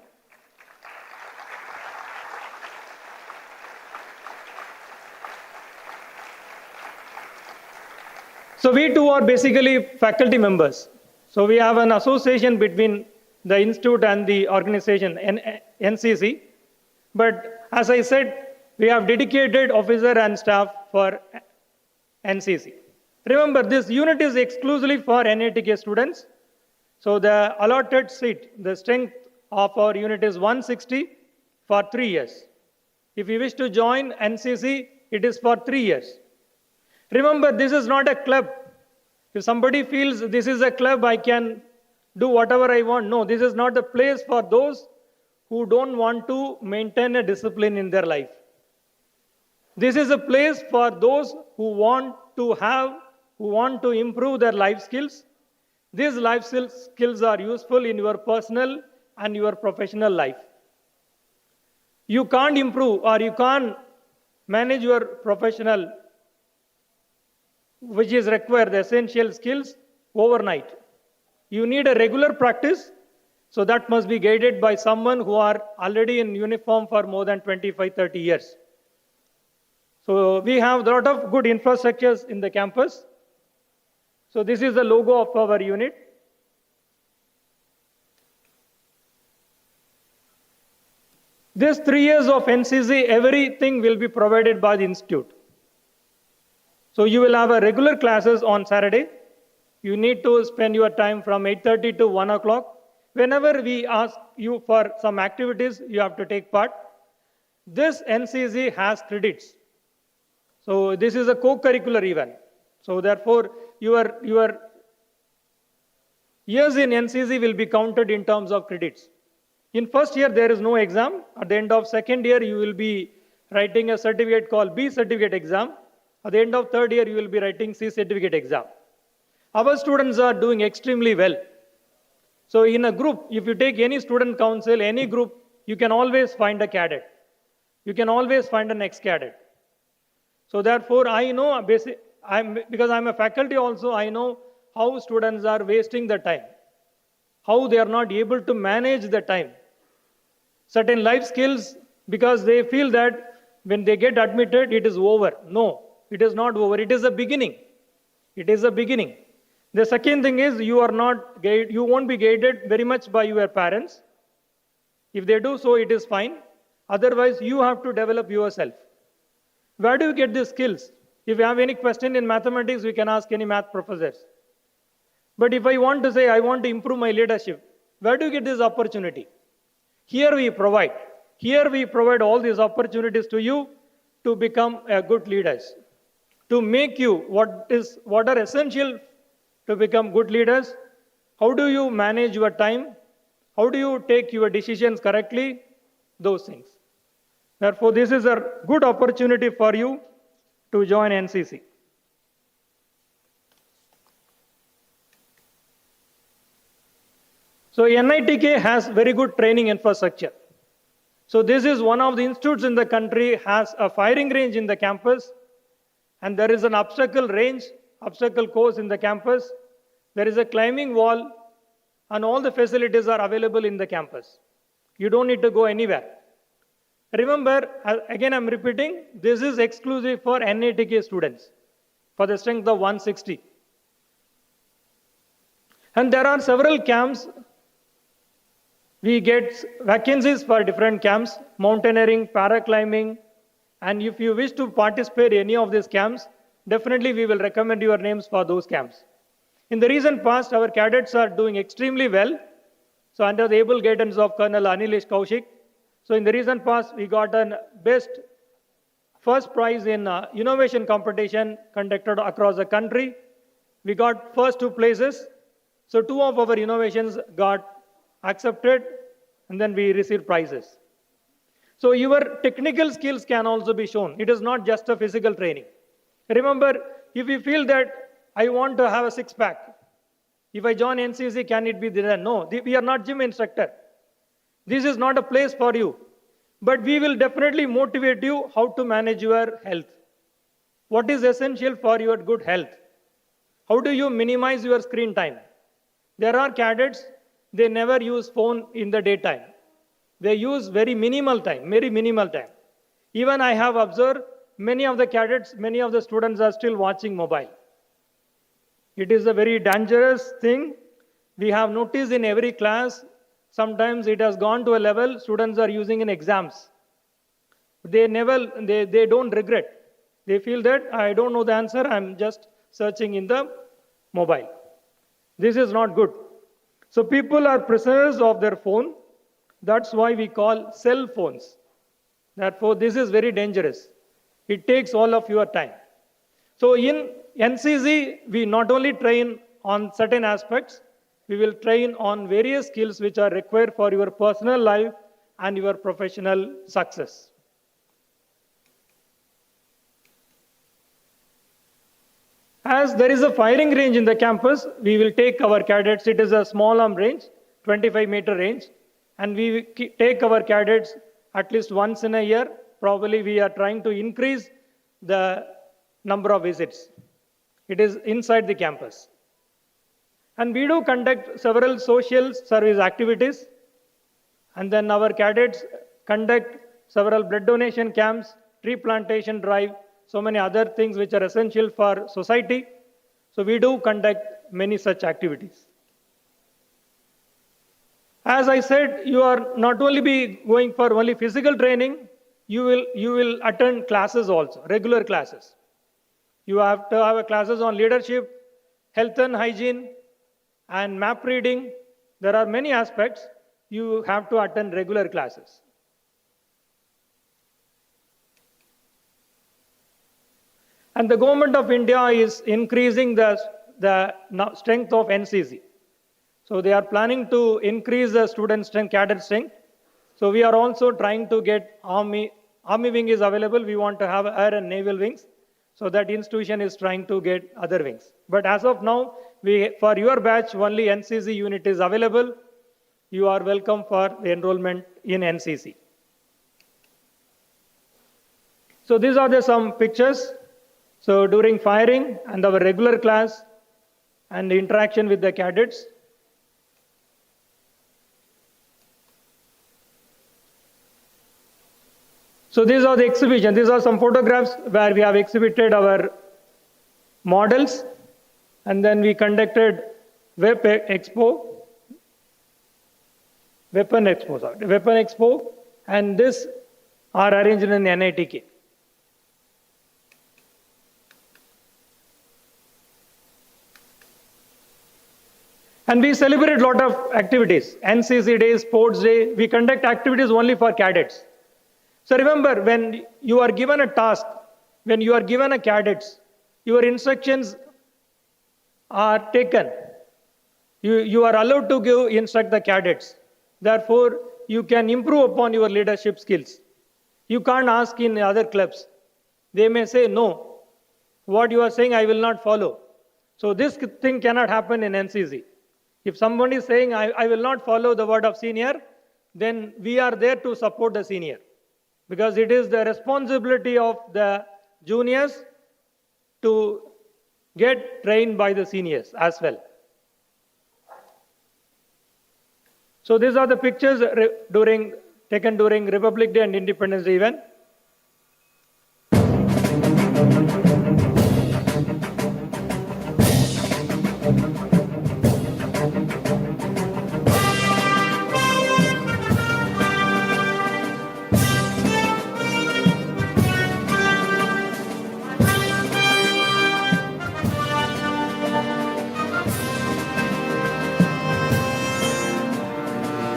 So we two are basically faculty members. So we have an association between the institute and the organization, NCC. But as I said, we have dedicated officer and staff for NCC. Remember, this unit is exclusively for NITK students. So the allotted seat, the strength of our unit is 160 for 3 years. If you wish to join NCC, it is for 3 years. Remember, this is not a club. If somebody feels this is a club, I can do whatever I want. No, this is not the place for those who don't want to maintain a discipline in their life. This is a place for those who want to improve their life skills. These life skills are useful in your personal and your professional life. You can't improve or you can't manage your professional, which is required, the essential skills, overnight. You need a regular practice, so that must be guided by someone who are already in uniform for more than 25-30 years. So we have a lot of good infrastructures in the campus. So this is the logo of our unit. This 3 years of NCC, everything will be provided by the institute. So you will have a regular classes on Saturday. You need to spend your time from 8:30 to 1 o'clock. Whenever we ask you for some activities, you have to take part. This NCC has credits. So this is a co-curricular event. So therefore, your years in NCC will be counted in terms of credits. In first year, there is no exam. At the end of second year, you will be writing a certificate called B certificate exam. At the end of third year, you will be writing C certificate exam. Our students are doing extremely well. So in a group, if you take any student council, any group, you can always find a cadet. You can always find an ex-cadet. So therefore, I know, because I'm a faculty also, I know how students are wasting the time, how they are not able to manage the time. Certain life skills, because they feel that when they get admitted, it is over. No, it is not over. It is a beginning. It is a beginning. The second thing is you won't be guided very much by your parents. If they do so, it is fine. Otherwise, you have to develop yourself. Where do you get these skills? If you have any question in mathematics, we can ask any math professors. But if I want to say, I want to improve my leadership, where do you get this opportunity? Here we provide. Here we provide all these opportunities to you to become a good leaders. To make you what are essential to become good leaders. How do you manage your time? How do you take your decisions correctly? Those things. Therefore, this is a good opportunity for you to join NCC. So NITK has very good training infrastructure. So this is one of the institutes in the country, has a firing range in the campus, and there is an obstacle course in the campus. There is a climbing wall, and all the facilities are available in the campus. You don't need to go anywhere. Remember, again I'm repeating, this is exclusive for NITK students for the strength of 160. And there are several camps. We get vacancies for different camps, mountaineering, paraclimbing, and if you wish to participate in any of these camps, definitely we will recommend your names for those camps. In the recent past, our cadets are doing extremely well. So under the able guidance of Colonel Anilesh Kaushik, so in the recent past, we got a first prize in innovation competition conducted across the country. We got first 2 places. So 2 of our innovations got accepted, and then we received prizes. So your technical skills can also be shown. It is not just a physical training. Remember, if you feel that I want to have a six-pack, if I join NCC, can it be there? No, we are not gym instructor. This is not a place for you. But we will definitely motivate you how to manage your health. What is essential for your good health? How do you minimize your screen time? There are cadets, they never use phone in the daytime. They use very minimal time. Even I have observed many of the cadets, many of the students are still watching mobile. It is a very dangerous thing. We have noticed in every class, sometimes it has gone to a level students are using in exams. They don't regret. They feel that I don't know the answer, I'm just searching in the mobile. This is not good. So people are prisoners of their phone. That's why we call cell phones. Therefore, this is very dangerous. It takes all of your time. So in NCC, we not only train on certain aspects, we will train on various skills which are required for your personal life and your professional success. As there is a firing range in the campus, we will take our cadets, it is a small arm range, 25-meter range, and we take our cadets at least once in a year. Probably we are trying to increase the number of visits. It is inside the campus. And we do conduct several social service activities. And then our cadets conduct several blood donation camps, tree plantation drive, so many other things which are essential for society. So we do conduct many such activities. As I said, you are not only be going for only physical training, you will attend classes also, regular classes. You have to have classes on leadership, health and hygiene, and map reading. There are many aspects. You have to attend regular classes. And the government of India is increasing the strength of NCC. So they are planning to increase the student strength, cadet strength. So we are also trying to get army wing is available. We want to have air and naval wings. So that institution is trying to get other wings. But as of now, for your batch, only NCC unit is available. You are welcome for the enrollment in NCC. So these are some pictures. So during firing and our regular class and the interaction with the cadets. So these are the exhibition. These are some photographs where we have exhibited our models, and then we conducted weapon expo, and this are arranged in NITK. And we celebrate a lot of activities. NCC Day, Sports Day. We conduct activities only for cadets. So remember, when you are given a task, when you are given a cadets, your instructions are taken. You are allowed to instruct the cadets. Therefore, you can improve upon your leadership skills. You can't ask in other clubs. They may say, no, what you are saying, I will not follow. So this thing cannot happen in NCC. If somebody is saying, I will not follow the word of senior, then we are there to support the senior. Because it is the responsibility of the juniors to get trained by the seniors as well. So these are the pictures taken during Republic Day and Independence Day event.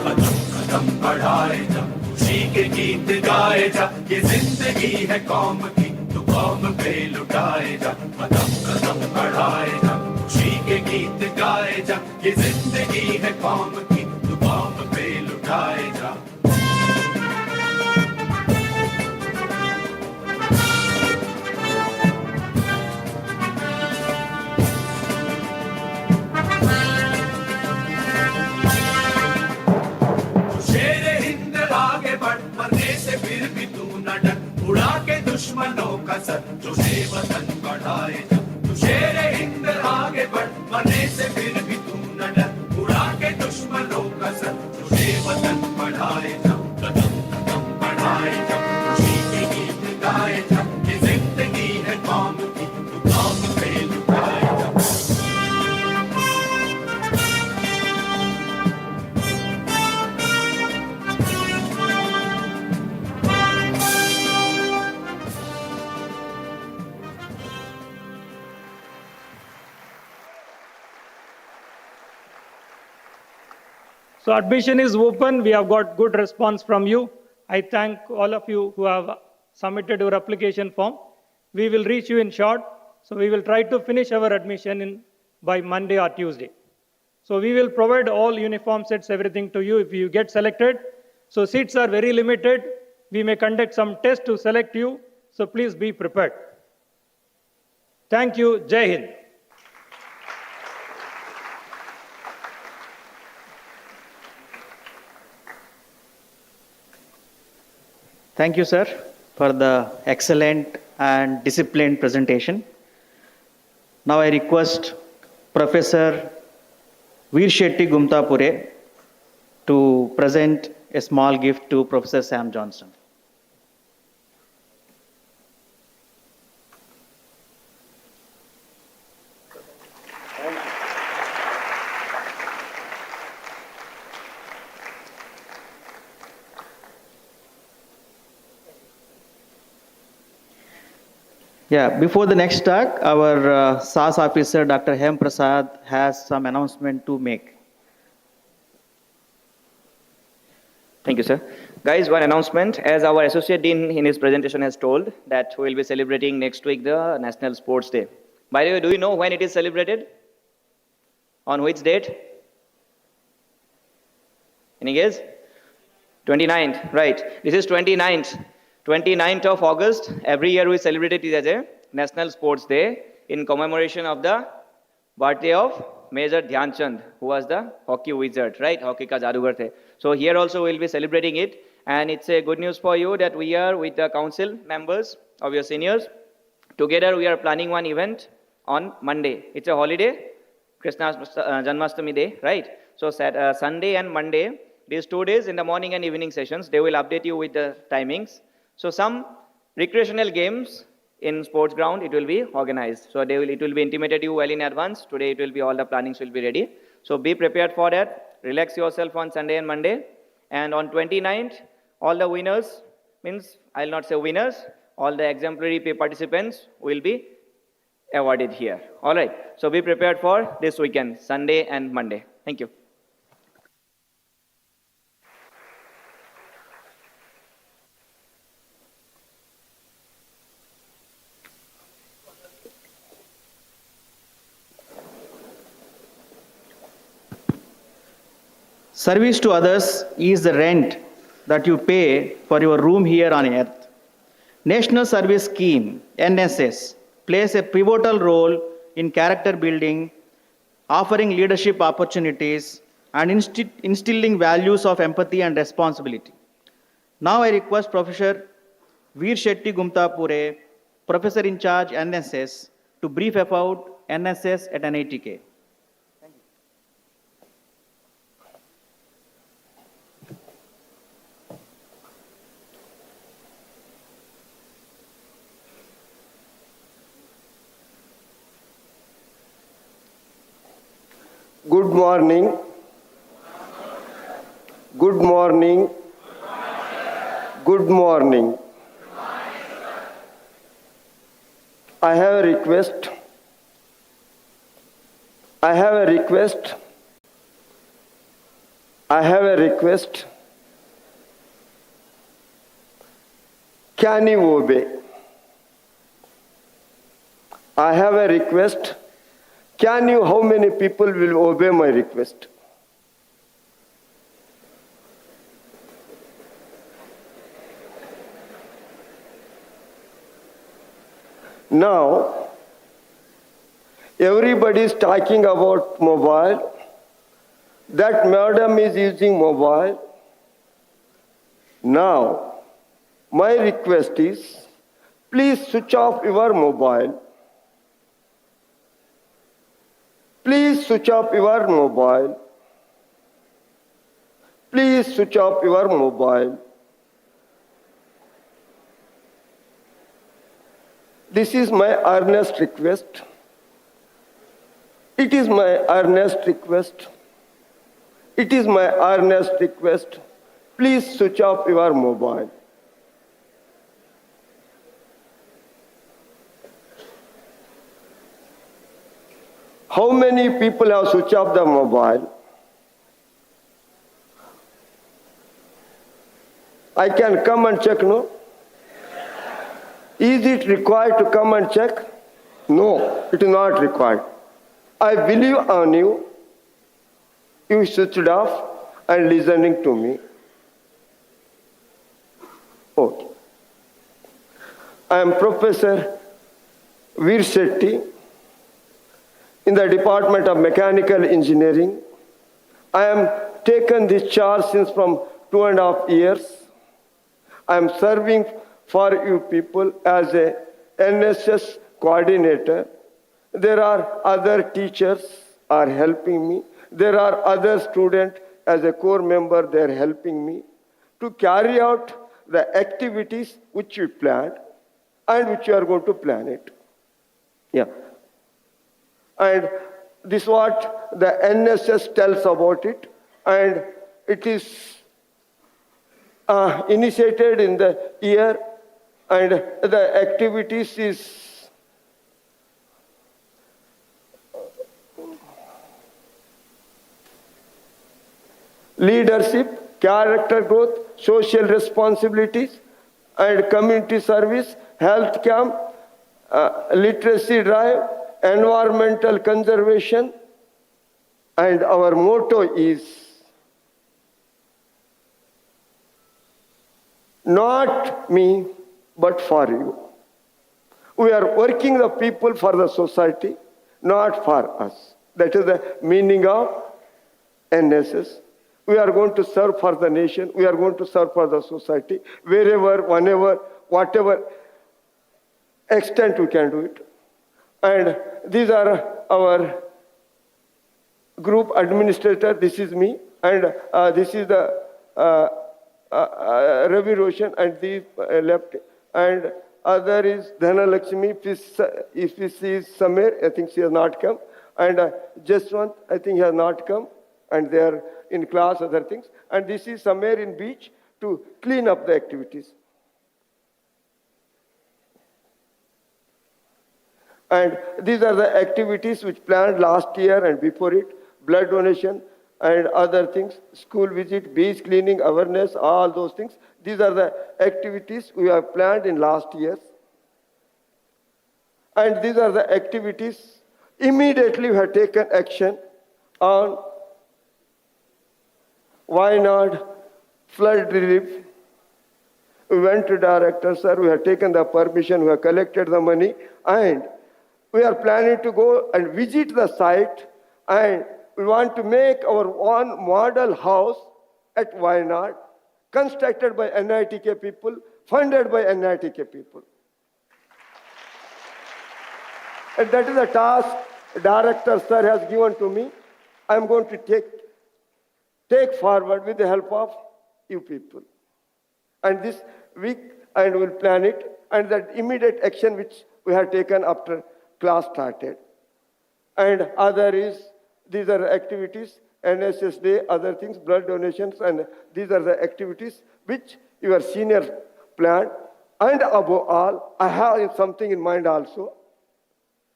कदम कदम बढ़ाए जा, खुशी के गीत गाए जा, ये जिंदगी है कौम की, तू कौम पे लुटाए जा। कदम कदम बढ़ाए जा, खुशी के गीत गाए जा, ये जिंदगी है कौम की, तू कौम पे लुटाए जा। उड़ा के दुश्मनों का सर, जो से वतन बढ़ाए जा। तू शेर हिंद आगे बढ़, मरने से फिर भी तू न डर। उड़ा के दुश्मनों का सर, जो से वतन बढ़ाए जा। कदम कदम बढ़ाए जा, खुशी के गीत गाए जा, ये जिंदगी है कौम की, तू कौम पे लुटाए जा। So admission is open. We have got good response from you. I thank all of you who have submitted your application form. We will reach you in short. So we will try to finish our admission by Monday or Tuesday. So we will provide all uniform sets, everything to you if you get selected. So seats are very limited. We may conduct some tests to select you. So please be prepared. Thank you. Jai Hind. Thank you, sir, for the excellent and disciplined presentation. Now I request Professor Veer Shetty Gumtapure to present a small gift to Professor Sam Johnson. Yeah, before the next talk, our SAS officer, Dr. Hem Prasad, has some announcement to make. Thank you, sir. Guys, one announcement. As our Associate Dean in his presentation has told, that we will be celebrating next week the National Sports Day. By the way, do you know when it is celebrated? On which date? Any guess? 29th, right. This is 29th. 29th of August, every year we celebrate it as a National Sports Day in commemoration of the birthday of Major Dhyan Chand, who was the hockey wizard, right? Hockey ka jadugar the. So here also we'll be celebrating it, and it's a good news for you that we are with the council members of your seniors. Together we are planning one event on Monday. It's a holiday, Krishna's Janmashtami day, right? So Sunday and Monday, these 2 days in the morning and evening sessions, they will update you with the timings. So some recreational games in sports ground, it will be organized. So it will be intimated you well in advance. Today it will be all the plannings will be ready. So be prepared for that. Relax yourself on Sunday and Monday. And on 29th, all the winners, means I'll not say winners, all the exemplary participants will be awarded here. All right. So be prepared for this weekend, Sunday and Monday. Thank you. Service to others is the rent that you pay for your room here on earth. National Service Scheme, NSS, plays a pivotal role in character building, offering leadership opportunities, and instilling values of empathy and responsibility. Now I request Professor Veer Shetty Gumtapure, Professor in charge NSS, to brief about NSS at NITK. Good morning. Good morning. Good morning. I have a request. I have a request. I have a request. Can you obey? I have a request. Can you, how many people will obey my request? Now, everybody is talking about mobile. That madam is using mobile. Now, my request is, please switch off your mobile. Please switch off your mobile. Please switch off your mobile. This is my earnest request. It is my earnest request. It is my earnest request. Please switch off your mobile. How many people have switched off the mobile? I can come and check, no? Is it required to come and check? No, it is not required. I believe on you. You switched off and listening to me. Okay. I am Professor Veer Shetty in the Department of Mechanical Engineering. I am taken this charge since from 2.5 years. I am serving for you people as a NSS coordinator. There are other teachers are helping me. There are other students as a core member, they are helping me to carry out the activities which we planned and which we are going to plan it. Yeah. And this is what the NSS tells about it, and it is initiated in the year, and the activities is leadership, character growth, social responsibilities, and community service, health camp, literacy drive, environmental conservation, and our motto is not me, but for you. We are working the people for the society, not for us. That is the meaning of NSS. We are going to serve for the nation. We are going to serve for the society, wherever, whenever, whatever extent we can do it. And these are our group administrator. This is me, and this is the Ravi Roshan, and the left, and other is Dhanalakshmi. If she is Samir, I think she has not come, and Jaswant, I think he has not come, and they are in class, other things. And this is somewhere in beach to clean up the activities. And these are the activities which planned last year and before it: blood donation and other things, school visit, beach cleaning, awareness, all those things. These are the activities we have planned in last years. And these are the activities immediately we have taken action on Wayanad flood relief, We went to director, sir, we have taken the permission, we have collected the money, and we are planning to go and visit the site, and we want to make our own model house at Wayanad, constructed by NITK people, funded by NITK people. And that is the task director, sir, has given to me. I am going to take forward with the help of you people. And this week, I will plan it, and that immediate action which we have taken after class started. And these are activities, NSS Day, other things, blood donations, and these are the activities which your senior planned. And above all, I have something in mind also.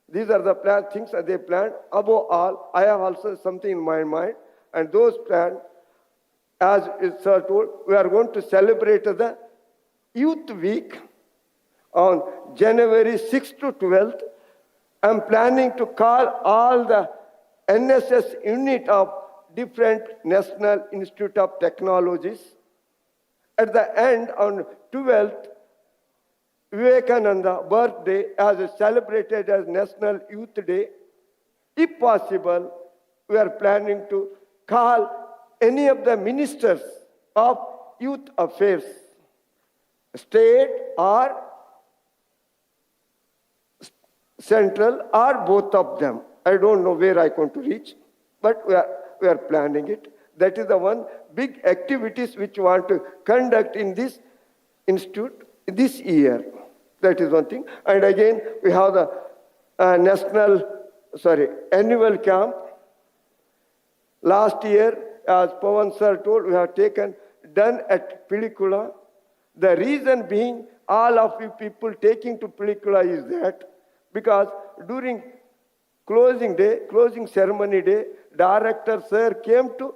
These are the things that they planned. Above all, I have also something in my mind, and those planned, as sir told, we are going to celebrate the Youth Week on January 6th to 12th. I am planning to call all the NSS unit of different National Institute of Technologies. At the end, on 12th, Vivekananda birthday as celebrated as National Youth Day. If possible, we are planning to call any of the ministers of youth affairs, state or central or both of them. I don't know where I want to reach, but we are planning it. That is the one big activities which we want to conduct in this institute this year. That is one thing. And again, we have the annual camp. Last year, as Pawan sir told, we have done at Pilikula. The reason being, all of you people taking to Pilikula is that, because during closing ceremony day, director sir came to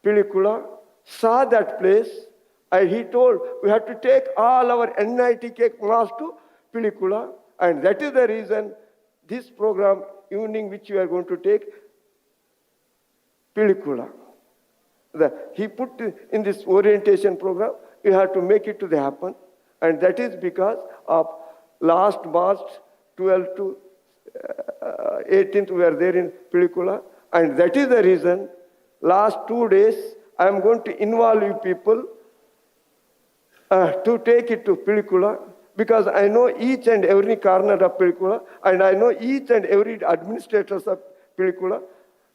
Pilikula, saw that place, and he told, we have to take all our NITK class to Pilikula, and that is the reason this program, evening, which we are going to take, Pilikula. He put in this orientation program, we have to make it to happen, and that is because of last March 12 to 18th, we are there in Pilikula, and that is the reason, last 2 days, I am going to involve you people to take it to Pilikula, because I know each and every corner of Pilikula, and I know each and every administrators of Pilikula,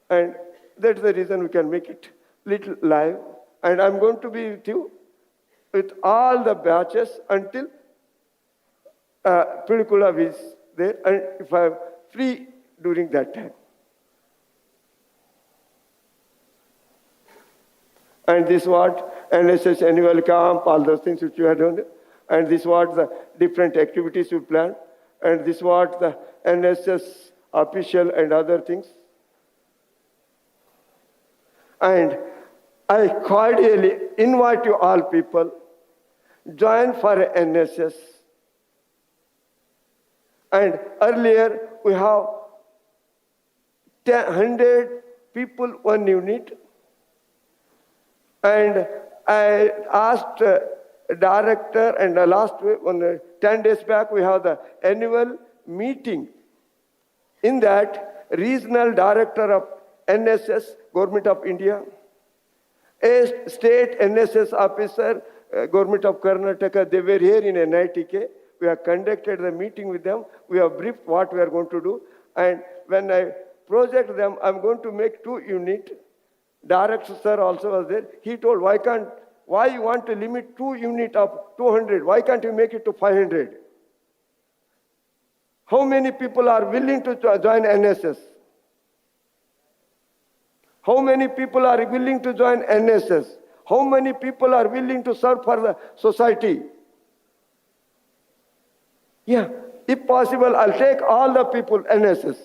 and that's the reason we can make it little live. And I'm going to be with you with all the batches until Pilikula is there, and if I'm free during that time. And this what NSS annual camp, all those things which you have done, and this what the different activities we planned, and this what the NSS official and other things. And I cordially invite you all people, join for NSS. And earlier we have 100 people, one unit. And I asked director, and last week, 10 days back, we have the annual meeting. In that, regional director of NSS, Government of India, a state NSS officer, Government of Karnataka, they were here in NITK. We have conducted the meeting with them. We have briefed what we are going to do. And when I project them, I'm going to make 2 units. Director sir also was there. He told, why you want to limit 2 units of 200? Why can't you make it to 500? How many people are willing to join NSS? How many people are willing to join NSS? How many people are willing to serve for the society? Yeah, if possible, I'll take all the people NSS.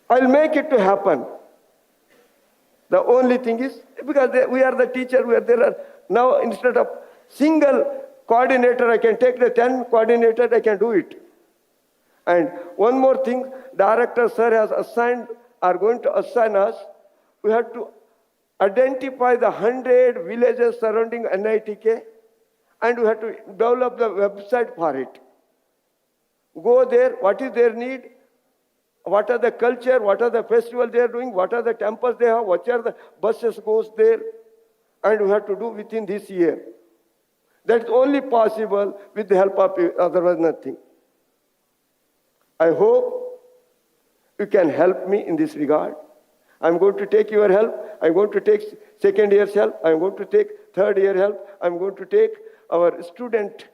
I'll make it to happen. The only thing is, because we are the teacher, there are now, instead of single coordinator, I can take the 10 coordinator, I can do it. And one more thing, director sir are going to assign us, we have to identify the 100 villages surrounding NITK, and we have to develop the website for it. Go there, what is their need, what are the culture, what are the festivals they are doing, what are the temples they have, what are the buses goes there, and we have to do within this year. That's only possible with the help of you, otherwise nothing. I hope you can help me in this regard. I'm going to take your help. I'm going to take second year's help. I'm going to take third year help. I'm going to take our student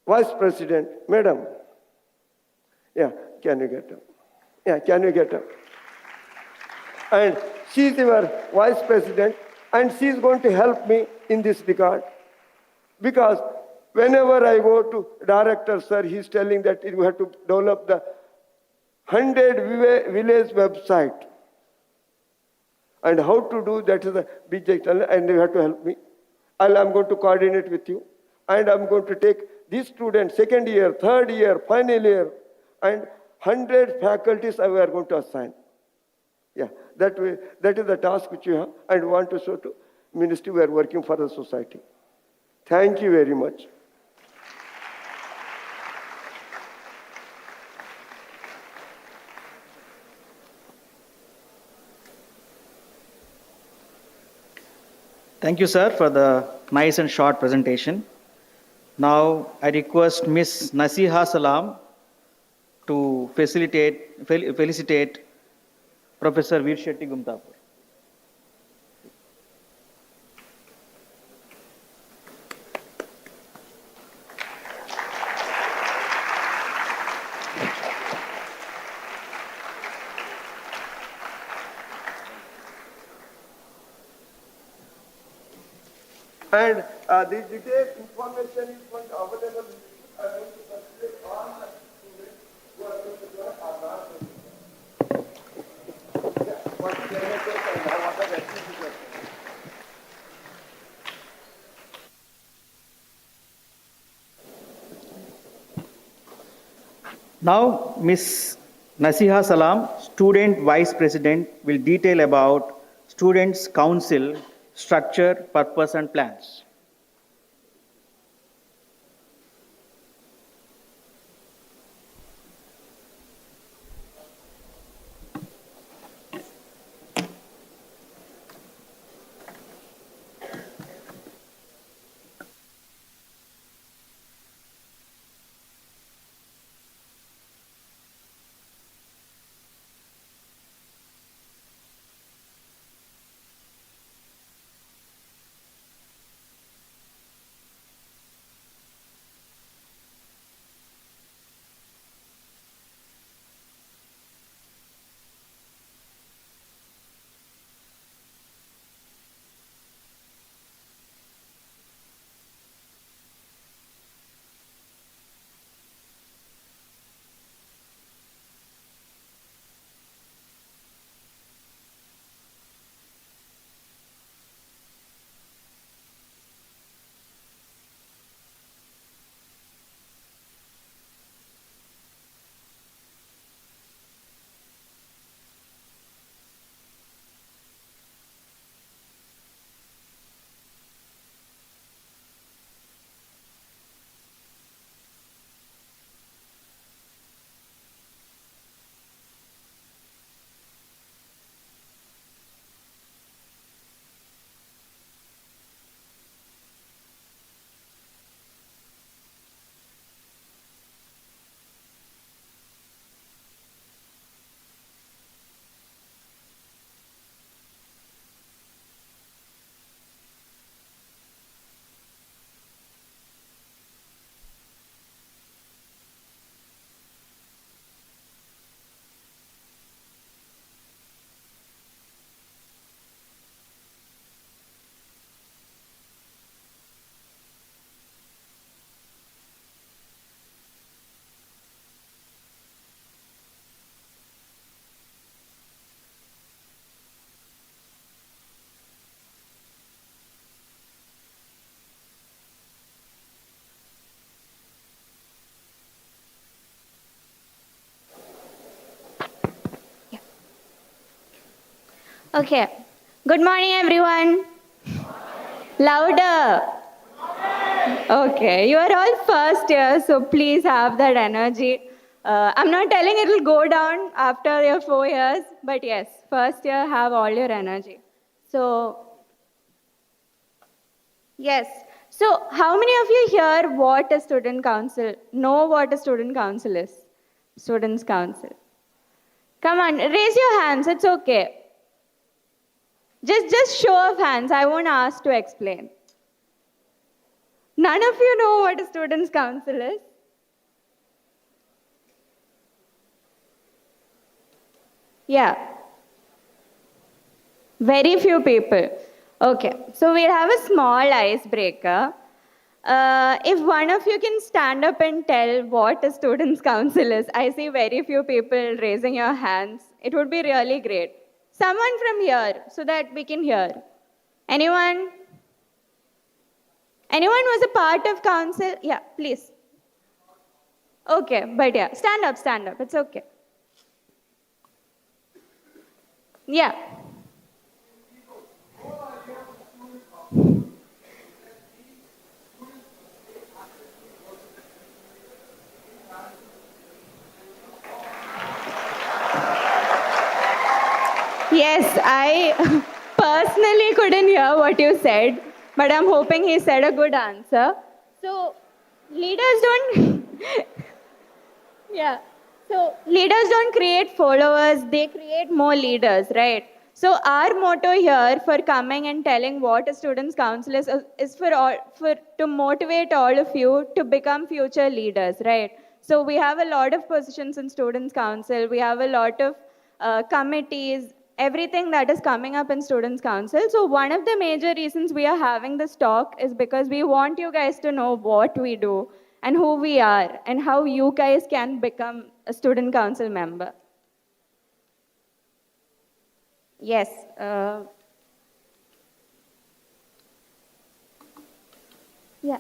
vice president, madam. Yeah, can you get up? Yeah, can you get up? And she's our vice president, and she's going to help me in this regard. Because whenever I go to director, sir, he's telling that you have to develop the 100 village website. And how to do that is a big challenge, and you have to help me. I'm going to coordinate with you, and I'm going to take these students, second year, third year, final year, and 100 faculties we are going to assign. Yeah, that way, that is the task which you have, and want to show to ministry we are working for the society. Thank you very much. Thank you, sir, for the nice and short presentation. Now, I request Ms. Nasiha Salam to felicitate Professor Veer Shetty Gumtapur. And the detailed information is available. I want to consider all the students who are going to join are not going to join. Yeah, what is the NHS and what are the activities? Now, Ms. Nasiha Salam, Student Vice President, will detail about Students' Council structure, purpose, and plans. Okay. Good morning, everyone. Louder. Okay, you are all first year, so please have that energy. I'm not telling it will go down after your 4 years, but yes, first year have all your energy. So, yes. So, how many of you here what a student council, know what a student council is? Students council. Come on, raise your hands, it's okay. Just show of hands, I won't ask to explain. None of you know what a students council is? Yeah. Very few people. Okay, so we'll have a small icebreaker. If one of you can stand up and tell what a students' council is, I see very few people raising your hands. It would be really great. Someone from here, so that we can hear. Anyone? Anyone was a part of council? Yeah, please. Okay, but yeah, stand up, it's okay. Yeah. Yes, I personally couldn't hear what you said, but I'm hoping he said a good answer. So, leaders don't, yeah. So, leaders don't create followers, they create more leaders, right? So, our motto here for coming and telling what a students' council is to motivate all of you to become future leaders, right? So, we have a lot of positions in students' council, we have a lot of committees, everything that is coming up in students council. So one of the major reasons we are having this talk is because we want you guys to know what we do and who we are and how you guys can become a student council member. Yes. Yeah.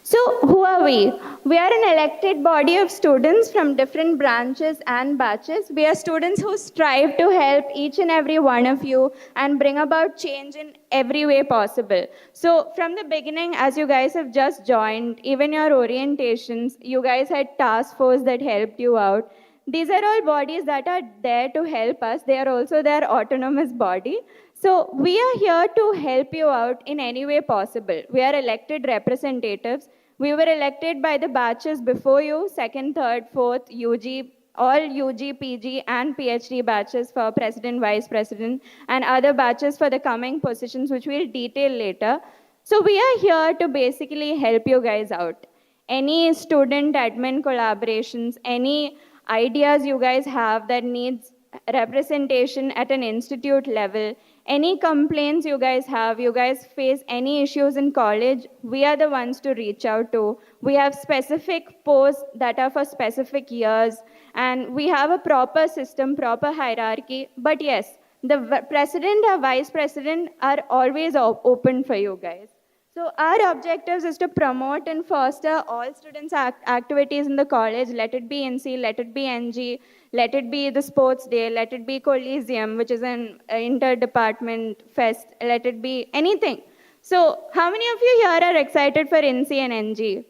So, who are we? We are an elected body of students from different branches and batches. We are students who strive to help each and every one of you and bring about change in every way possible. So, from the beginning, as you guys have just joined, even your orientations, you guys had task force that helped you out. These are all bodies that are there to help us. They are also their autonomous body. So we are here to help you out in any way possible. We are elected representatives. We were elected by the batches before you, second, third, fourth, UG, all UG, PG, and PhD batches for president, vice president, and other batches for the coming positions, which we'll detail later. So we are here to basically help you guys out. Any student admin collaborations, any ideas you guys have that needs representation at an institute level, any complaints you guys have, you guys face any issues in college, we are the ones to reach out to. We have specific posts that are for specific years, and we have a proper system, proper hierarchy. But yes, the president or vice president are always open for you guys. So our objectives is to promote and foster all students' activities in the college. Let it be NC, let it be NG, let it be the sports day, let it be Coliseum, which is an inter-department fest, let it be anything. So how many of you here are excited for NC and NG?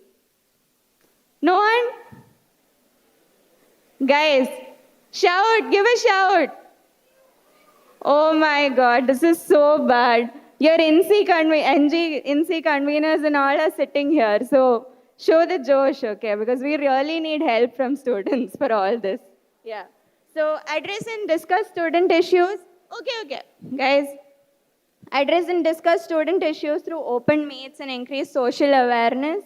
No one? Guys, shout, give a shout. Oh my God, this is so bad. Your NC conveners and all are sitting here. So show the Josh, okay? Because we really need help from students for all this. Yeah. So address and discuss student issues. Okay. Guys, address and discuss student issues through open meets and increase social awareness.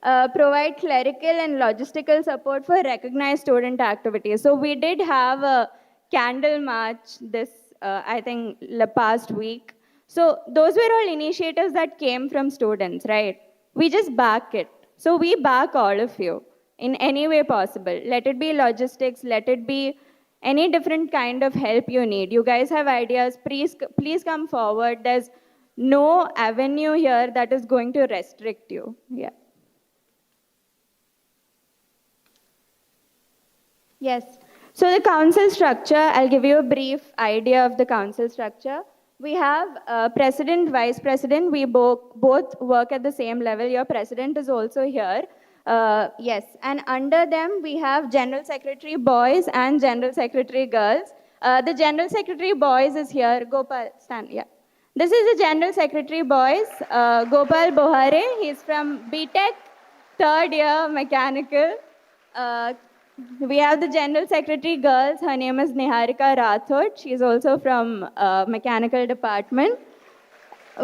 Provide clerical and logistical support for recognized student activities. So we did have a candle march this, I think, the past week. So those were all initiatives that came from students, right? We just back it. So we back all of you in any way possible. Let it be logistics, let it be any different kind of help you need. You guys have ideas, please come forward. There's no avenue here that is going to restrict you. Yeah. Yes. So the council structure, I'll give you a brief idea of the council structure. We have president, vice president. We both work at the same level. Your president is also here. Yes, and under them we have general secretary boys and general secretary girls. The general secretary boys is here. Gopal, stand. Yeah. This is the general secretary boys. Gopal Bohare. He's from BTech, third year mechanical. Uh, we have the General Secretary girls. Her name is Niharika Rathod. She is also from Mechanical Department.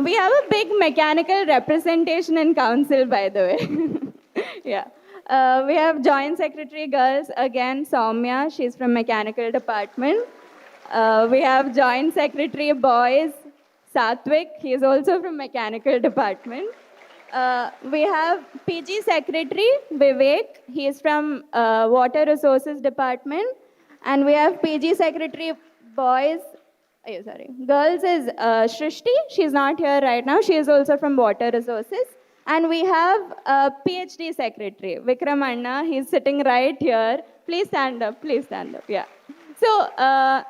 We have a big mechanical representation in council, by the way. Yeah. We have Joint Secretary girls again, Soumya. She's from Mechanical Department. We have Joint Secretary boys, Satvik. He is also from Mechanical Department. We have PG Secretary Vivek. He is from Water Resources Department. And we have PG Secretary boys. Girls is Shrishti. She's not here right now. She is also from Water Resources. And we have PhD Secretary Vikram Anna. He's sitting right here. Please stand up. Please stand up. Yeah. So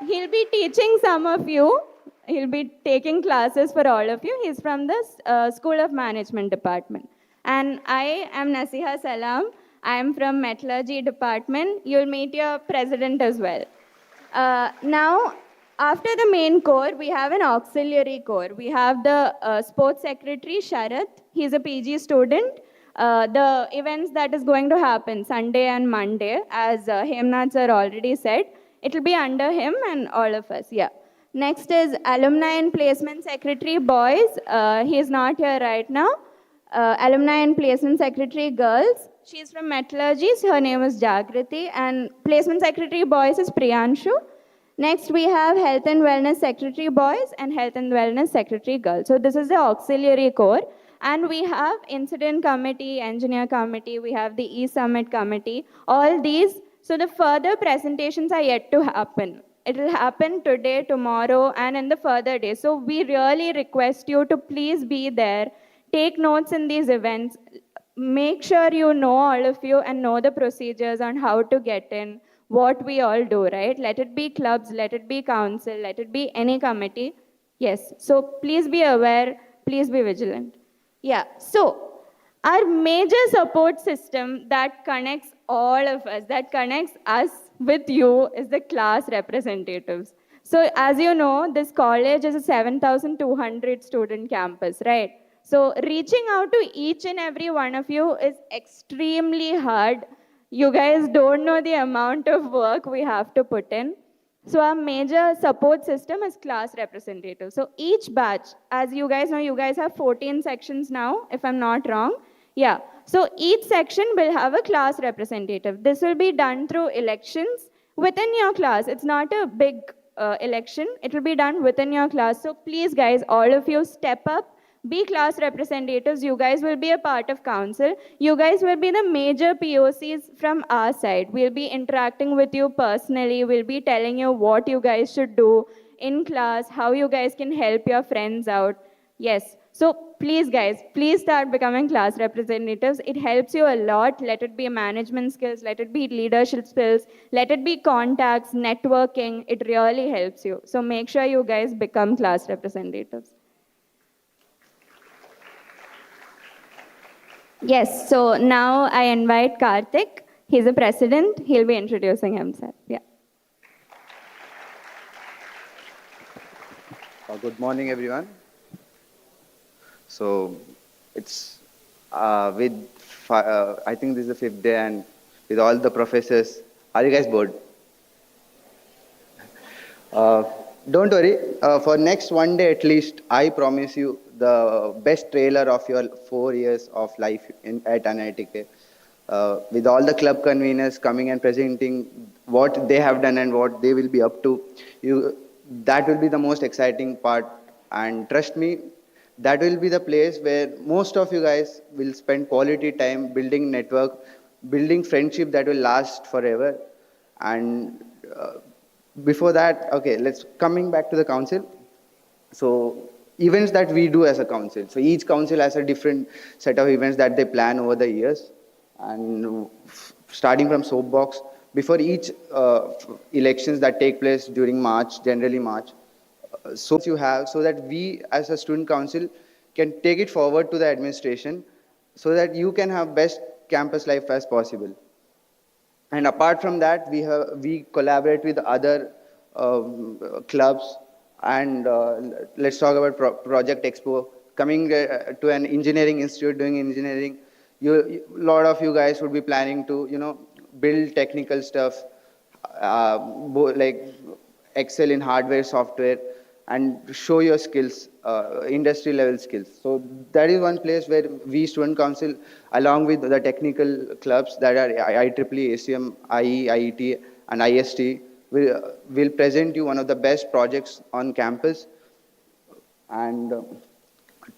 he'll be teaching some of you. He'll be taking classes for all of you. He's from the School of Management Department. And I am Nasiha Salam. I am from Metallurgy Department. You'll meet your president as well. Now, after the main core, we have an auxiliary core. We have the sports secretary, Sharath. He's a PG student. The events that is going to happen Sunday and Monday, as Hemnath sir already said, it will be under him and all of us. Yeah. Next is Alumni and Placement Secretary boys. He is not here right now. Alumni and Placement Secretary girls. She's from Metallurgy. Her name is Jagriti. And Placement Secretary boys is Priyanshu. Next, we have Health and Wellness Secretary boys and Health and Wellness Secretary girls. So this is the auxiliary core. And we have Incident Committee, Engineer Committee, we have the E-Summit Committee, all these. So the further presentations are yet to happen. It will happen today, tomorrow, and in the further days. So we really request you to please be there. Take notes in these events. Make sure you know, all of you, and know the procedures on how to get in, what we all do, right? Let it be clubs, let it be council, let it be any committee. Yes, so please be aware, please be vigilant. Yeah, so our major support system that connects all of us, that connects us with you, is the class representatives. So as you know, this college is a 7,200 student campus, right? So reaching out to each and every one of you is extremely hard. You guys don't know the amount of work we have to put in. So our major support system is class representatives. So each batch, as you guys know, you guys have 14 sections now, if I'm not wrong. Yeah, so each section will have a class representative. This will be done through elections within your class. It's not a big election. It will be done within your class. So please guys, all of you step up. Be class representatives. You guys will be a part of council. You guys will be the major POCs from our side. We'll be interacting with you personally. We'll be telling you what you guys should do in class, how you guys can help your friends out. Yes. So please guys, please start becoming class representatives. It helps you a lot. Let it be management skills, let it be leadership skills, let it be contacts, networking. It really helps you. So make sure you guys become class representatives. Yes, so now I invite Karthik. He's the president. He'll be introducing himself. Yeah. Good morning, everyone. So it's I think this is the fifth day, and with all the professors, are you guys bored? Don't worry. For next one day at least, I promise you the best trailer of your 4 years of life at NITK. With all the club conveners coming and presenting what they have done and what they will be up to, that will be the most exciting part. And trust me, that will be the place where most of you guys will spend quality time building network, building friendship that will last forever. And before that, okay, coming back to the council. So events that we do as a council. So each council has a different set of events that they plan over the years. And starting from soapbox, before each elections that take place during March, generally March, so you have, so that we as a student council can take it forward to the administration so that you can have best campus life as possible. And apart from that, we collaborate with other clubs, and let's talk about Project Expo. Coming to an engineering institute doing engineering, lot of you guys would be planning to build technical stuff, like excel in hardware, software, and show your skills, industry level skills. So that is one place where we student council, along with the technical clubs that are IEEE, ACM, IE, IET, and IST, will present you one of the best projects on campus. And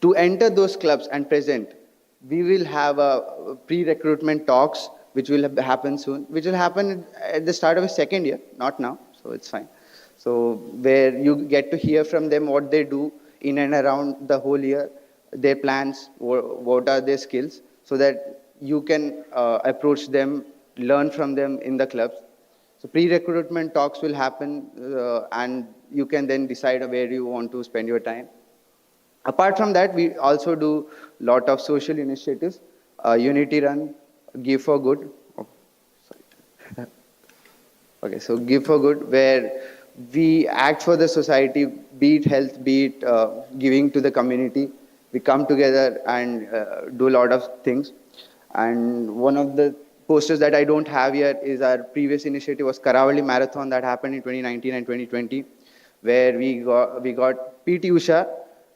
to enter those clubs and present, we will have a pre-recruitment talks, which will happen soon, which will happen at the start of a second year, not now, so it's fine. So where you get to hear from them what they do in and around the whole year, their plans, what are their skills, so that you can approach them, learn from them in the clubs. So pre-recruitment talks will happen, and you can then decide where you want to spend your time. Apart from that, we also do a lot of social initiatives, Unity Run, Give for Good. Oh, sorry. Okay, so Give for Good, where we act for the society, be it health, be it giving to the community. We come together and do a lot of things. And one of the posters that I don't have here is our previous initiative was Karavali Marathon that happened in 2019 and 2020, where we got PT Usha,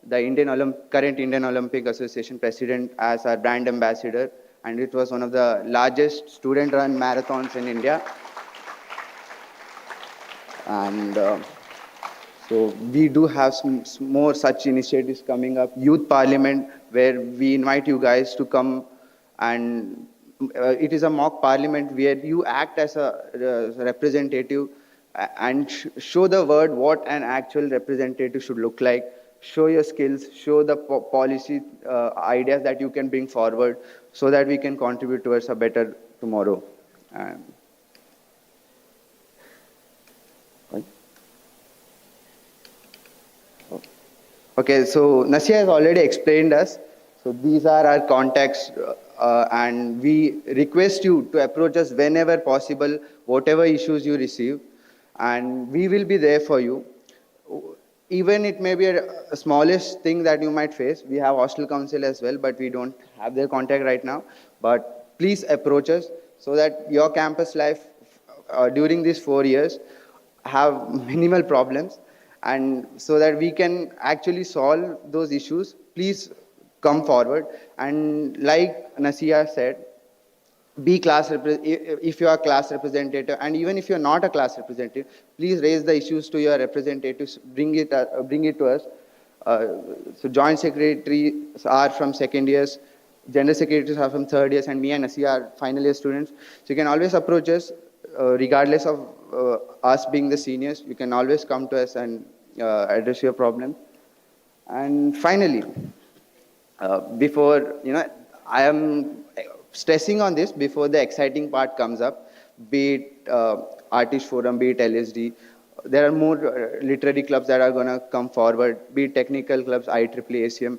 the current Indian Olympic Association president, as our brand ambassador, and it was one of the largest student-run marathons in India. And so we do have some more such initiatives coming up. Youth Parliament, where we invite you guys to come, and it is a mock parliament where you act as a representative and show the world what an actual representative should look like. Show your skills, show the policy ideas that you can bring forward so that we can contribute towards a better tomorrow. Okay, so Nasia has already explained us. So these are our contacts, and we request you to approach us whenever possible, whatever issues you receive, and we will be there for you. Even it may be a smallest thing that you might face. We have hostel council as well, but we don't have their contact right now. But please approach us so that your campus life during these 4 years have minimal problems, and so that we can actually solve those issues. Please come forward. And like Nasia said, be if you are a class representative, and even if you're not a class representative, please raise the issues to your representatives, bring it to us. So joint secretaries are from second years, general secretaries are from third years, and me and Nasia are final year students. So you can always approach us, regardless of us being the seniors. You can always come to us and address your problem. And finally, before, I am stressing on this before the exciting part comes up, be it Artist Forum, be it LSD. There are more literary clubs that are going to come forward, be it technical clubs, IEEE, ACM.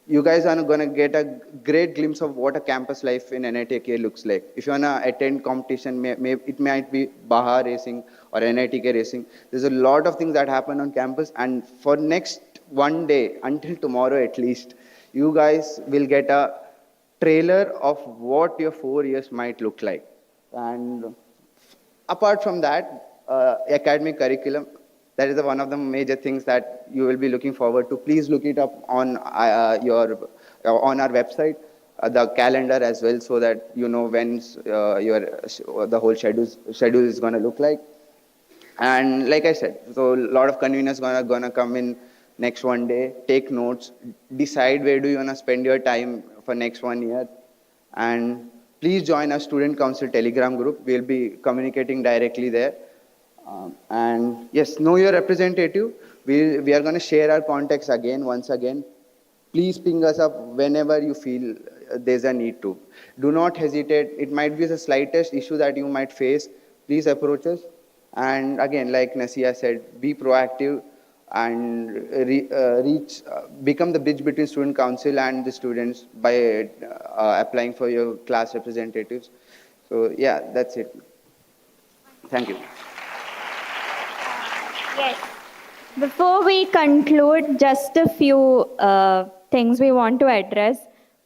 You guys are going to get a great glimpse of what a campus life in NITK looks like. If you want to attend competition, it might be Baha racing or NITK racing. There's a lot of things that happen on campus, and for next one day, until tomorrow at least, you guys will get a trailer of what your 4 years might look like. And apart from that, academic curriculum, that is one of the major things that you will be looking forward to. Please look it up on on our website, the calendar as well, so that you know when the whole schedule is going to look like. And like I said, so a lot of conveners gonna come in next one day, take notes, decide where do you want to spend your time for next 1 year. And please join our student council telegram group. We'll be communicating directly there. And yes, know your representative. We are going to share our contacts once again. Please ping us up whenever you feel there's a need to. Do not hesitate. It might be the slightest issue that you might face. Please approach us. And again, like Nasia said, be proactive. and become the bridge between student council and the students by applying for your class representatives. So yeah, that's it. Thank you. Yes. Before we conclude, just a few things we want to address.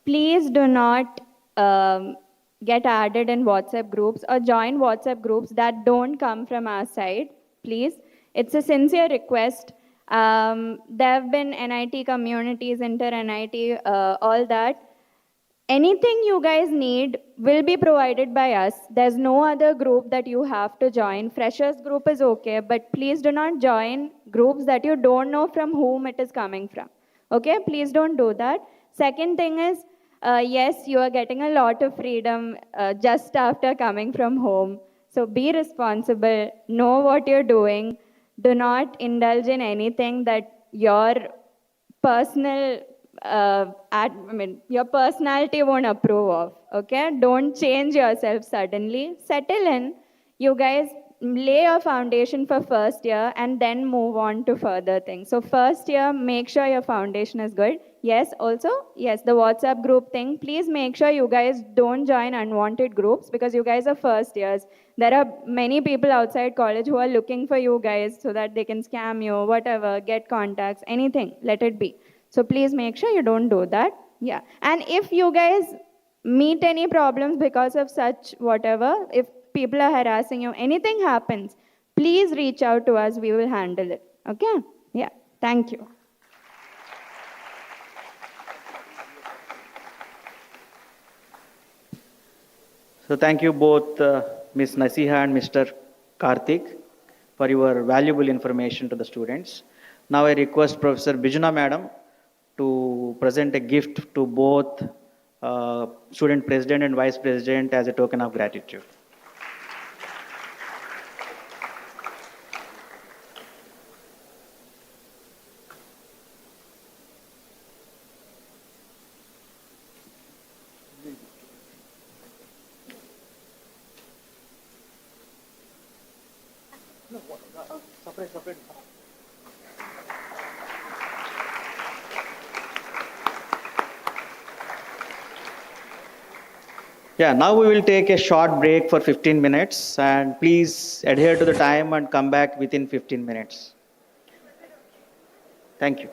Please do not get added in WhatsApp groups or join WhatsApp groups that don't come from our side. Please. It's a sincere request. There have been NIT communities, inter NIT, all that. Anything you guys need will be provided by us. There's no other group that you have to join. Freshers group is okay, but please do not join groups that you don't know from whom it is coming from. Okay, please don't do that. Second thing is, yes, you are getting a lot of freedom just after coming from home. So be responsible, know what you're doing. Do not indulge in anything that your personal your personality won't approve of. Okay, don't change yourself suddenly. Settle in. You guys lay your foundation for first year and then move on to further things. So first year, make sure your foundation is good. Yes, also, yes, the WhatsApp group thing, please make sure you guys don't join unwanted groups because you guys are first years. There are many people outside college who are looking for you guys so that they can scam you, whatever, get contacts, anything, let it be. So please make sure you don't do that. Yeah. And if you guys meet any problems because of such whatever, if people are harassing you, anything happens, please reach out to us. We will handle it. Okay? Yeah. Thank you. So thank you both, Ms. Nasiha and Mr. Karthik, for your valuable information to the students. Now I request Professor Bijuna Madam to present a gift to both student president and vice president as a token of gratitude. Yeah, now we will take a short break for 15 minutes and please adhere to the time and come back within 15 minutes. Thank you.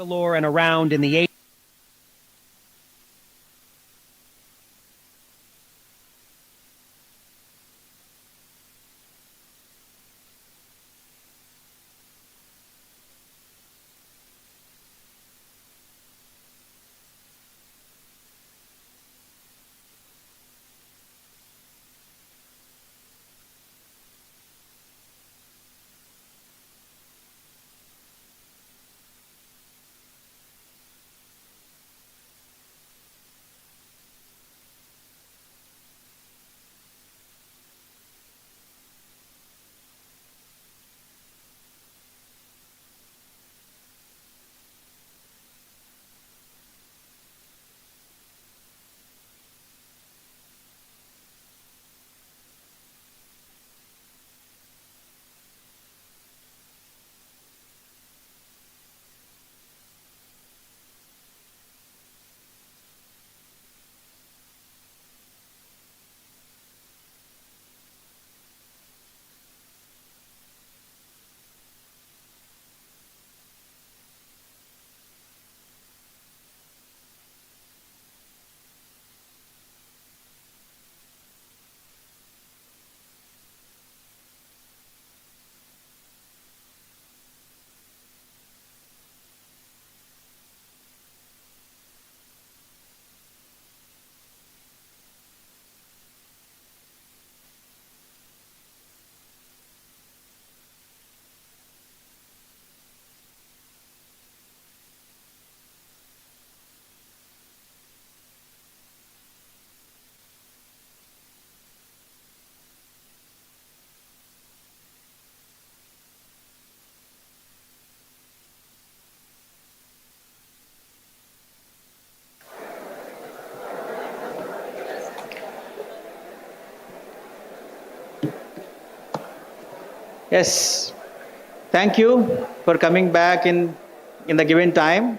Bangalore and around in the 80s. Yes, thank you for coming back in the given time.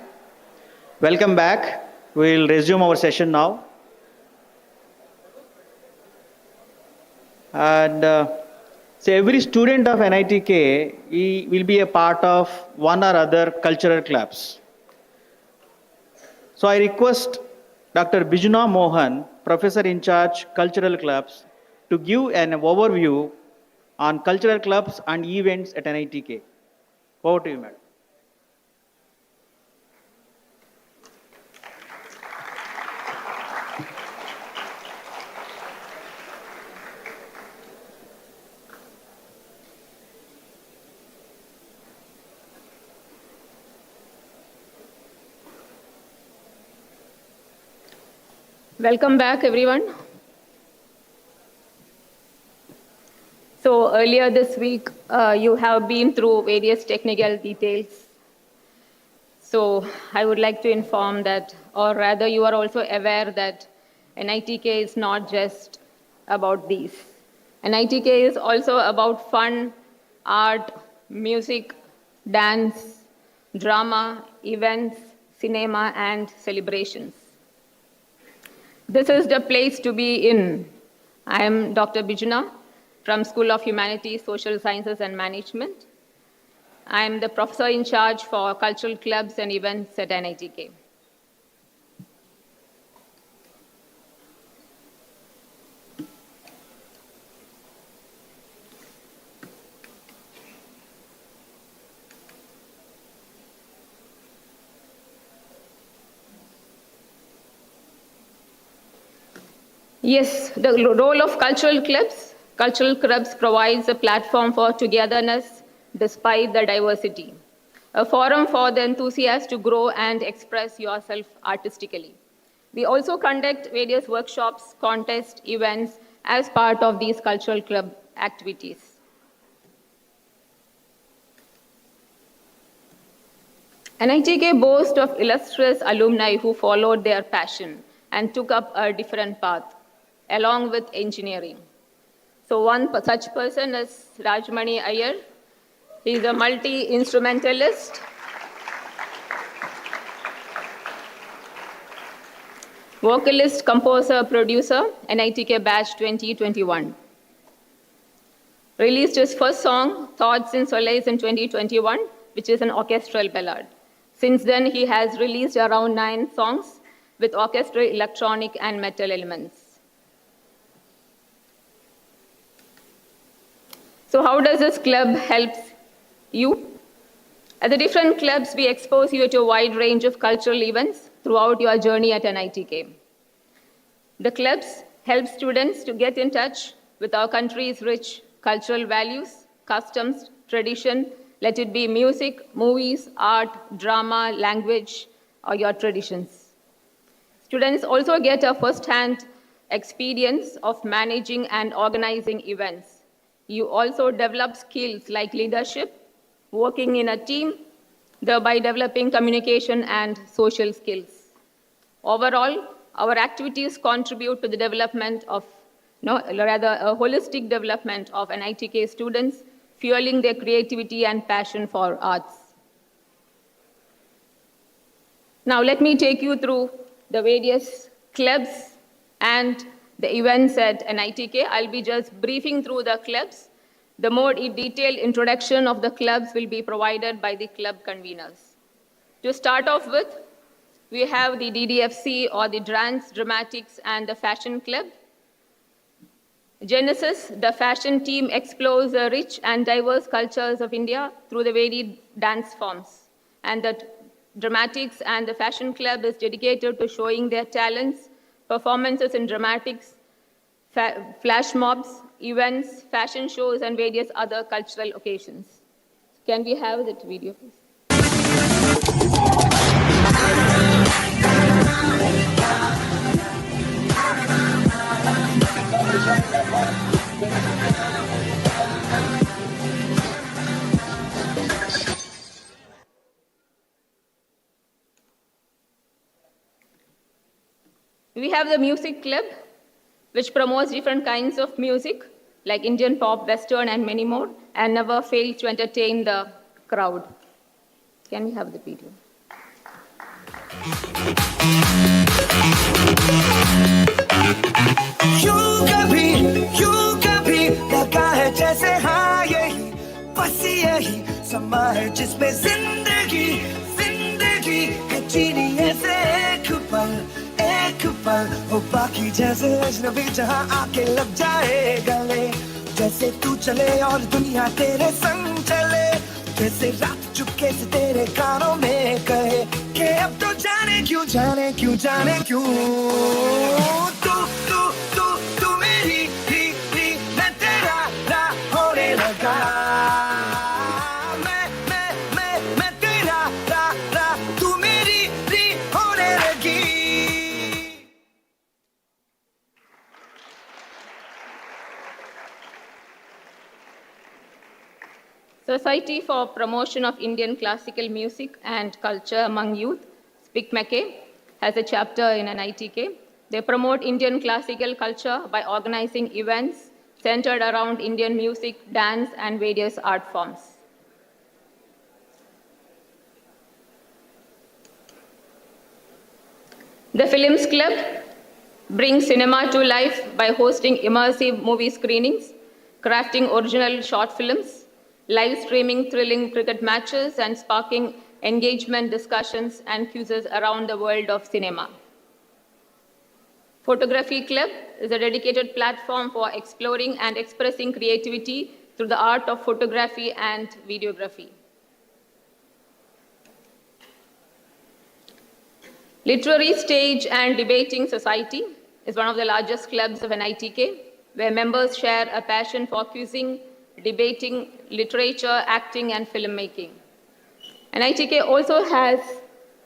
Welcome back. We'll resume our session now. And so every student of NITK he will be a part of one or other cultural clubs. So I request Dr. Bijuna Mohan, Professor in charge Cultural Clubs, to give an overview on cultural clubs and events at NITK. Over to you, madam. Welcome back, everyone. So earlier this week, you have been through various technical details. So I would like to inform that, or rather you are also aware that NITK is not just about these. NITK is also about fun, art, music, dance, drama, events, cinema, and celebrations. This is the place to be in. I am Dr. Bijuna from School of Humanities, Social Sciences and Management. I am the professor in charge for cultural clubs and events at NITK. Yes, the role of cultural clubs. Cultural clubs provides a platform for togetherness despite the diversity, a forum for the enthusiasts to grow and express yourself artistically. We also conduct various workshops, contests, events as part of these cultural club activities. NITK boasts of illustrious alumni who followed their passion and took up a different path, along with engineering. So one such person is Rajmani Iyer. He is a multi-instrumentalist, vocalist, composer, producer, NITK batch 2021. Released his first song, Thoughts in Solace, in 2021, which is an orchestral ballad. Since then, he has released around 9 songs with orchestral, electronic, and metal elements. So how does this club help you? At the different clubs, we expose you to a wide range of cultural events throughout your journey at NITK. The clubs help students to get in touch with our country's rich cultural values, customs, tradition, let it be music, movies, art, drama, language, or your traditions. Students also get a first-hand experience of managing and organizing events. You also develop skills like leadership, working in a team, thereby developing communication and social skills. Overall, our activities contribute to the development of, rather a holistic development of NITK students, fueling their creativity and passion for arts. Now let me take you through the various clubs and the events at NITK. I'll be just briefing through the clubs. The more detailed introduction of the clubs will be provided by the club conveners. To start off with, we have the DDFC or the Dance, Dramatics and the Fashion Club. Genesis, the fashion team explores the rich and diverse cultures of India through the varied dance forms. And the Dramatics and the Fashion Club is dedicated to showing their talents, performances in dramatics, flash mobs, events, fashion shows, and various other cultural occasions. Can we have that video, please? We have the music club, which promotes different kinds of music, like Indian pop, Western, and many more, and never fails to entertain the crowd. Can we have the video? यूं कभी लगा है जैसे हाँ यही बस यही समा है जिसमें जिंदगी जिंदगी है जीनी ऐसे एक पल हो बाकी जैसे अजनबी जहाँ आके लग जाए गले जैसे तू चले और दुनिया तेरे संग चले जैसे रात चुपके से तेरे कानों में कहे कि अब तो जाने क्यों तू तू तू तू मेरी मैं तेरा होने लगा मैं तेरा तू मेरी होने लगी. Society for Promotion of Indian Classical Music and Culture Among Youth, SPICMACE, has a chapter in NITK. They promote Indian classical culture by organizing events centered around Indian music, dance, and various art forms. The Films Club brings cinema to life by hosting immersive movie screenings, crafting original short films, live streaming thrilling cricket matches, and sparking engagement discussions and quizzes around the world of cinema. Photography Club is a dedicated platform for exploring and expressing creativity through the art of photography and videography. Literary Stage and Debating Society is one of the largest clubs of NITK, where members share a passion for quizzing, debating, literature, acting, and filmmaking. NITK also has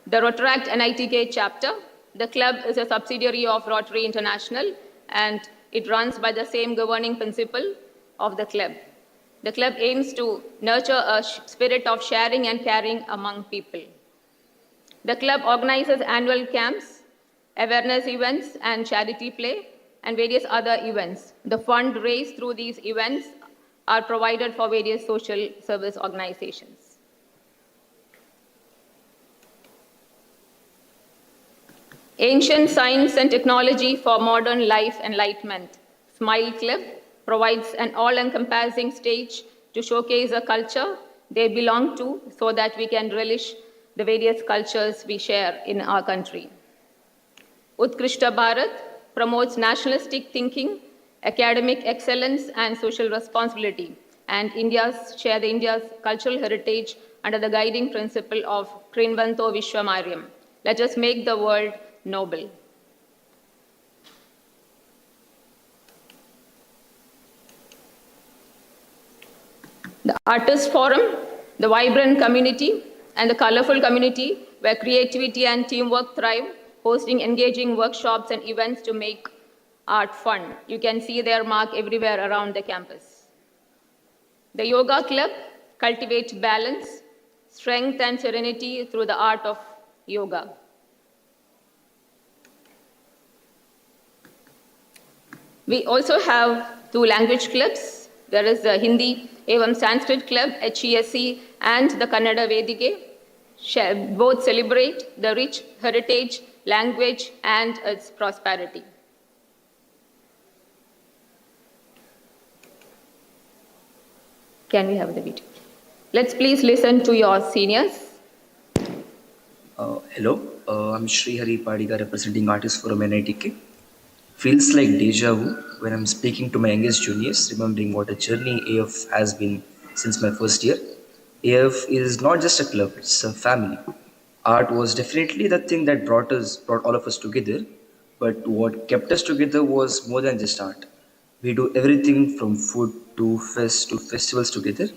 the Rotaract NITK chapter. The club is a subsidiary of Rotary International, and it runs by the same governing principle of the club. The club aims to nurture a spirit of sharing and caring among people. The club organizes annual camps, awareness events, and charity play, and various other events. The fund raised through these events are provided for various social service organizations. Ancient Science and Technology for Modern Life Enlightenment, Smile Club, provides an all-encompassing stage to showcase a culture they belong to so that we can relish the various cultures we share in our country. Utkrishta Bharat promotes nationalistic thinking, academic excellence, and social responsibility, and share the India's cultural heritage under the guiding principle of Trinvanto Vishwamaryam. Let us make the world noble. The Artist Forum, the vibrant community, and the colorful community where creativity and teamwork thrive, hosting engaging workshops and events to make art fun. You can see their mark everywhere around the campus. The Yoga Club cultivates balance, strength, and serenity through the art of yoga. We also have 2 language clubs. There is the Hindi Evam Sanskrit Club, HESC, and the Kannada Vedige. Both celebrate the rich heritage, language, and its prosperity. Can we have the video? Let's please listen to your seniors. Hello, I'm Sri Hari Padiga representing Artists Forum NITK. Feels like deja vu when I'm speaking to my youngest juniors, remembering what a journey AF has been since my first year. AF is not just a club, it's a family. Art was definitely the thing that brought all of us together, but what kept us together was more than just art. We do everything from food to festivals together.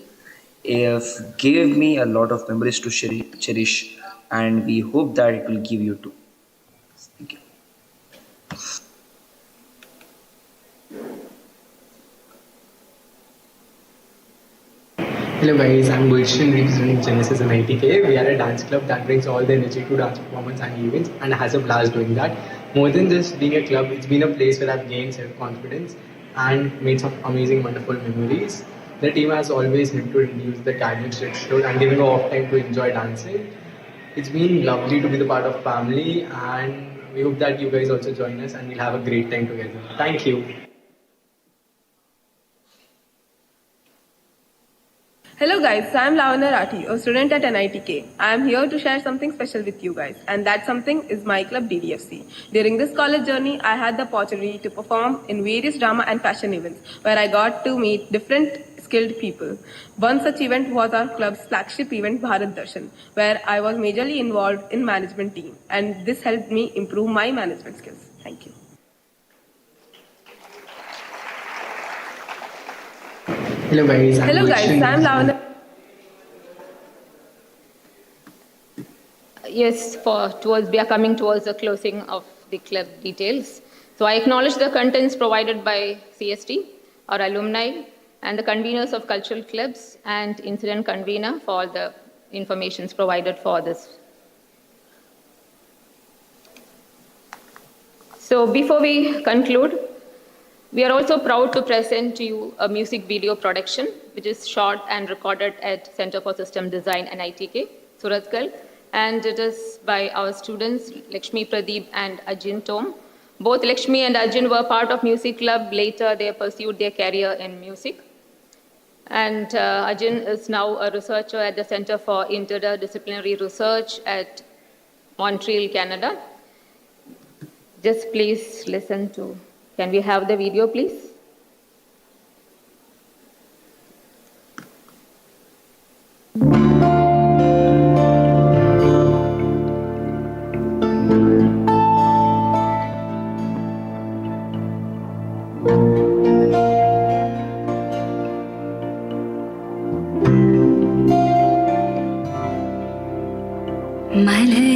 AF gave me a lot of memories to cherish, and we hope that it will give you too. Thank you. Hello guys, I'm Gulshan representing Genesis and ITK. We are a dance club that brings all the energy to dance performance and events and has a blast doing that. More than just being a club, it's been a place where I've gained self-confidence and made some amazing, wonderful memories. The team has always helped to reduce the academic stress load and giving off time to enjoy dancing. It's been lovely to be the part of family, and we hope that you guys also join us and we'll have a great time together. Thank you. Hello guys, I'm Lavanya Rathi, a student at NITK. I am here to share something special with you guys, and that something is my club DDFC. During this college journey, I had the opportunity to perform in various drama and fashion events where I got to meet different skilled people. One such event was our club's flagship event, Bharat Darshan, where I was majorly involved in management team, and this helped me improve my management skills. Thank you. Hello guys, I'm Lavanya. Yes, we are coming towards the closing of the club details. So I acknowledge the contents provided by CST, our alumni, and the conveners of cultural clubs and incident convener for all the informations provided for this. So before we conclude, we are also proud to present to you a music video production, which is shot and recorded at Center for System Design NITK, Suratgarh, and it is by our students, Lakshmi Pradeep and Ajin Tom. Both Lakshmi and Ajin were part of music club. Later, they pursued their career in music. And Ajin is now a researcher at the Center for Interdisciplinary Research at Montreal, Canada. Just please listen to. Can we have the video, please? മലരേ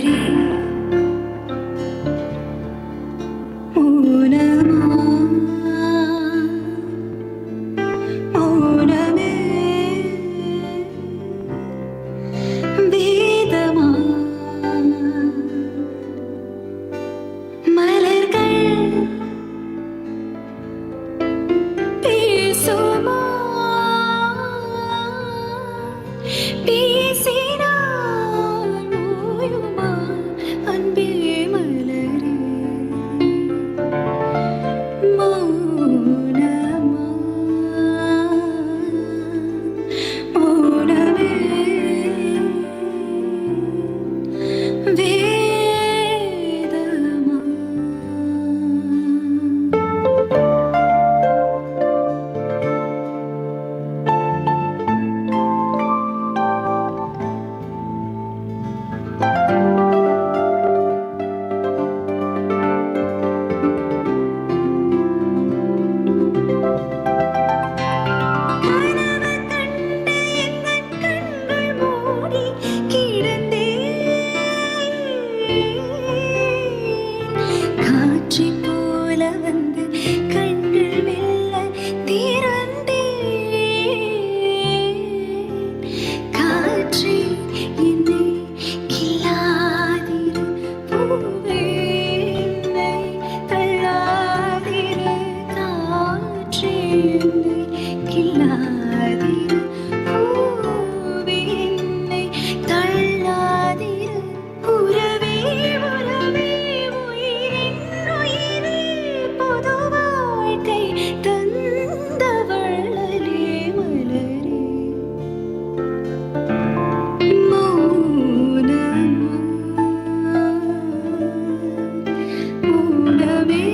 மௌனமே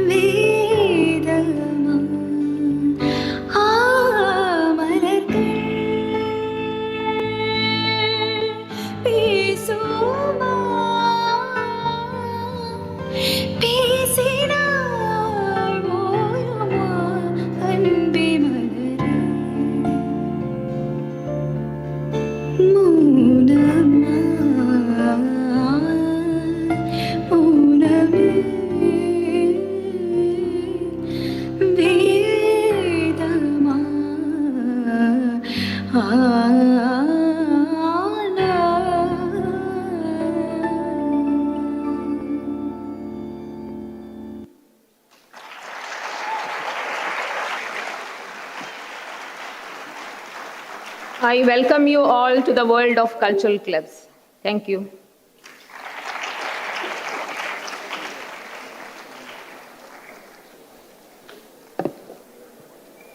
வேதமா மலர்கள் பேசுமா பேசினாள் ஓயுமா அன்பே மலரே மௌனமா மௌனமே வேதமா I welcome you all to the world of cultural clubs. Thank you.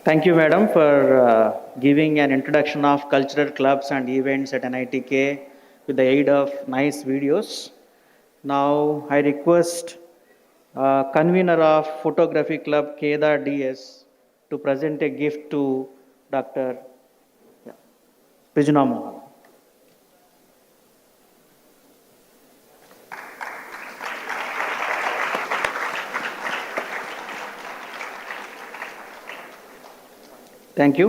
Thank you, madam, for giving an introduction of cultural clubs and events at NITK with the aid of nice videos. Now, I request convener of Photography Club, Kedar DS, to present a gift to Dr. Prijuna Mohan. Thank you.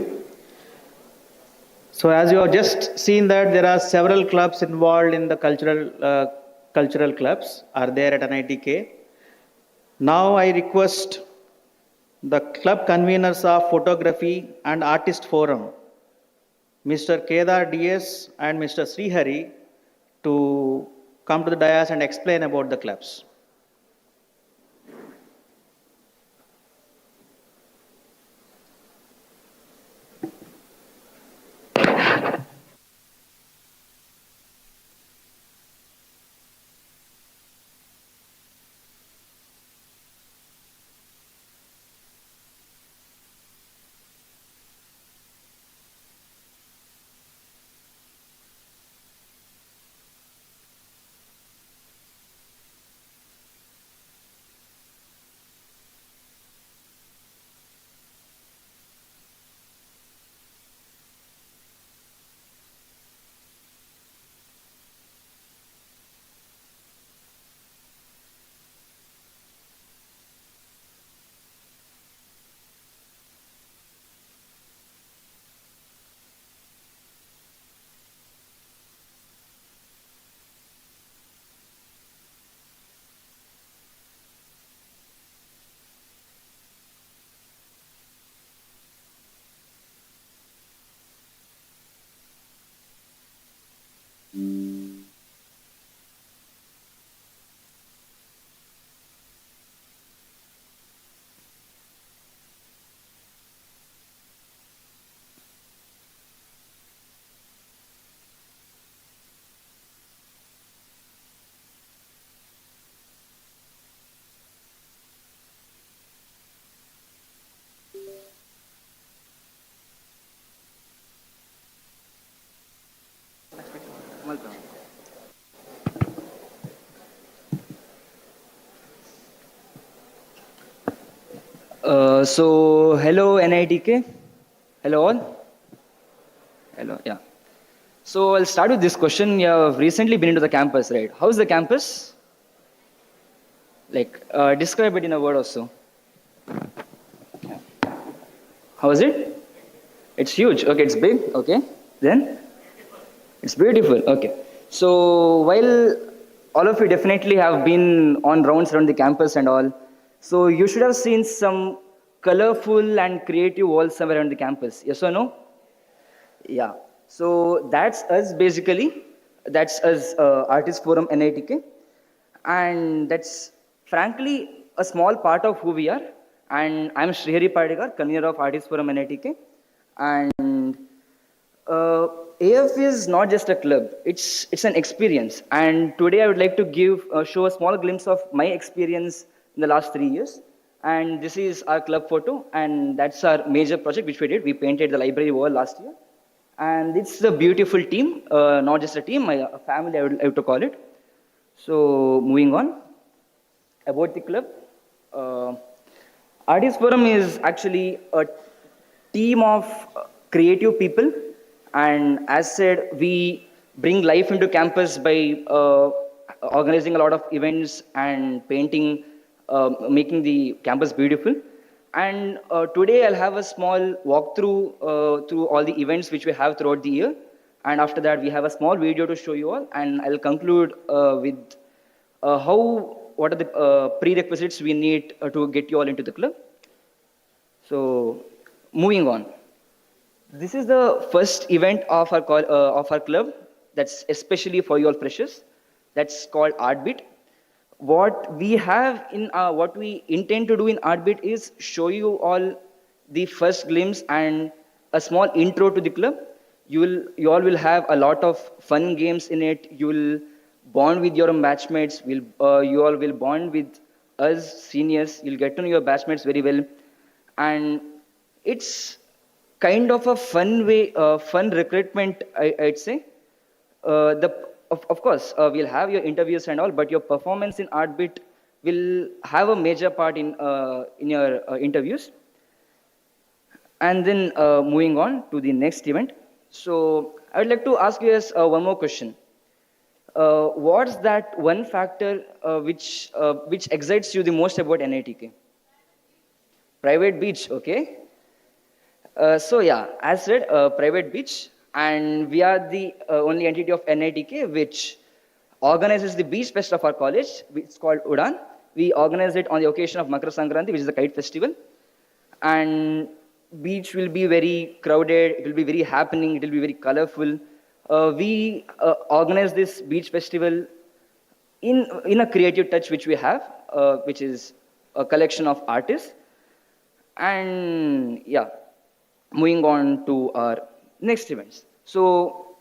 So as you have just seen that there are several clubs involved in the cultural clubs are there at NITK. Now I request the club conveners of Photography and Artist Forum, Mr. Kedar DS and Mr. Srihari, to come to the dais and explain about the clubs. So hello NITK. Hello all. Hello, yeah. So I'll start with this question. You have recently been into the campus, right? How's the campus? Like, describe it in a word or so. How is it? It's huge. Okay, it's big. Okay. Then? It's beautiful. Okay. So while all of you definitely have been on rounds around the campus and all, so you should have seen some colorful and creative walls somewhere around the campus. Yes or no? Yeah. So that's us basically. That's us, Artist Forum NITK. And that's frankly a small part of who we are. And I'm Srihari Padikar, convener of Artist Forum NITK. And AF is not just a club, it's an experience. And today I would like to show a small glimpse of my experience in the last 3 years. And this is our club photo, and that's our major project which we did. We painted the library wall last year. And it's a beautiful team, not just a team, a family I would to call it. So moving on, about the club, uh, Artist Forum is actually a team of creative people, and as said, we bring life into campus by organizing a lot of events and painting, making the campus beautiful. And today I'll have a small walkthrough through all the events which we have throughout the year. And after that, we have a small video to show you all, and I'll conclude with what are the prerequisites we need to get you all into the club. So, moving on. This is the first event of of our club. That's especially for you all freshers. That's called Artbeat. What we intend to do in Artbeat is show you all the first glimpse and a small intro to the club. You all will have a lot of fun games in it. You will bond with your batchmates. You all will bond with us seniors. You'll get to know your batchmates very well, and it's kind of a fun way, fun recruitment, I'd say. Of course, we'll have your interviews and all, but your performance in Artbeat will have a major part in your interviews. And then moving on to the next event. So I would like to ask you guys one more question. What's that one factor which excites you the most about NITK? Private beach, okay. So yeah, as said, private beach, and we are the only entity of NITK which organizes the beach fest of our college. It's called Udan. We organize it on the occasion of Makar Sankranti, which is the kite festival. And beach will be very crowded, it will be very happening, it will be very colorful. We organize this beach festival in a creative touch which we have, which is a collection of artists. And yeah, moving on to our next events. So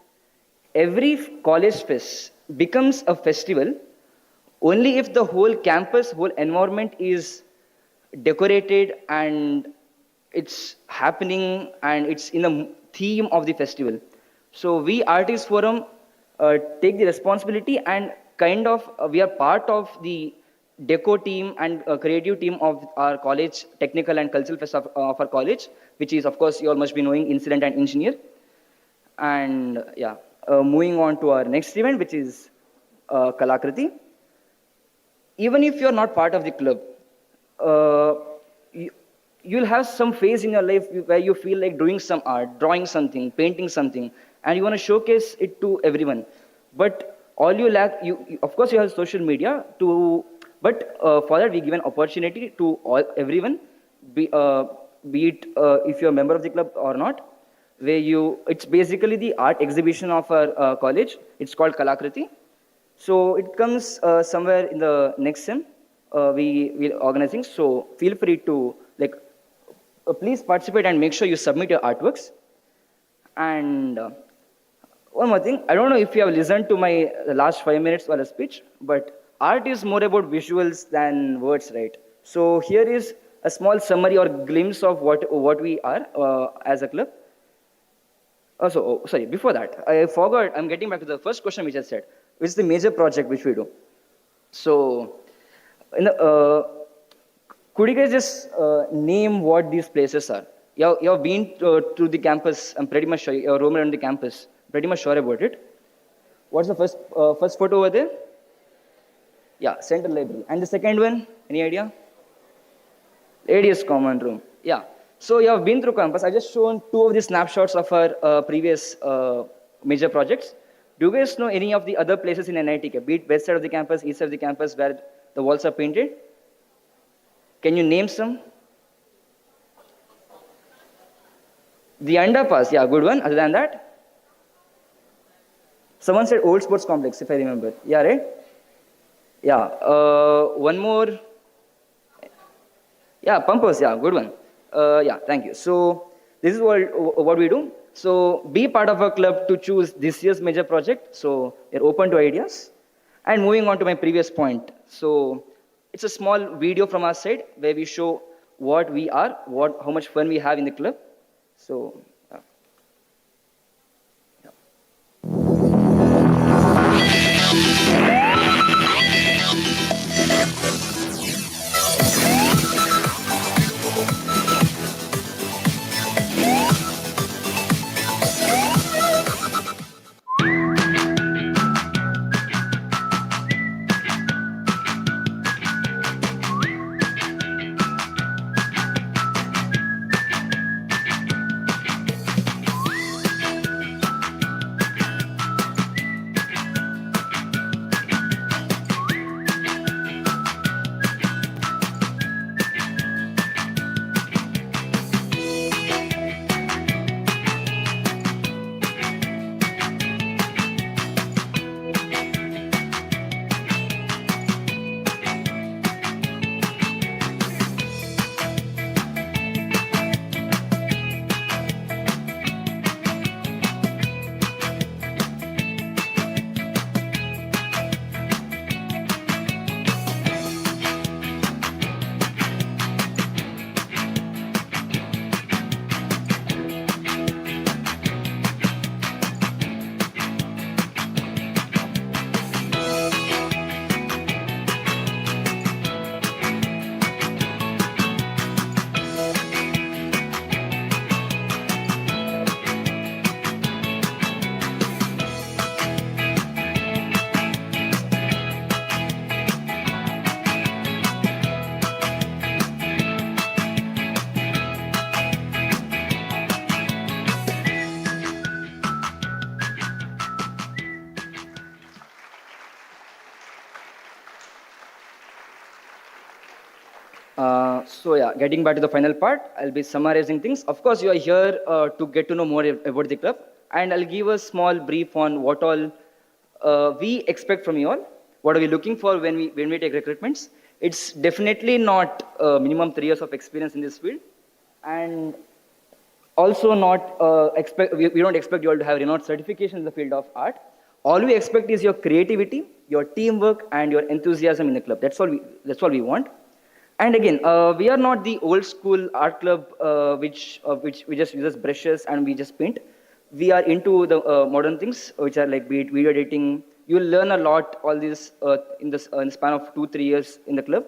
every college fest becomes a festival only if the whole campus, whole environment is decorated and it's happening and it's in the theme of the festival. So we Artists Forum take the responsibility and kind of we are part of the deco team and creative team of our college, technical and cultural fest of our college, which is of course you all must be knowing Incident and Engineer. And yeah, moving on to our next event, which is Kalakriti. Even if you're not part of the club, you'll have some phase in your life where you feel like doing some art, drawing something, painting something, and you want to showcase it to everyone. But all you lack, of course you have social media but for that we give an opportunity to everyone, be it if you're a member of the club or not, it's basically the art exhibition of our college. It's called Kalakriti. So it comes somewhere in the next sem. We're organizing. So feel free to please participate and make sure you submit your artworks. And one more thing, I don't know if you have listened to my last 5 minutes or a speech, but art is more about visuals than words, right? So here is a small summary or glimpse of what we are as a club. Sorry, before that, I forgot, I'm getting back to the first question which I said, which is the major project which we do. So, could you guys just name what these places are? You have been to the campus, I'm pretty much sure, you have roamed around the campus, pretty much sure about it. What's the first photo over there? Yeah, Central Library. And the second one, any idea? Ladies' Common Room. Yeah. So you have been through campus. I just shown 2 of the snapshots of our previous major projects. Do you guys know any of the other places in NITK, be it west side of the campus, east side of the campus, where the walls are painted? Can you name some? The underpass, yeah, good one. Other than that? Someone said Old Sports Complex, if I remember. Yeah, right? Yeah. One more. Yeah, Pumpers, yeah, good one. Yeah, thank you. So this is what we do. So be part of our club to choose this year's major project. So you're open to ideas. And moving on to my previous point. So it's a small video from our side where we show what we are, how much fun we have in the club. So. So yeah, getting back to the final part, I'll be summarizing things. Of course, you are here to get to know more about the club, and I'll give a small brief on what all we expect from you all. What are we looking for when we take recruitments? It's definitely not minimum 3 years of experience in this field, and also not we don't expect you all to have renowned certification in the field of art. All we expect is your creativity, your teamwork, and your enthusiasm in the club. That's all we want. And again, we are not the old school art club which we just uses brushes and we just paint. We are into the modern things, which are like be it video editing. You will learn a lot all this in the span of 2-3 years in the club,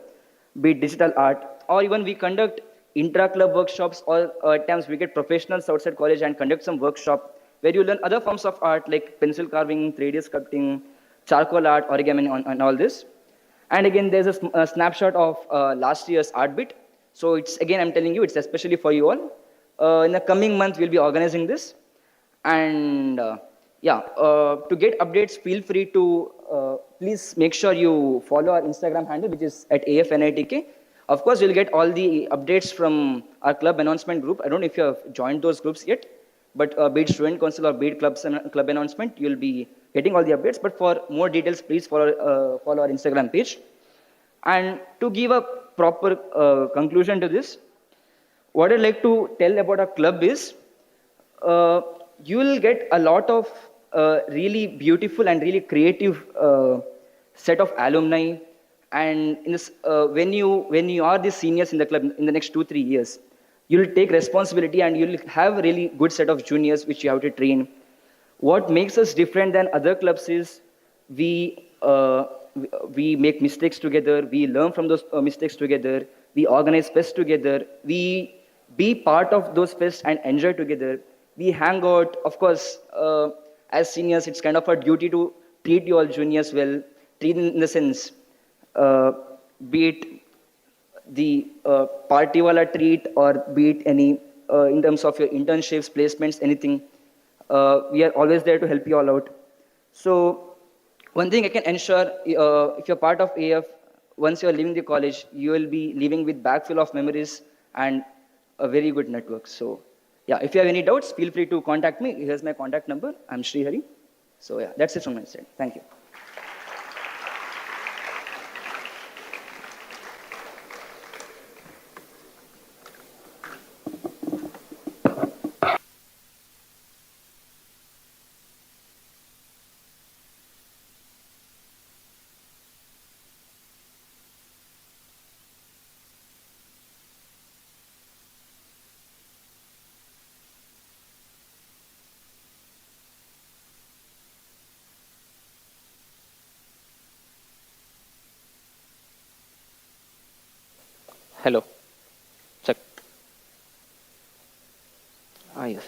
be it digital art, or even we conduct intra-club workshops, or at times we get professionals outside college and conduct some workshop where you learn other forms of art like pencil carving, 3D sculpting, charcoal art, origami, and all this. And again, there's a snapshot of last year's art bit. So it's again, I'm telling you, it's especially for you all. In the coming month, we'll be organizing this. And to get updates, feel free to please make sure you follow our Instagram handle, which is at AFNITK. Of course, you'll get all the updates from our club announcement group. I don't know if you have joined those groups yet, but be it student council or be it club announcement, you'll be getting all the updates. But for more details, please follow our Instagram page. And to give a proper conclusion to this, what I'd like to tell about our club is you will get a lot of really beautiful and really creative set of alumni. And in this, when you are the seniors in the club in the next 2-3 years, you'll take responsibility and you'll have a really good set of juniors which you have to train. What makes us different than other clubs is we make mistakes together, we learn from those mistakes together, we organize fests together, we be part of those fests and enjoy together. We hang out, of course, as seniors, it's kind of our duty to treat you all juniors well, treat in the sense, be it the party wala treat or be it any in terms of your internships, placements, anything. We are always there to help you all out. So one thing I can ensure, if you're part of AF, once you're leaving the college, you will be leaving with bag full of memories and a very good network. So yeah, if you have any doubts, feel free to contact me. Here's my contact number. I'm Sri Hari. So yeah, that's it from my side. Thank you. Hello. Check. Yes.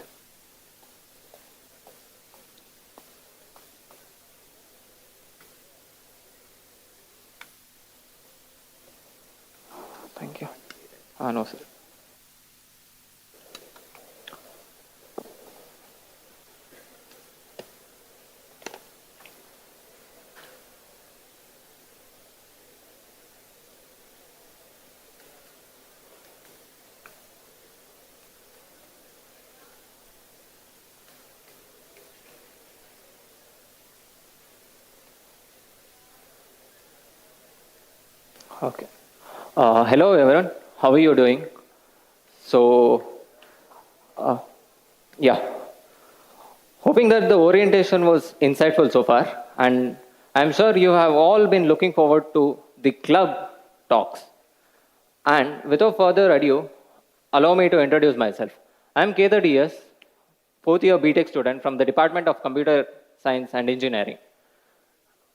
Thank you. No, sir. Okay. Hello, everyone. How are you doing? So, yeah. Hoping that the orientation was insightful so far, and I'm sure you have all been looking forward to the club talks. And without further ado, allow me to introduce myself. I'm Kedar DS, fourth year BTech student from the Department of Computer Science and Engineering.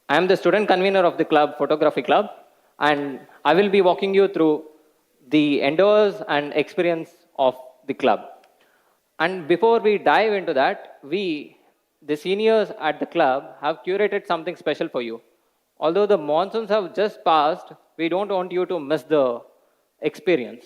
I am the student convener of the club, Photography Club, and I will be walking you through the endeavors and experience of the club. And before we dive into that, we, the seniors at the club, have curated something special for you. Although the monsoons have just passed, we don't want you to miss the experience.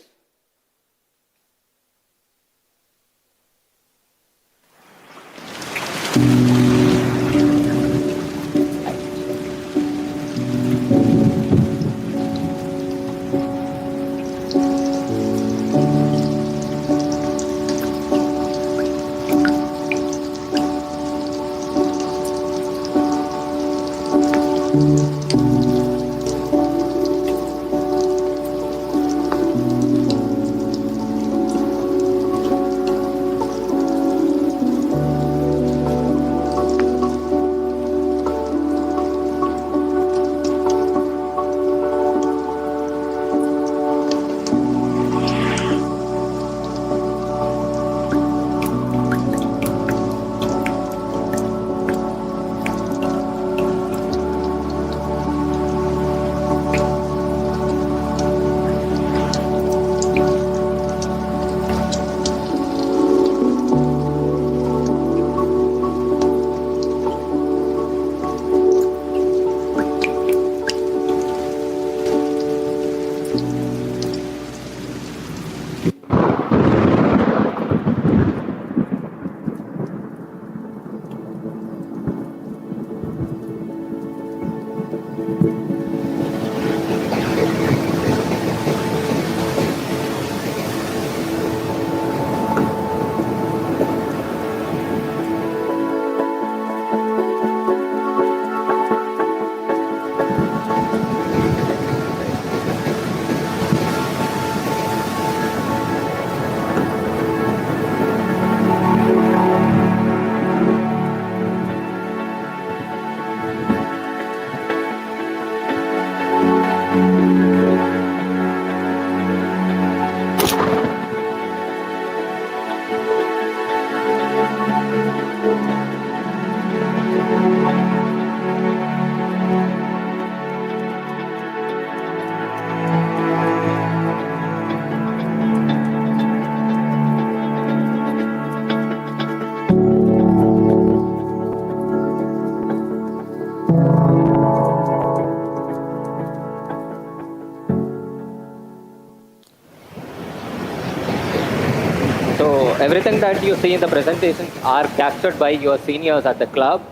So everything that you see in the presentations are captured by your seniors at the club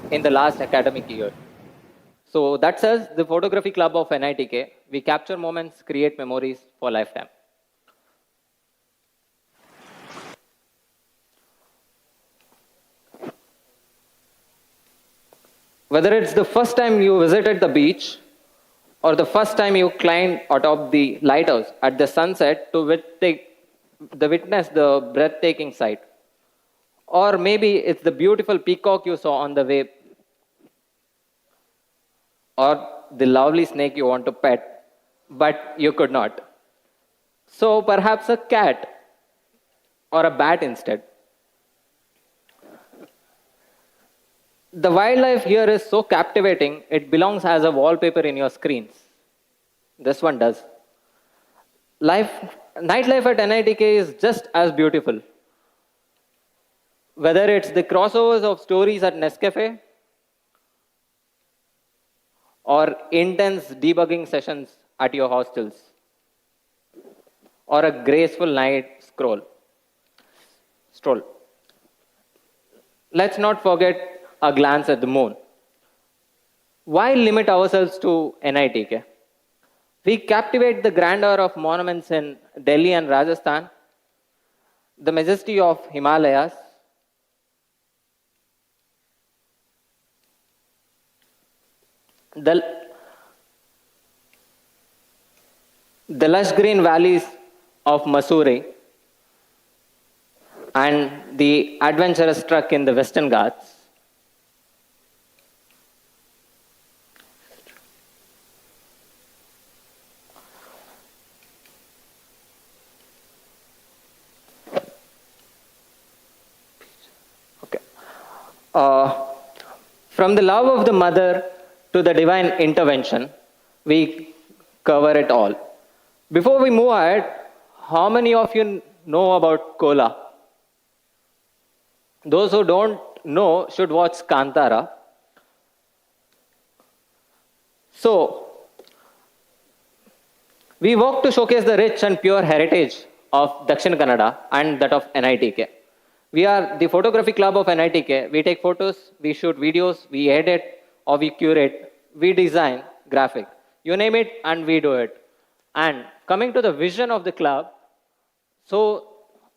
in the last academic year. So that says the photography club of NITK. We capture moments, create memories for lifetime. Whether it's the first time you visited the beach or the first time you climbed atop the lighthouse at the sunset to witness the breathtaking sight. Or maybe it's the beautiful peacock you saw on the way, or the lovely snake you want to pet, but you could not. So perhaps a cat or a bat instead. The wildlife here is so captivating, it belongs as a wallpaper in your screens. This one does. Nightlife at NITK is just as beautiful. Whether it's the crossovers of stories at Nescafe or intense debugging sessions at your hostels or a graceful night stroll. Let's not forget a glance at the moon. Why limit ourselves to NITK? We captivate the grandeur of monuments in Delhi and Rajasthan, the majesty of Himalayas, the lush green valleys of Mussoorie, and the adventurous trek in the Western Ghats. From the love of the mother to the divine intervention, we cover it all. Before we move ahead, how many of you know about cola? Those who don't know should watch Kantara. So, we work to showcase the rich and pure heritage of Dakshin Kannada and that of NITK. We are the photography club of NITK. We take photos, we shoot videos, we edit or we curate, we design, graphic. You name it and we do it. And coming to the vision of the club, so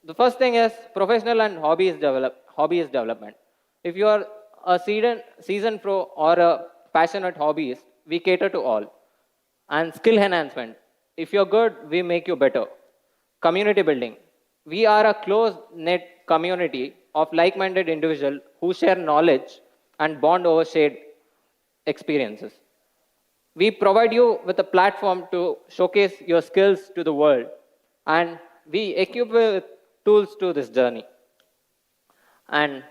the first thing is professional and hobbyist development. If you are a seasoned pro or a passionate hobbyists, we cater to all. And skill enhancement. If you're good, we make you better. Community building. We are a close-knit community of like-minded individuals who share knowledge and bond over shared experiences. We provide you with a platform to showcase your skills to the world, and we equip you with tools to this journey. And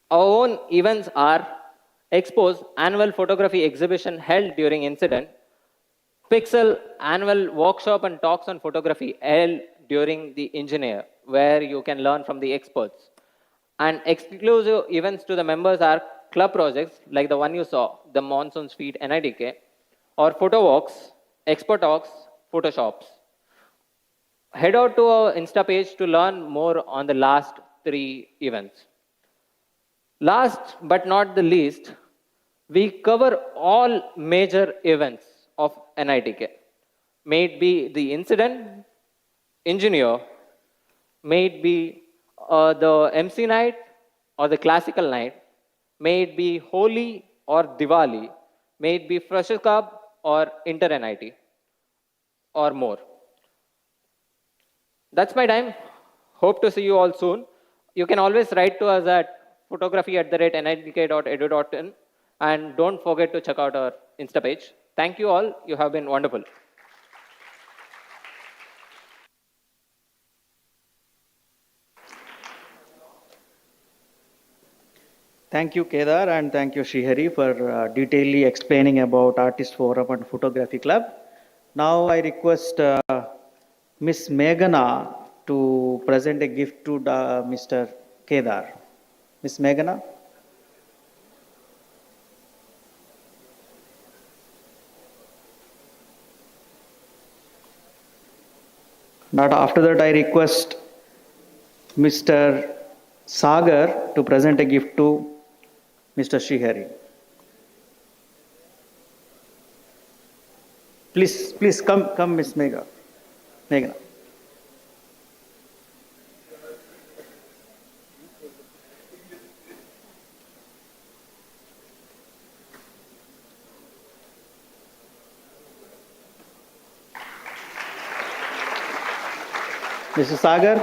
our own events are Expos annual photography exhibition held during incident, Pixel annual workshop and talks on photography held during the engineer, where you can learn from the experts. And exclusive events to the members are club projects like the one you saw, the Monsoon Feed NIDK, or photo walks, expo talks, photoshops. Head out to our Insta page to learn more on the last 3 events. Last but not the least, we cover all major events of NITK. May it be the incident, engineer, may it be the MC night or the classical night, may it be Holi or Diwali, may it be Fresher Cup or Inter NIT or more. That's my time. Hope to see you all soon. You can always write to us at photography@nitk.edu.in and don't forget to check out our Insta page. Thank you all. You have been wonderful. Thank you, Kedar, and thank you, Srihari, for detailedly explaining about Artist Forum and Photography Club. Now I request Miss Meghana to present a gift to Mr. Kedar. Miss Meghana. Now after that I request Mr. Sagar to present a gift to Mr. Srihari. Please come, Miss Meghana. Mr. Sagar.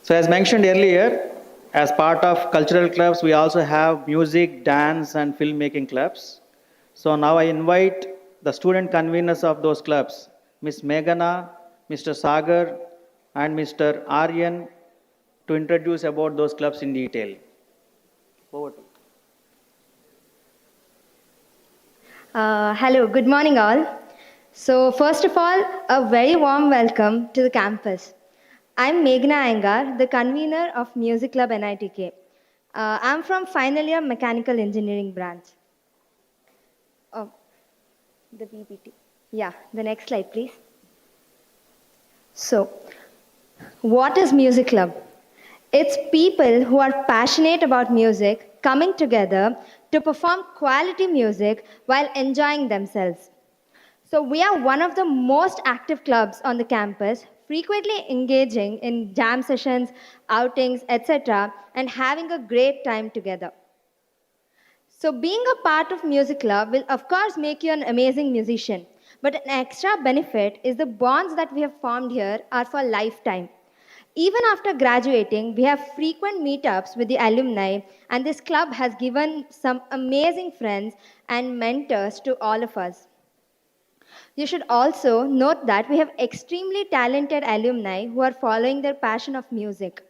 So as mentioned earlier, as part of cultural clubs, we also have music, dance, and filmmaking clubs. So now I invite the student conveners of those clubs, Ms. Meghana, Mr. Sagar, and Mr. Aryan, to introduce about those clubs in detail. Over to you. Hello, good morning all. So first of all, a very warm welcome to the campus. I'm Meghna Iyengar, the convener of Music Club NITK. I'm from final year mechanical engineering branch. Oh, the PPT. Yeah, the next slide please. So, what is Music Club? It's people who are passionate about music coming together to perform quality music while enjoying themselves. So we are one of the most active clubs on the campus, frequently engaging in jam sessions, outings, etc., and having a great time together. So being a part of Music Club will of course make you an amazing musician, but an extra benefit is the bonds that we have formed here are for lifetime. Even after graduating, we have frequent meetups with the alumni, and this club has given some amazing friends and mentors to all of us. You should also note that we have extremely talented alumni who are following their passion of music.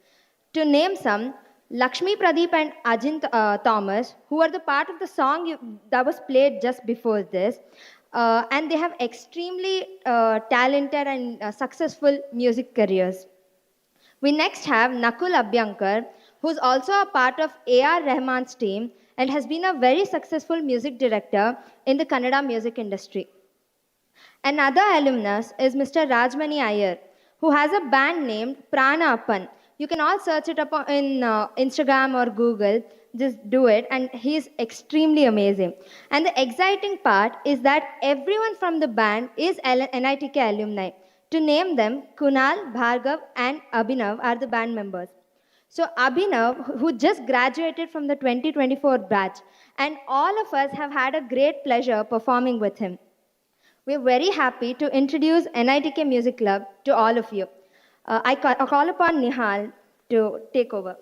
To name some, Lakshmi Pradeep and Ajint Thomas, who are the part of the song that was played just before this, and they have extremely talented and successful music careers. We next have Nakul Abhyankar, who's also a part of A.R. Rahman's team and has been a very successful music director in the Kannada music industry. Another alumnus is Mr. Rajmani Iyer, who has a band named Prana Appan. You can all search it up in Instagram or Google. just do it, and he's extremely amazing. And the exciting part is that everyone from the band is NITK alumni. To name them, Kunal, Bhargav, and Abhinav are the band members. So Abhinav, who just graduated from the 2024 batch, and all of us have had a great pleasure performing with him. We're very happy to introduce NITK Music Club to all of you. I call upon Nihal to take over.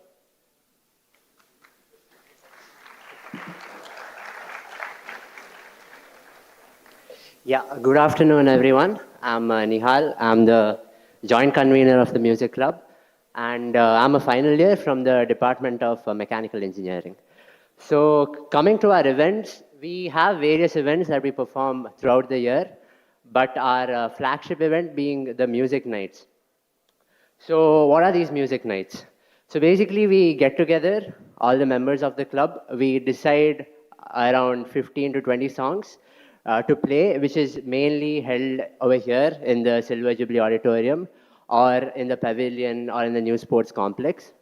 Yeah, good afternoon, everyone. I'm Nihal. I'm the joint convener of the music club, and I'm a final year from the Department of Mechanical Engineering. So, coming to our events, we have various events that we perform throughout the year, but our flagship event being the music nights. So, what are these music nights? So, basically, we get together, all the members of the club, we decide around 15 to 20 songs to play, which is mainly held over here in the Silver Jubilee Auditorium or in the pavilion or in the new sports complex.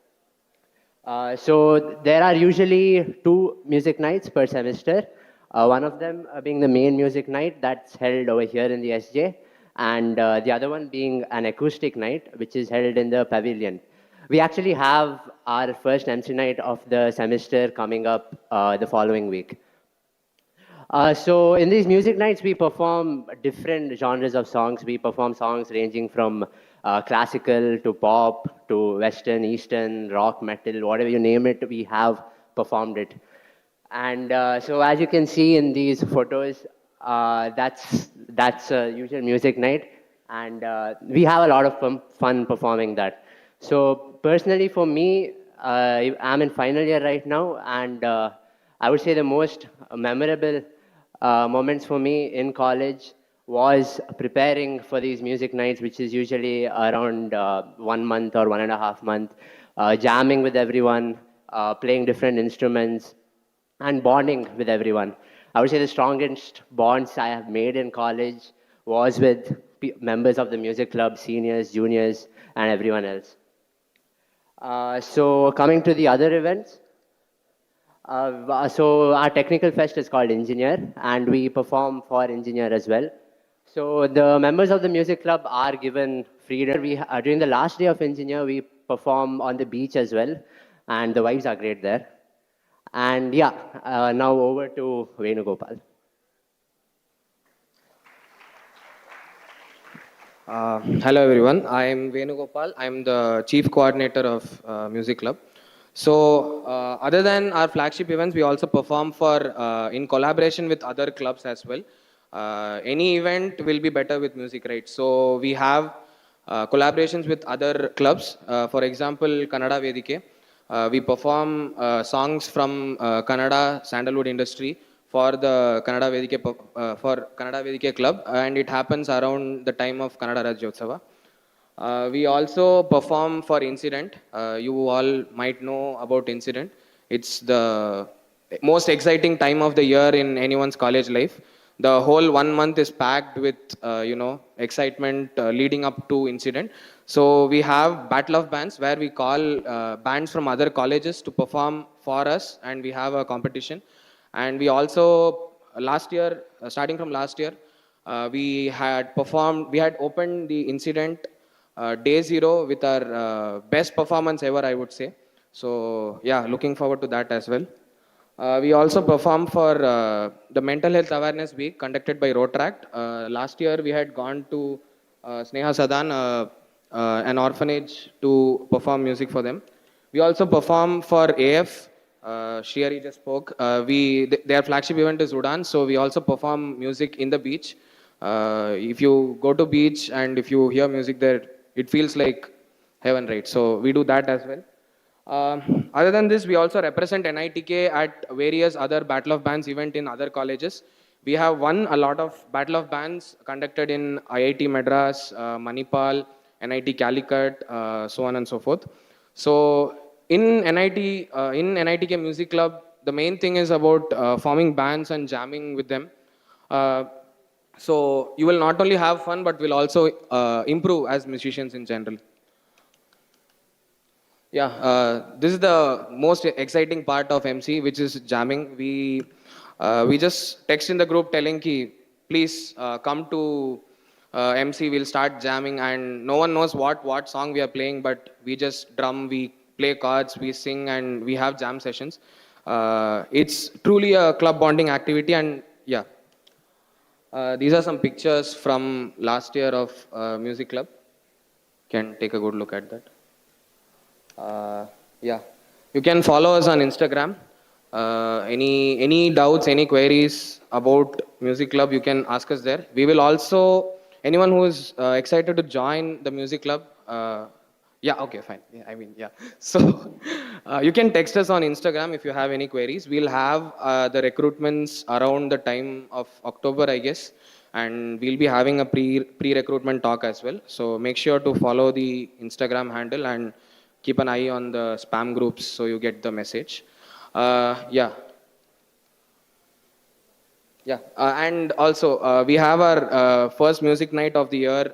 So there are usually 2 music nights per semester. One of them being the main music night that's held over here in the SJ, and the other one being an acoustic night, which is held in the pavilion. We actually have our first MC night of the semester coming up the following week. So in these music nights, we perform different genres of songs. We perform songs ranging from classical to pop to western, eastern, rock, metal, whatever you name it, we have performed it. And so as you can see in these photos, that's a usual music night, and we have a lot of fun performing that. So personally, for me, I'm in final year right now, and I would say the most memorable moments for me in college was preparing for these music nights, which is usually around 1 month or 1.5 months, jamming with everyone, playing different instruments, and bonding with everyone. I would say the strongest bonds I have made in college was with members of the music club, seniors, juniors, and everyone else. So coming to the other events, so our technical fest is called Engineer, and we perform for Engineer as well. So the members of the music club are given freedom. During the last day of Engineer, we perform on the beach as well, and the vibes are great there. And yeah, now over to Venugopal. Hello everyone, I am Venugopal. I am the chief coordinator of Music Club. So other than our flagship events, we also perform for in collaboration with other clubs as well. Any event will be better with music, right? So we have collaborations with other clubs. For example, Kannada Vedike. We perform songs from Kannada sandalwood industry for the Kannada Vedike club, and it happens around the time of Kannada Rajyotsava. We also perform for Incident. You all might know about Incident. It's the most exciting time of the year in anyone's college life. The whole 1 month is packed with excitement leading up to Incident. So we have Battle of Bands where we call bands from other colleges to perform for us, and we have a competition. And we also last year, starting from last year, we had opened the Incident day 0 with our best performance ever, I would say. So yeah, looking forward to that as well. We also perform for the Mental Health Awareness Week conducted by Rotaract. Last year we had gone to Sneha Sadan, an orphanage, to perform music for them. We also perform for AF. Shriari just spoke. Their flagship event is Udan, so we also perform music in the beach. If you go to beach and if you hear music there, it feels like heaven, right? So we do that as well. Other than this, we also represent NITK at various other Battle of Bands event in other colleges. We have won a lot of Battle of Bands conducted in IIT Madras, Manipal, NIT Calicut, so on and so forth. So in NITK Music Club, the main thing is about forming bands and jamming with them. So you will not only have fun, but will also improve as musicians in general. Yeah, this is the most exciting part of MC, which is jamming. We just text in the group telling ki, please come to MC. We'll start jamming, and no one knows what song we are playing, but we just drum, we play cards, we sing, and we have jam sessions. It's truly a club bonding activity, and yeah, these are some pictures from last year of music club. Can take a good look at that. Yeah, you can follow us on Instagram. Any doubts, any queries about music club, you can ask us there. We will also anyone who is excited to join the music club. Yeah, okay, fine. Yeah, I mean, yeah. So you can text us on Instagram if you have any queries. We'll have the recruitments around the time of October, I guess, and we'll be having a pre-recruitment talk as well. So make sure to follow the Instagram handle and keep an eye on the spam groups so you get the message. Yeah. Yeah, and also we have our first music night of the year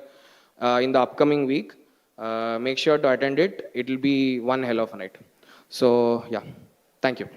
in the upcoming week. Make sure to attend it. It will be one hell of a night. So yeah, thank you.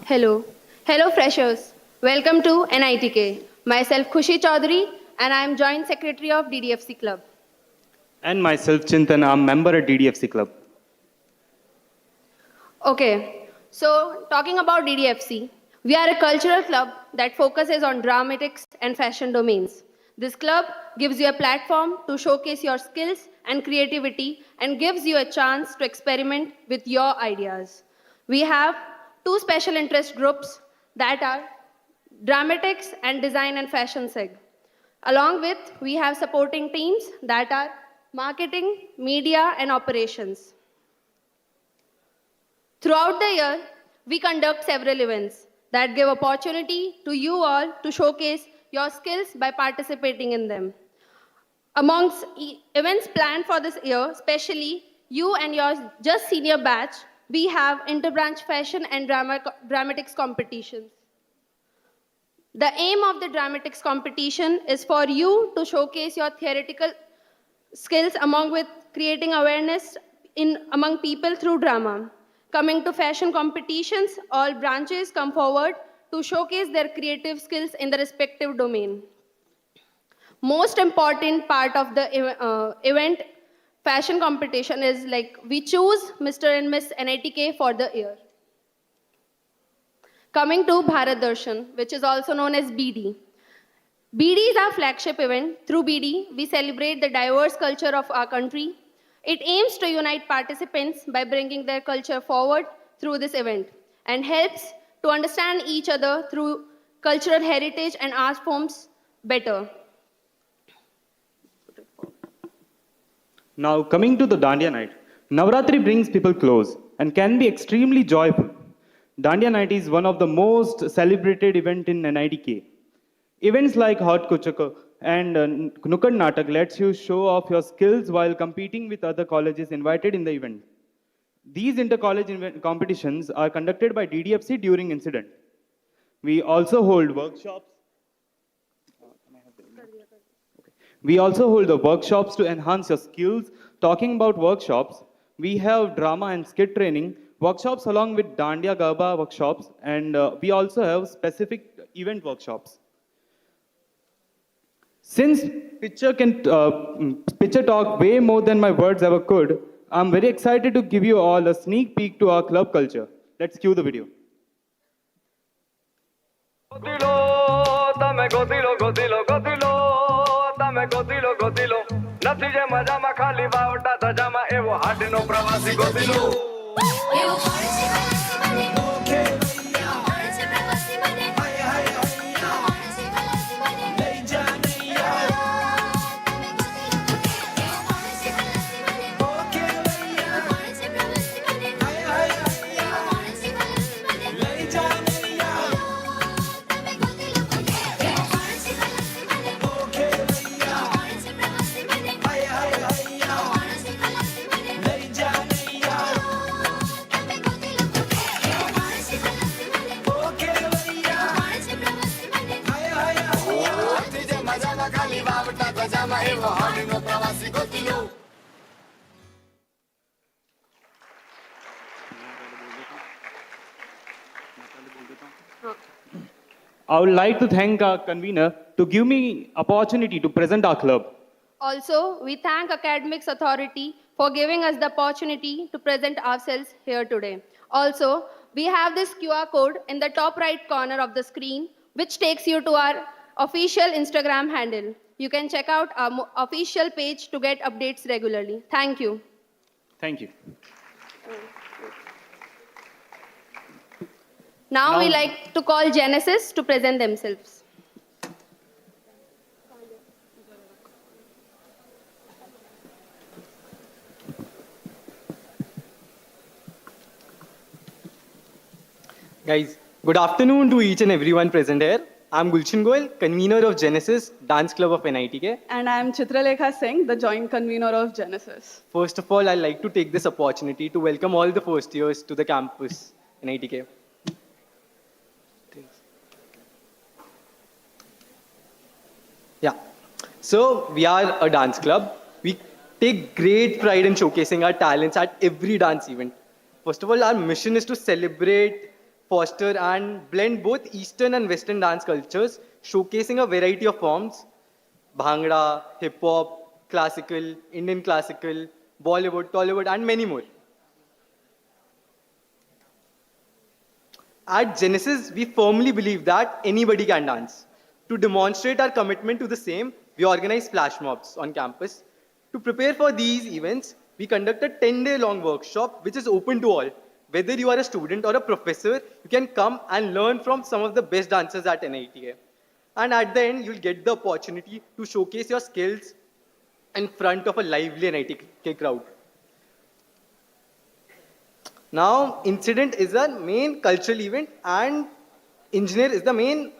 Hello. Hello, freshers. Welcome to NITK. Myself, Khushi Chaudhary, and I am Joint Secretary of DDFC Club. And myself, Chintan, I'm member at DDFC Club. Okay, so talking about DDFC, we are a cultural club that focuses on dramatics and fashion domains. This club gives you a platform to showcase your skills and creativity and gives you a chance to experiment with your ideas. We have two special interest groups that are dramatics and design and fashion seg. Along with, we have supporting teams that are marketing, media, and operations. Throughout the year, we conduct several events that give opportunity to you all to showcase your skills by participating in them. Amongst events planned for this year, especially you and your just senior batch, we have interbranch fashion and dramatics competitions. The aim of the dramatics competition is for you to showcase your theoretical skills along with creating awareness among people through drama. Coming to fashion competitions, all branches come forward to showcase their creative skills in the respective domain. Most important part of the event fashion competition is like we choose Mr. and Miss NITK for the year. Coming to Bharat Darshan, which is also known as BD. BD is our flagship event. Through BD, we celebrate the diverse culture of our country. It aims to unite participants by bringing their culture forward through this event and helps to understand each other through cultural heritage and art forms better. Now, coming to the Dandiya night, Navratri brings people close and can be extremely joyful. Dandiya night is one of the most celebrated events in NITK. Events like Hot Kuchaka and Nukkad Natak lets you show off your skills while competing with other colleges invited in the event. These inter-college competitions are conducted by DDFC during incident. We also hold workshops. We also hold the workshops to enhance your skills. Talking about workshops, we have drama and skit training workshops along with Dandiya Garba workshops, and we also have specific event workshops. Since picture talk way more than my words ever could, I'm very excited to give you all a sneak peek to our club culture. Let's cue the video. प्रवासी गोतियो I would like to thank our convener to give me opportunity to present our club. Also, we thank Academics Authority for giving us the opportunity to present ourselves here today. Also, we have this QR code in the top right corner of the screen, which takes you to our official Instagram handle. You can check out our official page to get updates regularly. Thank you. Thank you. Now we like to call Genesis to present themselves. Guys, good afternoon to each and everyone present here. I'm Gulshan Goel, convener of Genesis Dance Club of NITK. And I'm Chitralekha Singh, the joint convener of Genesis. First of all, I'd like to take this opportunity to welcome all the first years to the campus NITK. Yeah. So we are a dance club. We take great pride in showcasing our talents at every dance event. First of all, our mission is to celebrate, foster, and blend both Eastern and Western dance cultures, showcasing a variety of forms: Bhangra, hip hop, classical, Indian classical, Bollywood, Tollywood, and many more. At Genesis, we firmly believe that anybody can dance. To demonstrate our commitment to the same, we organize flash mobs on campus. To prepare for these events, we conduct a 10-day-long workshop which is open to all. Whether you are a student or a professor, you can come and learn from some of the best dancers at NITA. And at the end, you'll get the opportunity to showcase your skills in front of a lively NITK crowd. Now, Incident is the main cultural event and Engineer is the main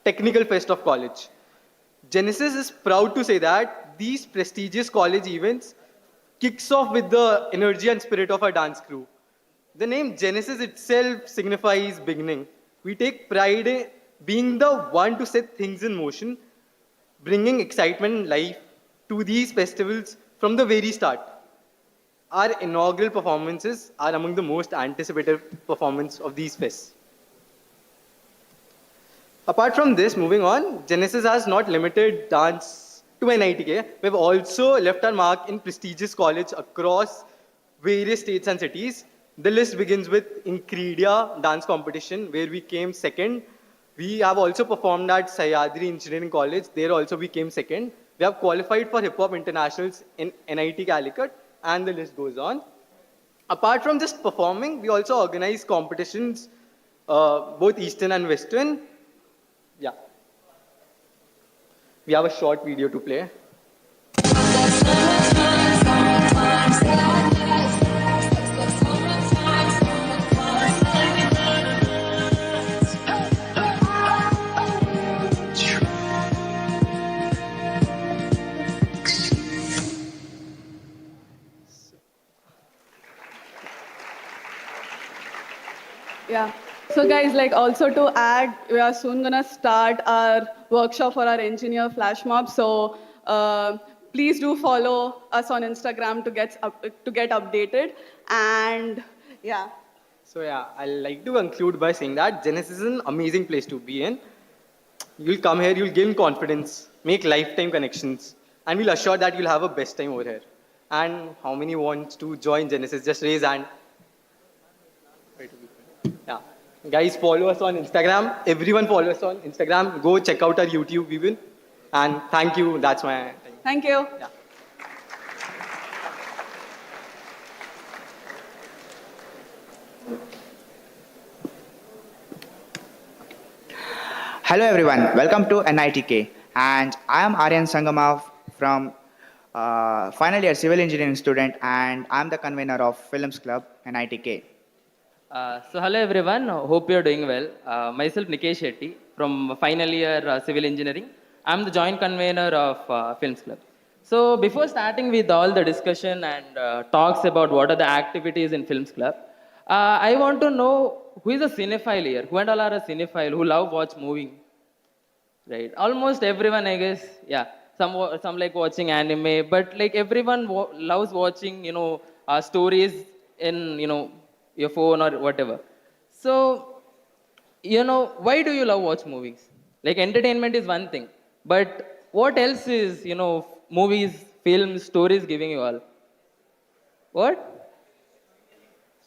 technical fest of college. Genesis is proud to say that these prestigious college events kicks off with the energy and spirit of our dance crew. The name Genesis itself signifies beginning. We take pride in being the one to set things in motion, bringing excitement and life to these festivals from the very start. Our inaugural performances are among the most anticipated performances of these fests. Apart from this, moving on, Genesis has not limited dance to NITK. We've also left our mark in prestigious college across various states and cities. The list begins with Incredia dance competition, where we came second. We have also performed at Sahyadri Engineering College. There also we came second. We have qualified for hip hop internationals in NIT Calicut, and the list goes on. Apart from just performing, we also organize competitions, both Eastern and Western. Yeah. We have a short video to play. Yeah. So guys, like also to add, we are soon gonna start our workshop for our engineer flash mob. So please do follow us on Instagram to get updated. And yeah. So yeah, I'd like to conclude by saying that Genesis is an amazing place to be in. You'll come here, you'll gain confidence, make lifetime connections, and we'll assure that you'll have a best time over here. And how many wants to join Genesis? Just raise hand. Yeah. Guys, follow us on Instagram. Everyone follow us on Instagram. Go check out our YouTube even. And thank you. That's my time. Thank you. Yeah. Hello everyone, welcome to NITK, and I am Aryan Sangama from final year civil engineering student, and I am the convener of Films Club NITK. So hello everyone, hope you are doing well. Myself Nikesh Shetty from final year civil engineering. I am the joint convener of Films Club. So before starting with all the discussion and talks about what are the activities in Films Club, I want to know who is a cinephile here, who and all are a cinephile, who love watch movie. Right, almost everyone I guess, yeah. some like watching anime, but like everyone loves watching, stories in, your phone or whatever. So, why do you love watch movies? Like entertainment is one thing, but what else is, movies, films, stories giving you all? What?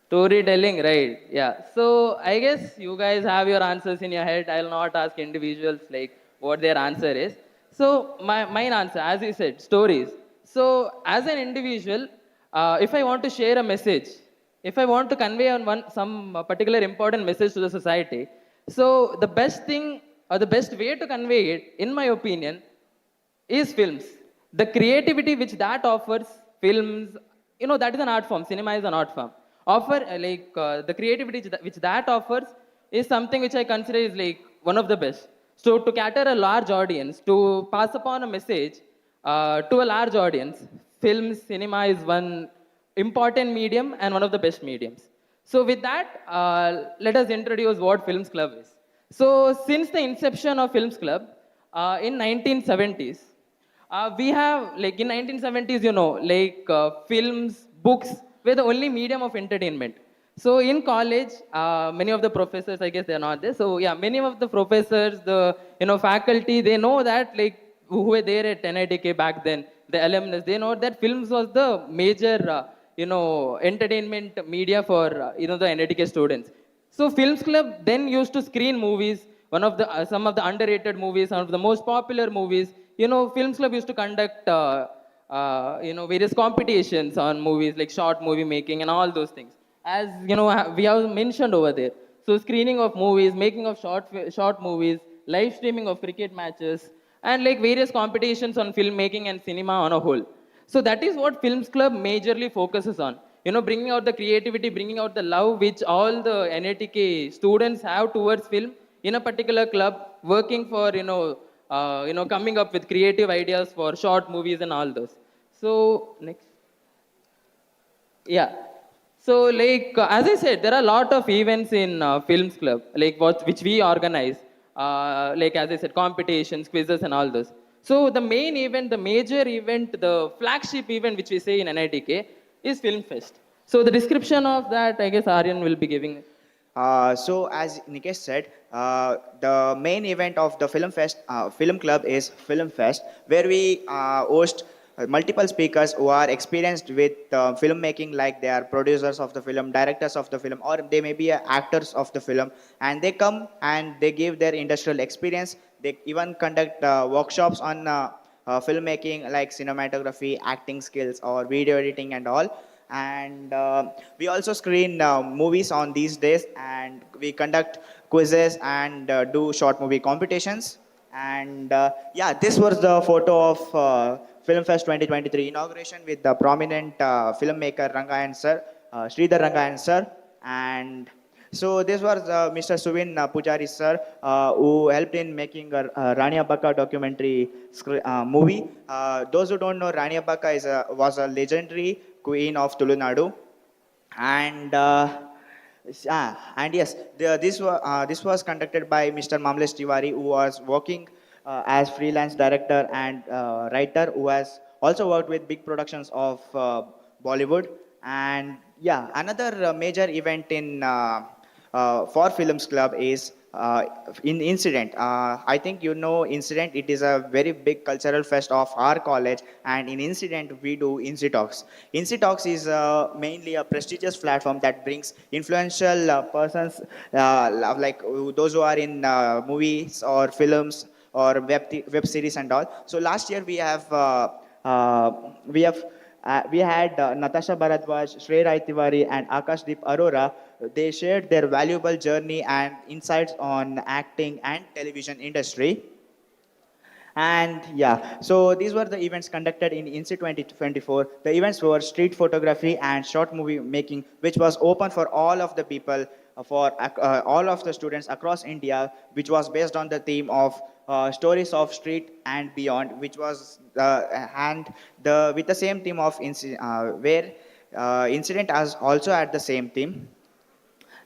Storytelling, right? Yeah. So I guess you guys have your answers in your head. I'll not ask individuals like what their answer is. So my answer, as you said, stories. So as an individual, if I want to share a message, if I want to convey on some particular important message to the society, so the best thing or the best way to convey it, in my opinion, is films. The creativity which that offers, films, that is an art form. Cinema is an art form. The creativity which that offers is something which I consider is like one of the best. So to cater a large audience, to pass upon a message to a large audience, film, cinema is one important medium and one of the best mediums. So with that, let us introduce what Films Club is. So since the inception of Films Club in 1970s, we have like in 1970s, films, books were the only medium of entertainment. So in college, many of the professors, I guess they are not there. So yeah, many of the professors, the faculty, they know that like who were there at NITK back then, the alumnus, they know that films was the major, entertainment media for the NITK students. So Films Club then used to screen movies, one of the some of the underrated movies, some of the most popular movies. Films Club used to conduct various competitions on movies like short movie making and all those things. As we have mentioned over there. So screening of movies, making of short movies, live streaming of cricket matches, and like various competitions on filmmaking and cinema on a whole. So that is what Films Club majorly focuses on. Bringing out the creativity, bringing out the love which all the NATK students have towards film in a particular club, working for, coming up with creative ideas for short movies and all those. So, next. Yeah. So, as I said, there are a lot of events in Films Club, which we organize. As I said, competitions, quizzes, and all those. So, the main event, the major event, the flagship event, which we say in NITK, is Film Fest. So, the description of that, I guess Aryan will be giving. So as Nikesh said, the main event of the film club is Film Fest, where we host multiple speakers who are experienced with filmmaking, like they are producers of the film, directors of the film, or they may be actors of the film, and they come and they give their industrial experience. They even conduct workshops on filmmaking, like cinematography, acting skills, or video editing, and all. And we also screen movies on these days, and we conduct quizzes and do short movie competitions. And yeah, this was the photo of Film Fest 2023 inauguration with the prominent filmmaker Rangayan sir, Sridhar Rangayan sir. And so this was Mr. Suvin Pujari sir, who helped in making a Rani Abbaka documentary movie. Those who don't know, Rani Abbaka was a legendary queen of Tulunadu, and and yes, this was conducted by Mr. Mamlesh Tiwari, who was working as freelance director and writer, who has also worked with big productions of Bollywood. And yeah, another major event in for Films Club is in Incident. I think you know Incident. It is a very big cultural fest of our college, and in Incident we do Incitox. Incitox is mainly a prestigious platform that brings influential persons, those who are in movies or films or web series and all. So last year uh, we have we had Natasha Bharadwaj, Shrey Rai Tiwari, and Akashdeep Arora. They shared their valuable journey and insights on acting and television industry. And yeah, so these were the events conducted in INSI 2024. The events were street photography and short movie making, which was open for all of the people, for all of the students across India, which was based on the theme of stories of street and beyond, which was and the with the same theme of where incident as also had the same theme.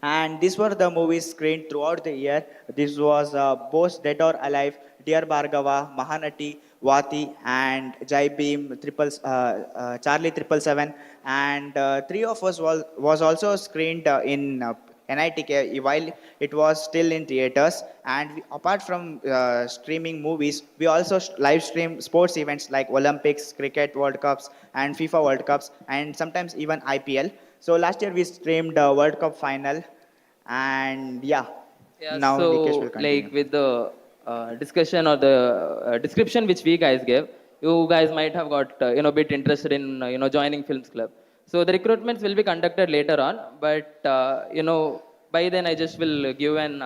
And these were the movies screened throughout the year. This was Boss Dead or Alive, Dear Bhargava, Mahanati, Vati, and Jai Beam, Charlie 777, and three of us was also screened in NITK while it was still in theaters. And apart from streaming movies, we also live stream sports events like Olympics, Cricket World Cups, and FIFA World Cups, and sometimes even IPL. So last year we streamed World Cup final, and yeah, Yeah, now Nikesh will so continue. like with the discussion or the description which we guys gave, you guys might have got bit interested in joining Films Club. So the recruitments will be conducted later on, but by then I just will give an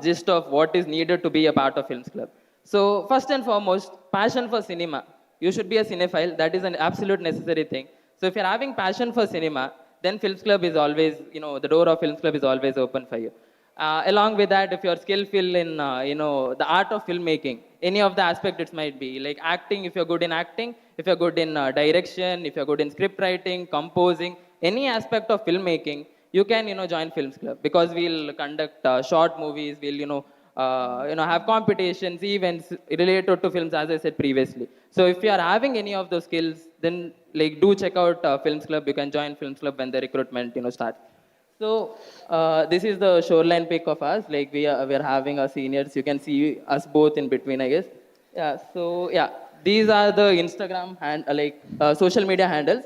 gist of what is needed to be a part of Films Club. So first and foremost, passion for cinema. You should be a cinephile. That is an absolute necessary thing. So if you're having passion for cinema, then Films Club is always, the door of Films Club is always open for you. Along with that, if you're skillful in the art of filmmaking, any of the aspect it might be like acting, if you're good in acting, if you're good in direction, if you're good in script writing, composing, any aspect of filmmaking, you can join Films Club, because we'll conduct short movies, we'll have competitions, events related to films, as I said previously. So if you are having any of those skills, then like do check out Films Club. You can join Films Club when the recruitment starts. So this is the shoreline pic of us. Like we are having our seniors. You can see us both in between, I guess. Yeah. So yeah, these are the Instagram social media handles.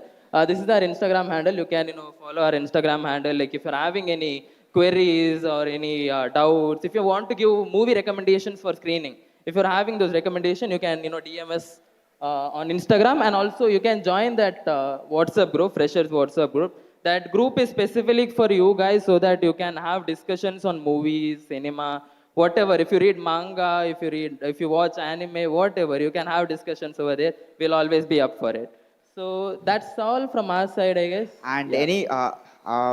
This is our Instagram handle. You can follow our Instagram handle. Like if you're having any queries or any doubts, if you want to give movie recommendations for screening, if you're having those recommendations, you can DM us on Instagram, and also you can join that WhatsApp group, Freshers WhatsApp group. That group is specifically for you guys, so that you can have discussions on movies, cinema, whatever. If you read manga, if you watch anime, whatever, you can have discussions over there. We'll always be up for it. So that's all from our side, I guess. And Yeah. any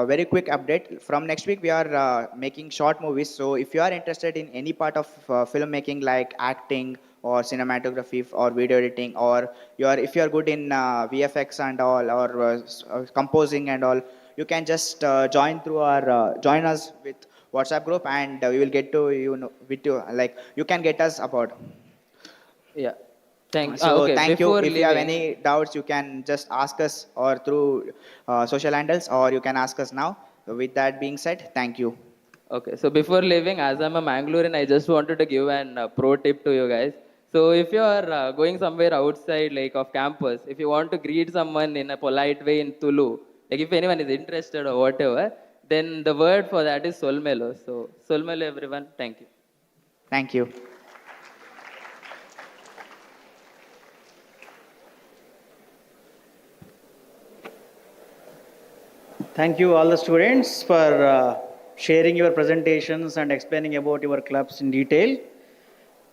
very quick update from next week, we are making short movies. So if you are interested in any part of filmmaking, like acting or cinematography or video editing, or if you are good in VFX and all, or composing and all, you can just join us with WhatsApp group, and we will get to with you, like you can get us about. Yeah. Thank. So Okay. thank you. Before If you have leaving, any doubts, you can just ask us or through social handles, or you can ask us now. With that being said, thank you. okay, so before leaving, as I'm a Mangalorean, I just wanted to give an pro tip to you guys. So if you are going somewhere outside, like of campus, if you want to greet someone in a polite way in Tulu, like if anyone is interested or whatever, then the word for that is Solmelo. So Solmelo, everyone. Thank you. Thank you. Thank you, all the students, for sharing your presentations and explaining about your clubs in detail.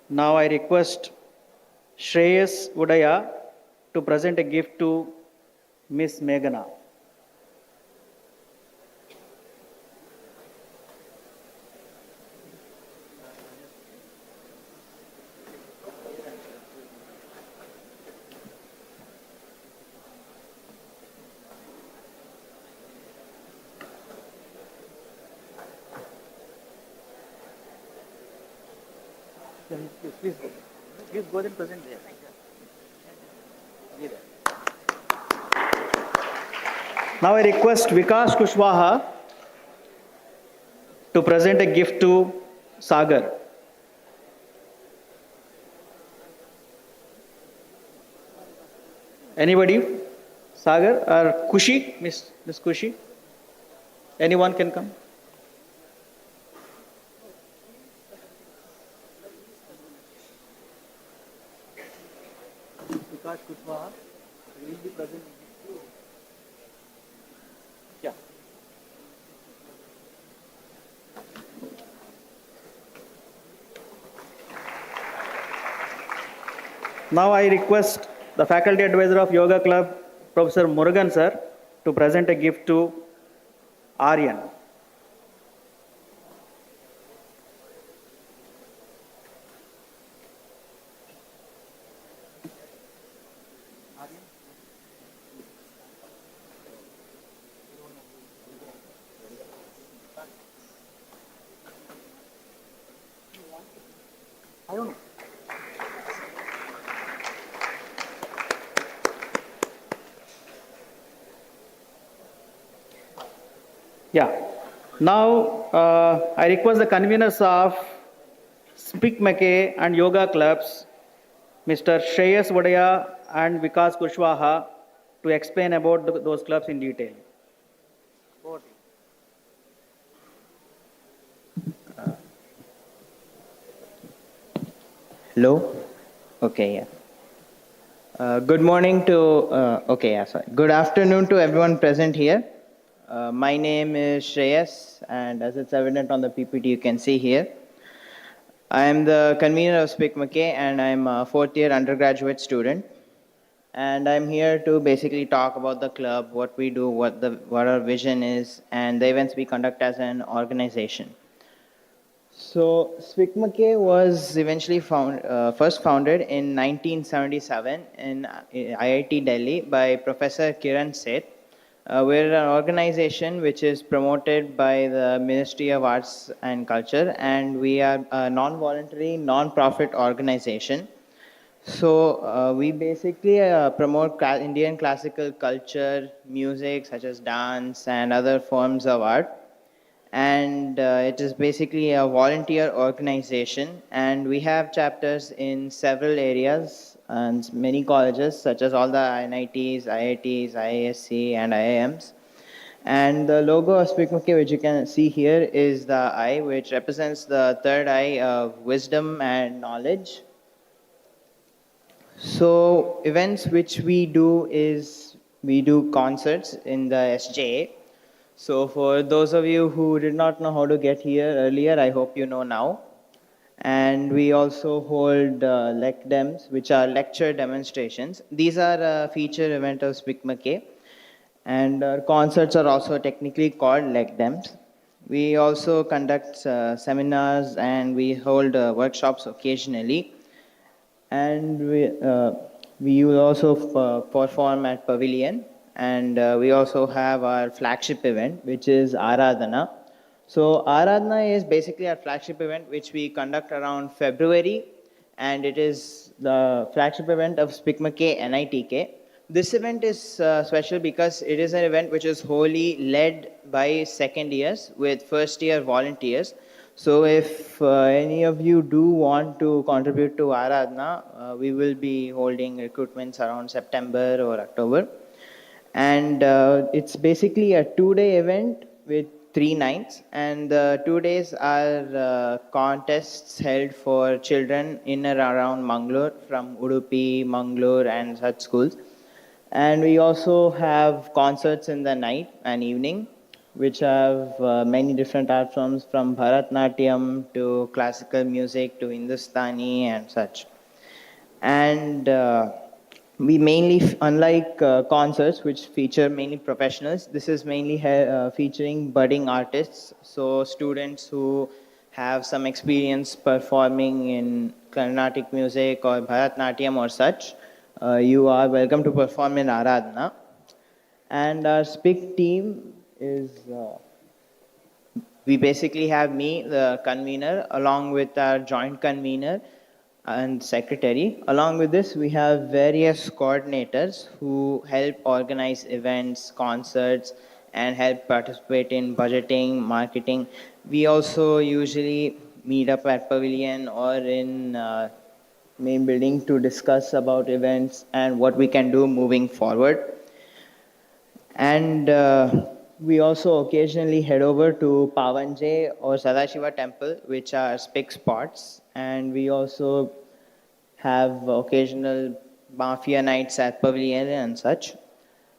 Now I request Shreyas Udaya to present a gift to Miss Meghana. Please go ahead and present there. Now I request Vikas Kushwaha to present a gift to Sagar. Anybody? Sagar or Kushi? Miss Kushi? Anyone can come? Vikas Kushwaha will be present. Yeah. Now I request the faculty advisor of Yoga Club, Professor Murugan sir, to present a gift to Aryan. I don't know. Yeah. Now, I request the conveners of Speak McKay and yoga clubs, Mr. Shreyas Wadaya and Vikas Kushwaha, to explain about those clubs in detail. Hello? Okay, yeah. Good morning to, sorry. Good afternoon to everyone present here. My name is Shreyas, and as it's evident on the PPT, you can see here. I am the convener of Speak McKay, and I'm a fourth year undergraduate student. And I'm here to basically talk about the club, what we do, what our vision is, and the events we conduct as an organization. So, SWICMK was eventually first founded in 1977 in IIT Delhi by Professor Kiran Seth. We're an organization which is promoted by the Ministry of Arts and Culture, and we are a non-voluntary, non-profit organization. So we basically promote Indian classical culture, music such as dance and other forms of art, and it is basically a volunteer organization, and we have chapters in several areas and many colleges such as all the NITs, IITs, IISc and IIMs. And the logo of SpeakMK, which you can see here, is the eye, which represents the third eye of wisdom and knowledge. So events which we do is we do concerts in the SJA. So for those of you who did not know how to get here earlier, I hope you know now. And we also hold LecDems, which are lecture demonstrations. These are a feature event of SpeakMK. And our concerts are also technically called LecDems. We also conduct seminars and we hold workshops occasionally. And we will also perform at Pavilion, and we also have our flagship event, which is Aradhana. So Aradhana is basically our flagship event, which we conduct around February, and it is the flagship event of SPICMK NITK. This event is special because it is an event which is wholly led by second years with first year volunteers. So if any of you do want to contribute to Aradhana, we will be holding recruitments around September or October. And it's basically a 2-day event with 3 nights. And the 2 days are contests held for children in and around Mangalore, from Udupi, Mangalore and such schools. And we also have concerts in the night and evening, which have many different art forms, from Bharatnatyam to classical music to Hindustani and such. And we mainly, unlike concerts which feature mainly professionals, this is mainly featuring budding artists, so students who have some experience performing in Carnatic music or Bharatnatyam or such. You are welcome to perform in Aradhana. And our SPIC team is, we basically have me, the convener, along with our joint convener and secretary. Along with this, we have various coordinators who help organize events, concerts, and help participate in budgeting, marketing. We also usually meet up at Pavilion or in main building to discuss about events and what we can do moving forward. And we also occasionally head over to Pavanje or Sadashiva temple, which are spic spots. And we also have occasional mafia nights at Pavilion and such.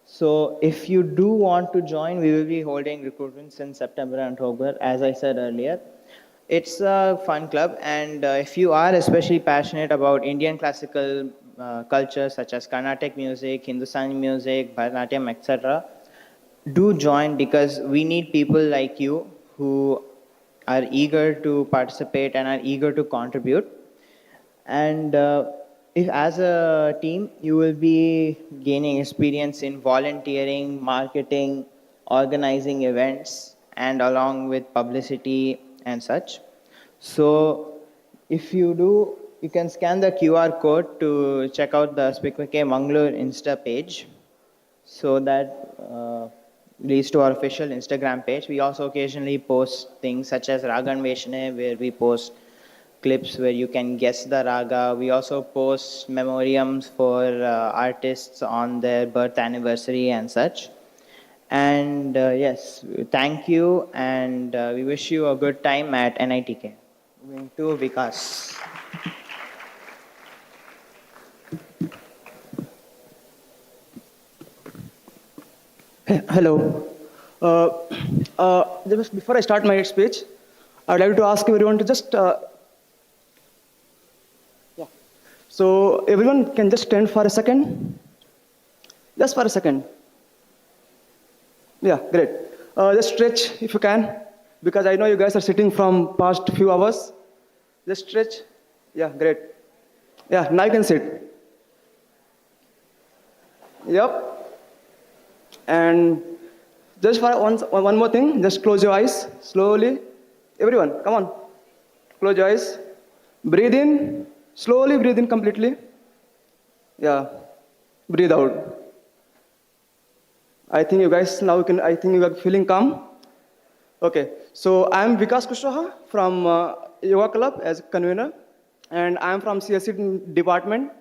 So if you do want to join, we will be holding recruitments in September and October, as I said earlier. It's a fun club, and if you are especially passionate about Indian classical culture such as Carnatic music, Hindustani music, Bharatanatyam, etc., do join, because we need people like you who are eager to participate and are eager to contribute. And if as a team, you will be gaining experience in volunteering, marketing, organizing events, and along with publicity and such. So if you do, you can scan the QR code to check out the SpeakMK Mangalore Insta page, so that released to our official Instagram page. We also occasionally post things such as Raga Anveshane, where we post clips where you can guess the raga. We also post memoriams for artists on their birth anniversary and such. And yes, thank you, and we wish you a good time at NITK. Moving to Vikas. Hello. Just before I start my speech, I'd like to ask everyone to just. Yeah. So everyone can just stand for a second. Just for a second. Yeah, great. Just stretch if you can, because I know you guys are sitting from past few hours. Just stretch. Yeah, great. Yeah, now you can sit. Yep. And just for one more thing, just close your eyes slowly. Everyone, come on. Close your eyes. Breathe in. Slowly breathe in completely. Yeah. Breathe out. I think you guys now can, I think you are feeling calm. Okay. So I am Vikas Kushwaha from Yoga Club as convener. And I am from CSC department.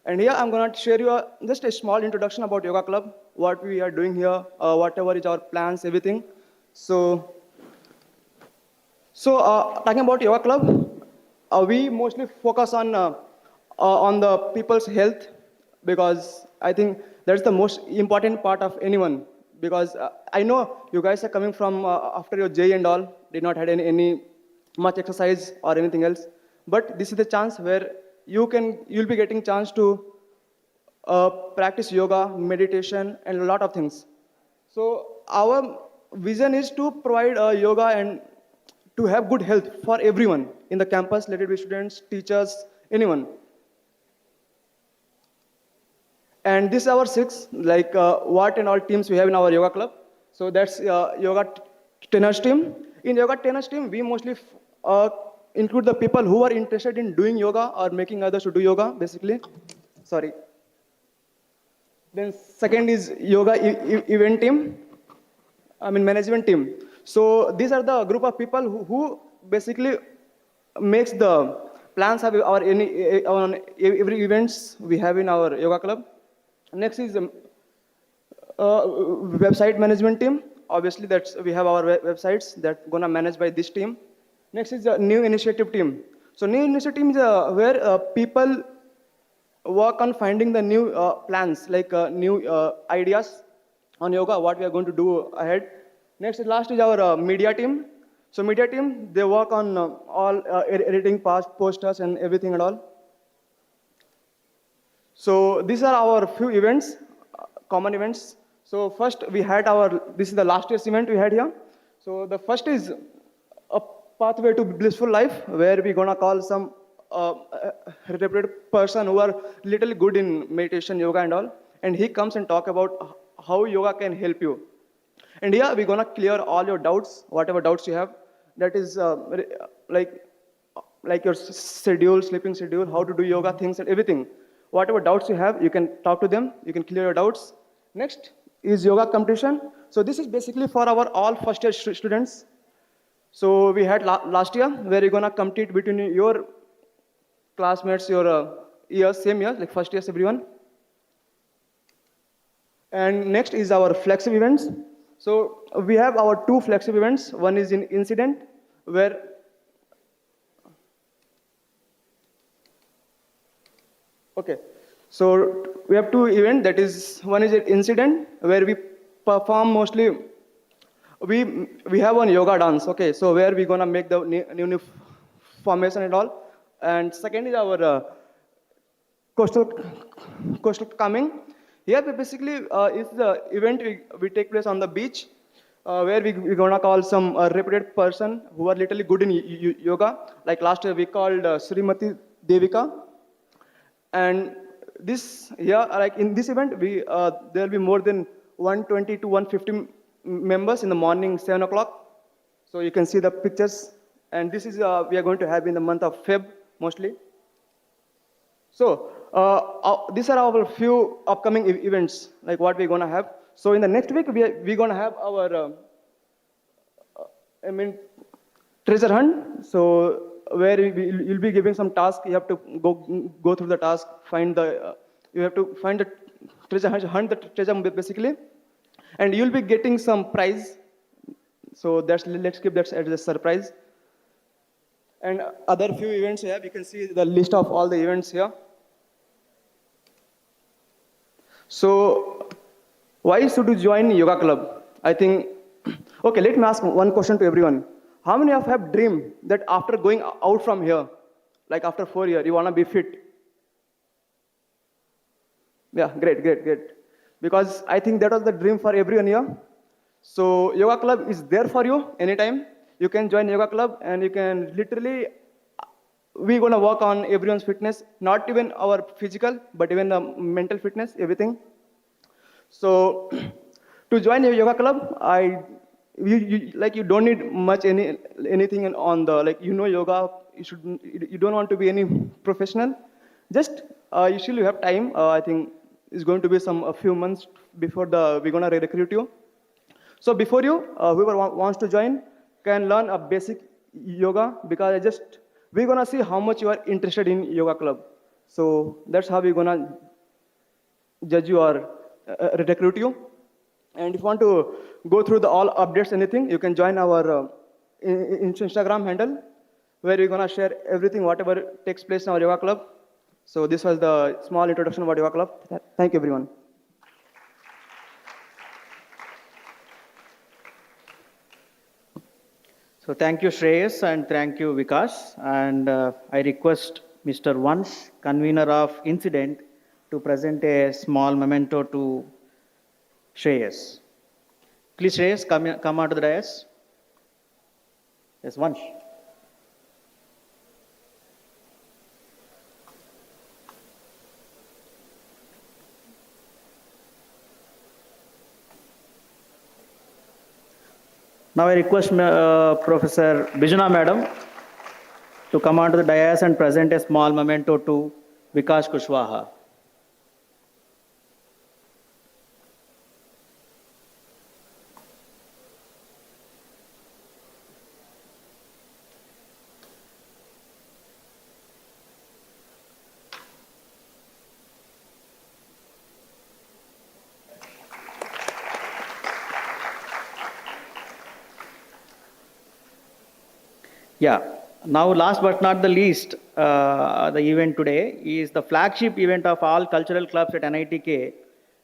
And here I'm going to share you just a small introduction about Yoga Club, what we are doing here, whatever is our plans, everything. So talking about Yoga Club, we mostly focus on the people's health, because I think that's the most important part of anyone. Because I know you guys are coming from after your J and all, did not had any much exercise or anything else. But this is the chance where you'll be getting chance to practice yoga, meditation, and a lot of things. So our vision is to provide yoga and to have good health for everyone in the campus, let it be students, teachers, anyone. And this is our six, like what and all teams we have in our yoga club. So that's yoga trainers team. In yoga trainers team, we mostly include the people who are interested in doing yoga or making others to do yoga, basically. Sorry. Then second is yoga event team, management team. So these are the group of people who basically makes the plans of our on every events we have in our yoga club. Next is website management team. Obviously, we have our websites that gonna manage by this team. Next is the new initiative team. So new initiative is where people work on finding the new plans, like new ideas on yoga, what we are going to do ahead. Next, last is our media team. So media team, they work on all editing past posters and everything and all. So these are our few events, common events. So first we had this is the last year's event we had here. So the first is a pathway to blissful life, where we're gonna call some reputed person who are little good in meditation, yoga and all. And he comes and talk about how yoga can help you. And here we're gonna clear all your doubts, whatever doubts you have. That is like your schedule, sleeping schedule, how to do yoga things and everything. Whatever doubts you have, you can talk to them, you can clear your doubts. Next is yoga competition. So this is basically for our all first year students. So we had last year where you're gonna compete between your classmates, your years, same year, like first years, everyone. And next is our flagship events. So we have our two flagship events. One is in incident, where okay. So we have two events. That is, one is an incident where we perform mostly. We have one yoga dance. Okay, so where we gonna make the new formation and all. And second is our coastal coming. Here we basically is the event we take place on the beach, where we're gonna call some reputed person who are literally good in yoga. Like last year we called Srimati Devika. And this here, like in this event, there will be more than 120 to 150 members in the morning, 7 o'clock. So you can see the pictures. And this is we are going to have in the month of Feb mostly. So these are our few upcoming events, like what we're gonna have. So in the next week, we're going to have our, treasure hunt. So where you'll be giving some task. You have to go through the task, find the, you have to find the treasure, hunt the treasure basically. And you'll be getting some prize. So let's keep that as a surprise. And other few events here, you can see the list of all the events here. So why should you join yoga club? I think, okay, let me ask one question to everyone. How many of you have dreamed that after going out from here, like after 4 years, you want to be fit? Yeah, great. Because I think that was the dream for everyone here. So yoga club is there for you anytime. You can join yoga club and you can literally, we're going to work on everyone's fitness, not even our physical, but even the mental fitness, everything. So to join a yoga club, you don't need much anything on the, like, yoga, you don't want to be any professional. Just usually you have time. I think it's going to be a few months before we're going to recruit you. So before you, whoever wants to join can learn a basic yoga, because we're going to see how much you are interested in yoga club. So that's how we're going to judge you or recruit you. And if you want to go through the all updates, anything, you can join our Instagram handle, where we're going to share everything, whatever takes place in our yoga club. So this was the small introduction about yoga club. Thank you, everyone. So thank you, Shreyas, and thank you, Vikas. And I request Mr. Vansh, convener of Incident, to present a small memento to Shreyas. Please, Shreyas, come onto the dais. Yes, Vansh. Now I request Professor Bijuna Madam to come onto the dais and present a small memento to Vikas Kushwaha. Yeah. Now, last but not the least, the event today is the flagship event of all cultural clubs at NITK,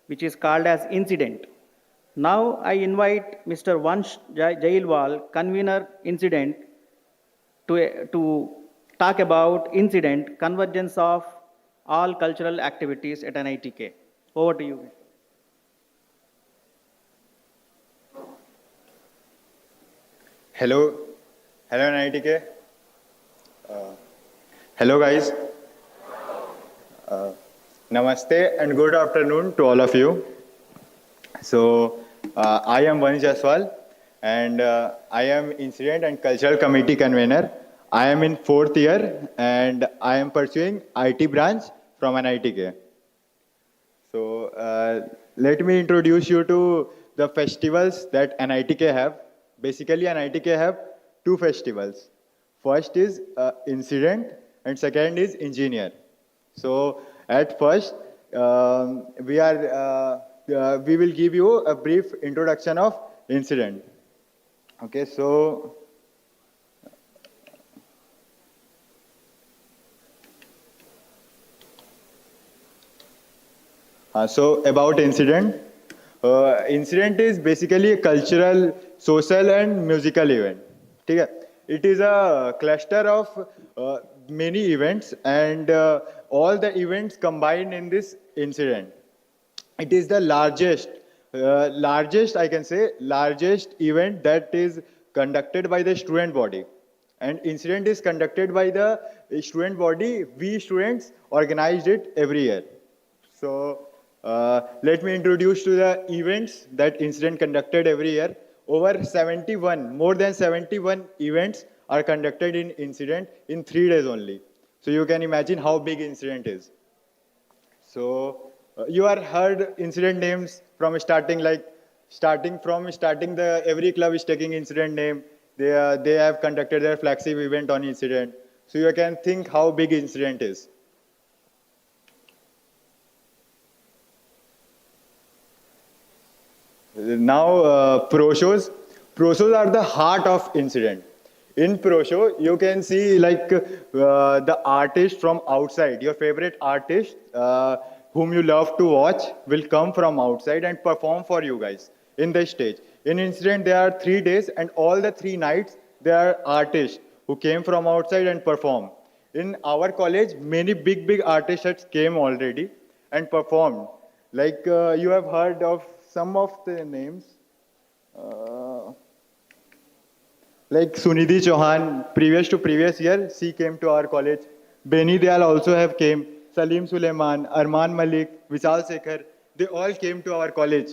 which is called as Incident. Now, I invite Mr. Vansh Jailwal, convener Incident, to talk about Incident, convergence of all cultural activities at NITK. Over to you. Hello, NITK. Hello, guys. Namaste and good afternoon to all of you. So, I am Vansh Jaiswal, and I am Incident and Cultural Committee Convener. I am in 4th year, and I am pursuing IT branch from NITK. So, let me introduce you to the festivals that NITK have. Basically, NITK have 2 festivals. First is Incident, and second is Engineer. So at first, we will give you a brief introduction of Incident. Okay, so about Incident. Incident is basically a cultural, social and musical event. Okay? It is a cluster of many events, and all the events combined in this Incident. It is the largest I can say, largest event that is conducted by the student body. And Incident is conducted by the student body. We students organized it every year. So let me introduce to the events that Incident conducted every year. More than 71 events are conducted in Incident in 3 days only. So you can imagine how big Incident is. So You are heard incident names from starting, like starting the every club is taking incident name. They have conducted their flagship event on incident. So you can think how big incident is. Now, pro shows. Pro shows are the heart of incident. In pro show, you can see like the artist from outside. Your favorite artist, whom you love to watch, will come from outside and perform for you guys in the stage. In incident, there are 3 days, and all the 3 nights there are artists who came from outside and perform. In our college, many big artists had came already and performed. Like you have heard of some of the names, like Sunidhi Chauhan, previous to previous year, she came to our college. Beni Dayal also have came. Salim Suleiman, Arman Malik, Vishal Sekhar, they all came to our college.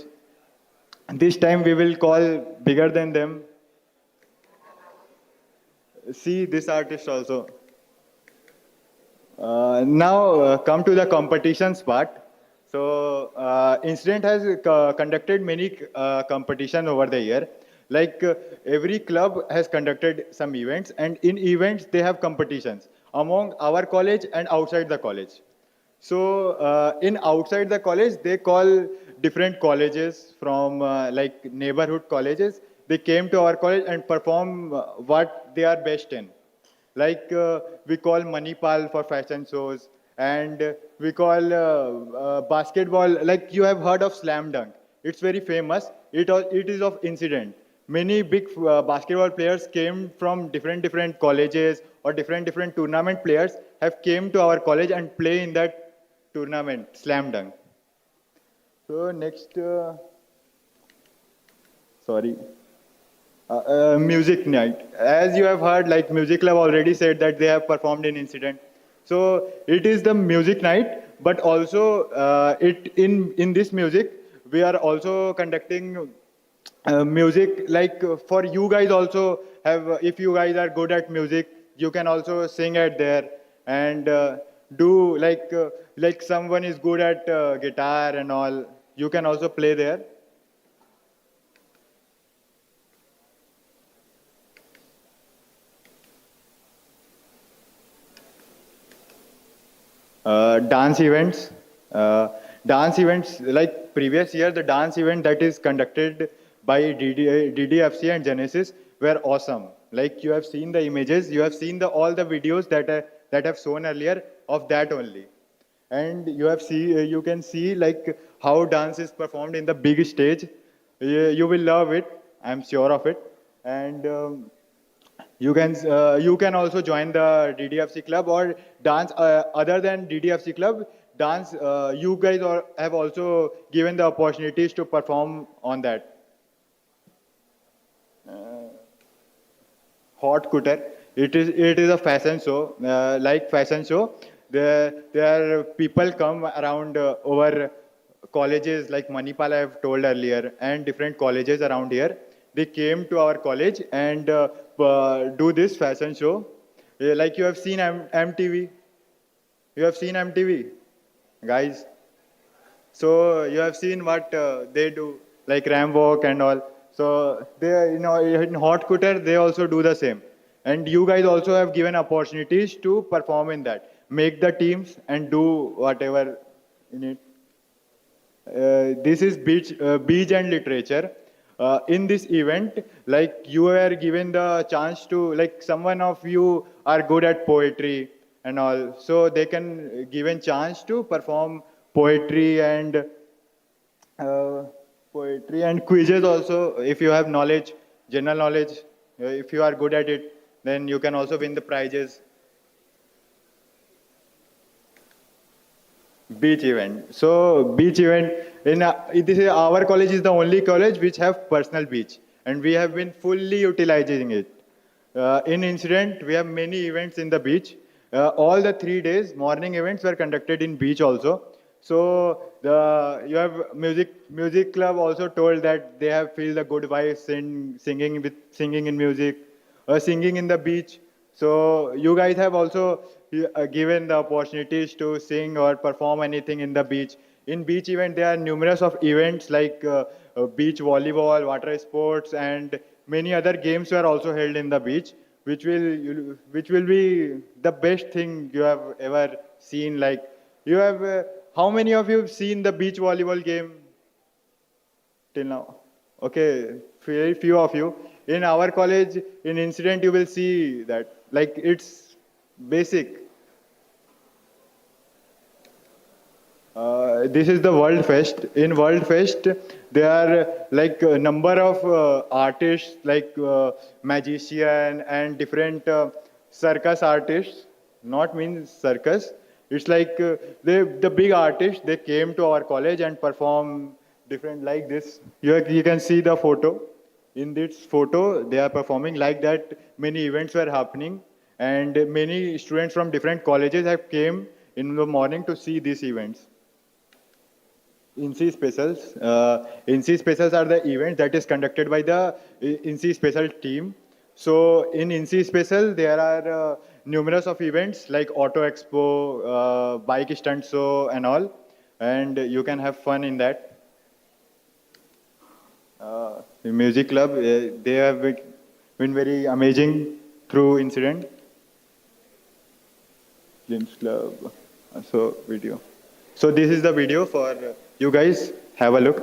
This time we will call bigger than them. See this artist also. Now come to the competitions part. So Incident has conducted many competition over the year. Like every club has conducted some events, and in events they have competitions among our college and outside the college. So in outside the college, they call different colleges from like neighborhood colleges. They came to our college and perform what they are best in. Like we call Manipal for fashion shows, and we call basketball. Like you have heard of slam dunk. It's very famous. It is of incident. Many big basketball players came from different colleges, or different tournament players have came to our college and play in that tournament, slam dunk. So next, sorry. Music night. As you have heard, like Music Club already said that they have performed in incident. So it is the music night, but also it in this music we are also conducting music. Like for you guys also have, if you guys are good at music, you can also sing at there and do like someone is good at guitar and all. You can also play there. Dance events. Dance events, like previous year, the dance event that is conducted by DDFC and Genesis were awesome. Like you have seen the images, you have seen all the videos that have shown earlier of that only. And you can see like how dance is performed in the big stage. You will love it. I'm sure of it. And you can also join the DDFC club or dance other than DDFC club dance. You guys have also given the opportunities to perform on that. Hot Cutter. It is a fashion show, like fashion show. There are people come around over colleges like Manipal I have told earlier, and different colleges around here. They came to our college and do this fashion show. Like you have seen MTV. You have seen MTV, guys. So you have seen what they do, like ram walk and all. So they, in hot cutter they also do the same. And you guys also have given opportunities to perform in that, make the teams and do whatever in it. This is beach and literature. In this event, like you are given the chance to, like someone of you are good at poetry and all, so they can given chance to perform poetry and quizzes also. If you have knowledge, general knowledge, if you are good at it, then you can also win the prizes. Beach event. So beach event this is our college is the only college which have personal beach, and we have been fully utilizing it. In incident, we have many events in the beach. All the 3 days, morning events were conducted in beach also. So you have music club also told that they have feel the good vibes in singing in music, singing in the beach. So you guys have also given the opportunities to sing or perform anything in the beach in beach event there are numerous of events like beach volleyball, water sports, and many other games were also held in the beach, which will be the best thing you have ever seen. Like you have, how many of you have seen the beach volleyball game till now? Okay, very few of you. In our college, in incident, you will see that. Like it's basic. This is the World Fest. In World Fest, there are like a number of artists, like magician and different circus artists. Not means circus. It's like the big artists. They came to our college and perform different like this. You can see the photo. In this photo, they are performing like that. Many events were happening, and many students from different colleges have came in the morning to see these events. INSEE Specials. INSEE Specials are the event that is conducted by the INSEE Special team. So in INSEE Special, there are numerous of events like Auto Expo, bike stunt show, and all, and you can have fun in that. The music club, they have been very amazing through incident. Films club, so video. So this is the video for you guys. Have a look.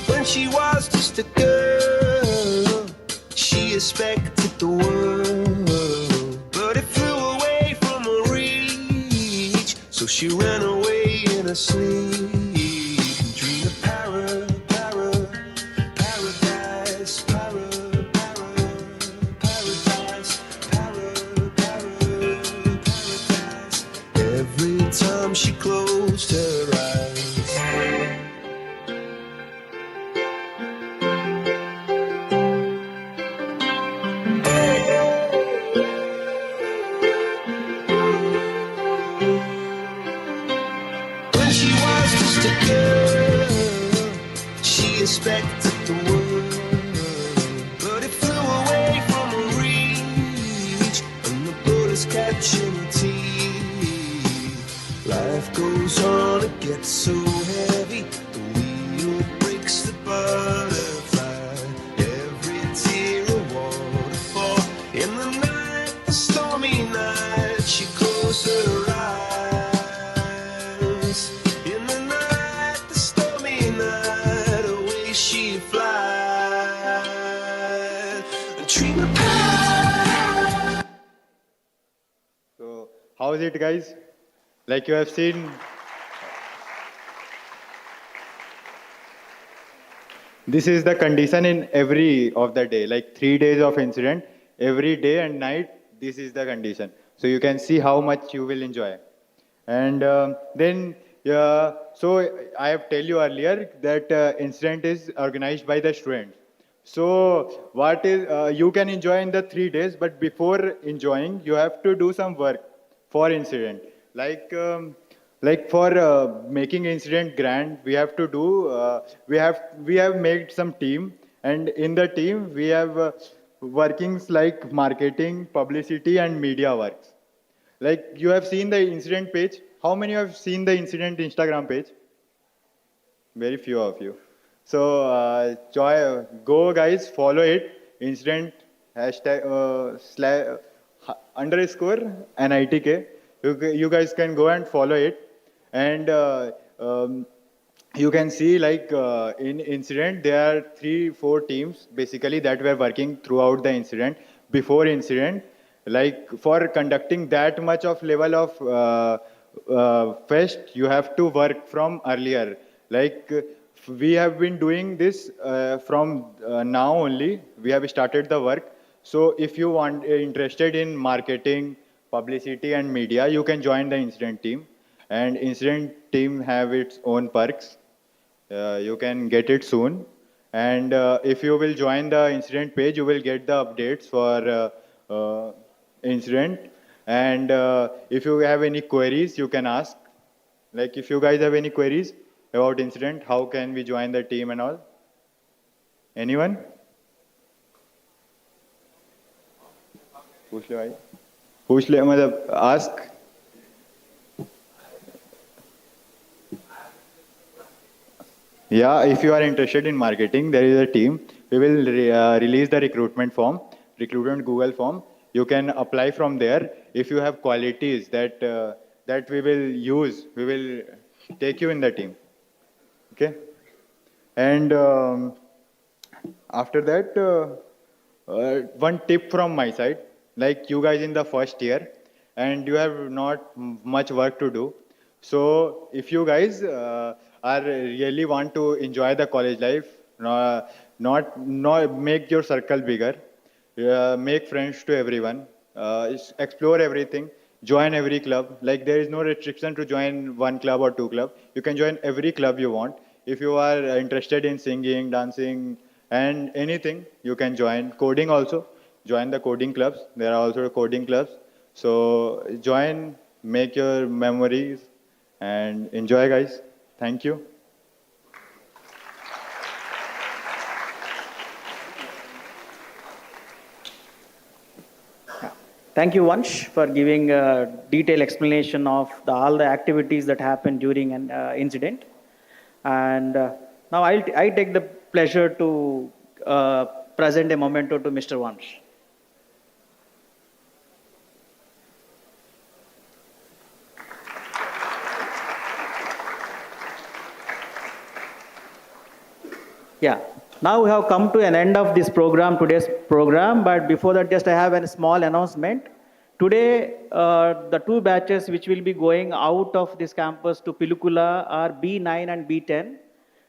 When she was just a girl, she expected the world, but it flew away from her reach. So she ran away in her sleep and dreamed of paradise, paradise. Every time she closed her eyes. When she was just a girl, she expected the world, but it flew away from her reach, and the bullets catching her teeth. Life goes on, it gets so heavy, the wheel breaks the butterfly. Every tear a waterfall. In the night, the stormy night, she closed her eyes. In the night, the stormy night, away she flies. A dream of paradise. So how is it, guys? Like you have seen, this is the condition in every of the day, like 3 days of incident, every day and night, this is the condition. So you can see how much you will enjoy. And then, so I have tell you earlier that incident is organized by the students. So what is, you can enjoy in the 3 days, but before enjoying, you have to do some work for incident. Like for making incident grand, we have to do, we have made some team, and in the team we have workings like marketing, publicity, and media works. Like you have seen the incident page. How many have seen the incident Instagram page? Very few of you. So go guys, follow it. Incident hashtag underscore NITK. You guys can go and follow it. And um, you can see like in incident there are 3 4 teams basically that were working throughout the incident. Before incident, like for conducting that much of level of fest, you have to work from earlier. Like we have been doing this from now only. We have started the work. So if you want interested in marketing, publicity, and media, you can join the incident team. And incident team have its own perks. You can get it soon. And if you will join the incident page, you will get the updates for incident. And if you have any queries, you can ask. Like if you guys have any queries about incident, how can we join the team and all? Anyone? पूछ ले भाई पूछ ले मतलब ask. Yeah, if you are interested in marketing, there is a team. We will release the recruitment Google form. You can apply from there. If you have qualities that we will use, we will take you in the team. Okay. And after that, one tip from my side, like you guys in the first year, and you have not much work to do. So if you guys are really want to enjoy the college life, not make your circle bigger, make friends to everyone, explore everything, join every club. Like there is no restriction to join one club or 2 club. You can join every club you want. If you are interested in singing, dancing, and anything, you can join. Coding also, join the coding clubs. There are also coding clubs. So join, make your memories, and enjoy, guys. Thank you. Thank you, Vansh, for giving a detailed explanation of all the activities that happened during an incident. And now I take the pleasure to present a memento to Mr. Vansh. Yeah. Now we have come to an end of this program, today's program. But before that, just I have a small announcement. Today, the 2 batches which will be going out of this campus to Pilukula are B9 and B10.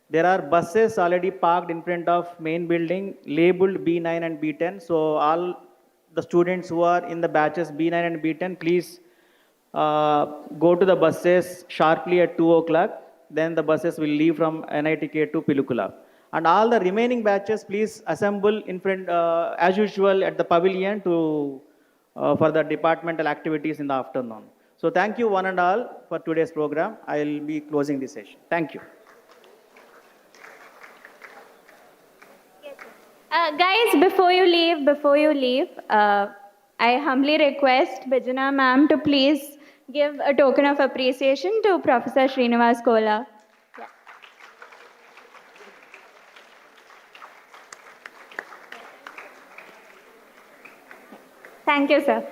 There are buses already parked in front of main building labeled B9 and B10. So all the students who are in the batches B9 and B10, please go to the buses sharply at 2 o'clock. Then the buses will leave from NITK to Pilukula. And all the remaining batches, please assemble in front, as usual, at the pavilion to for the departmental activities in the afternoon. So thank you one and all for today's program. I will be closing the session. Thank you. Guys, before you leave, I humbly request Bajana ma'am to please give a token of appreciation to Professor Srinivas Kola. Thank you, sir.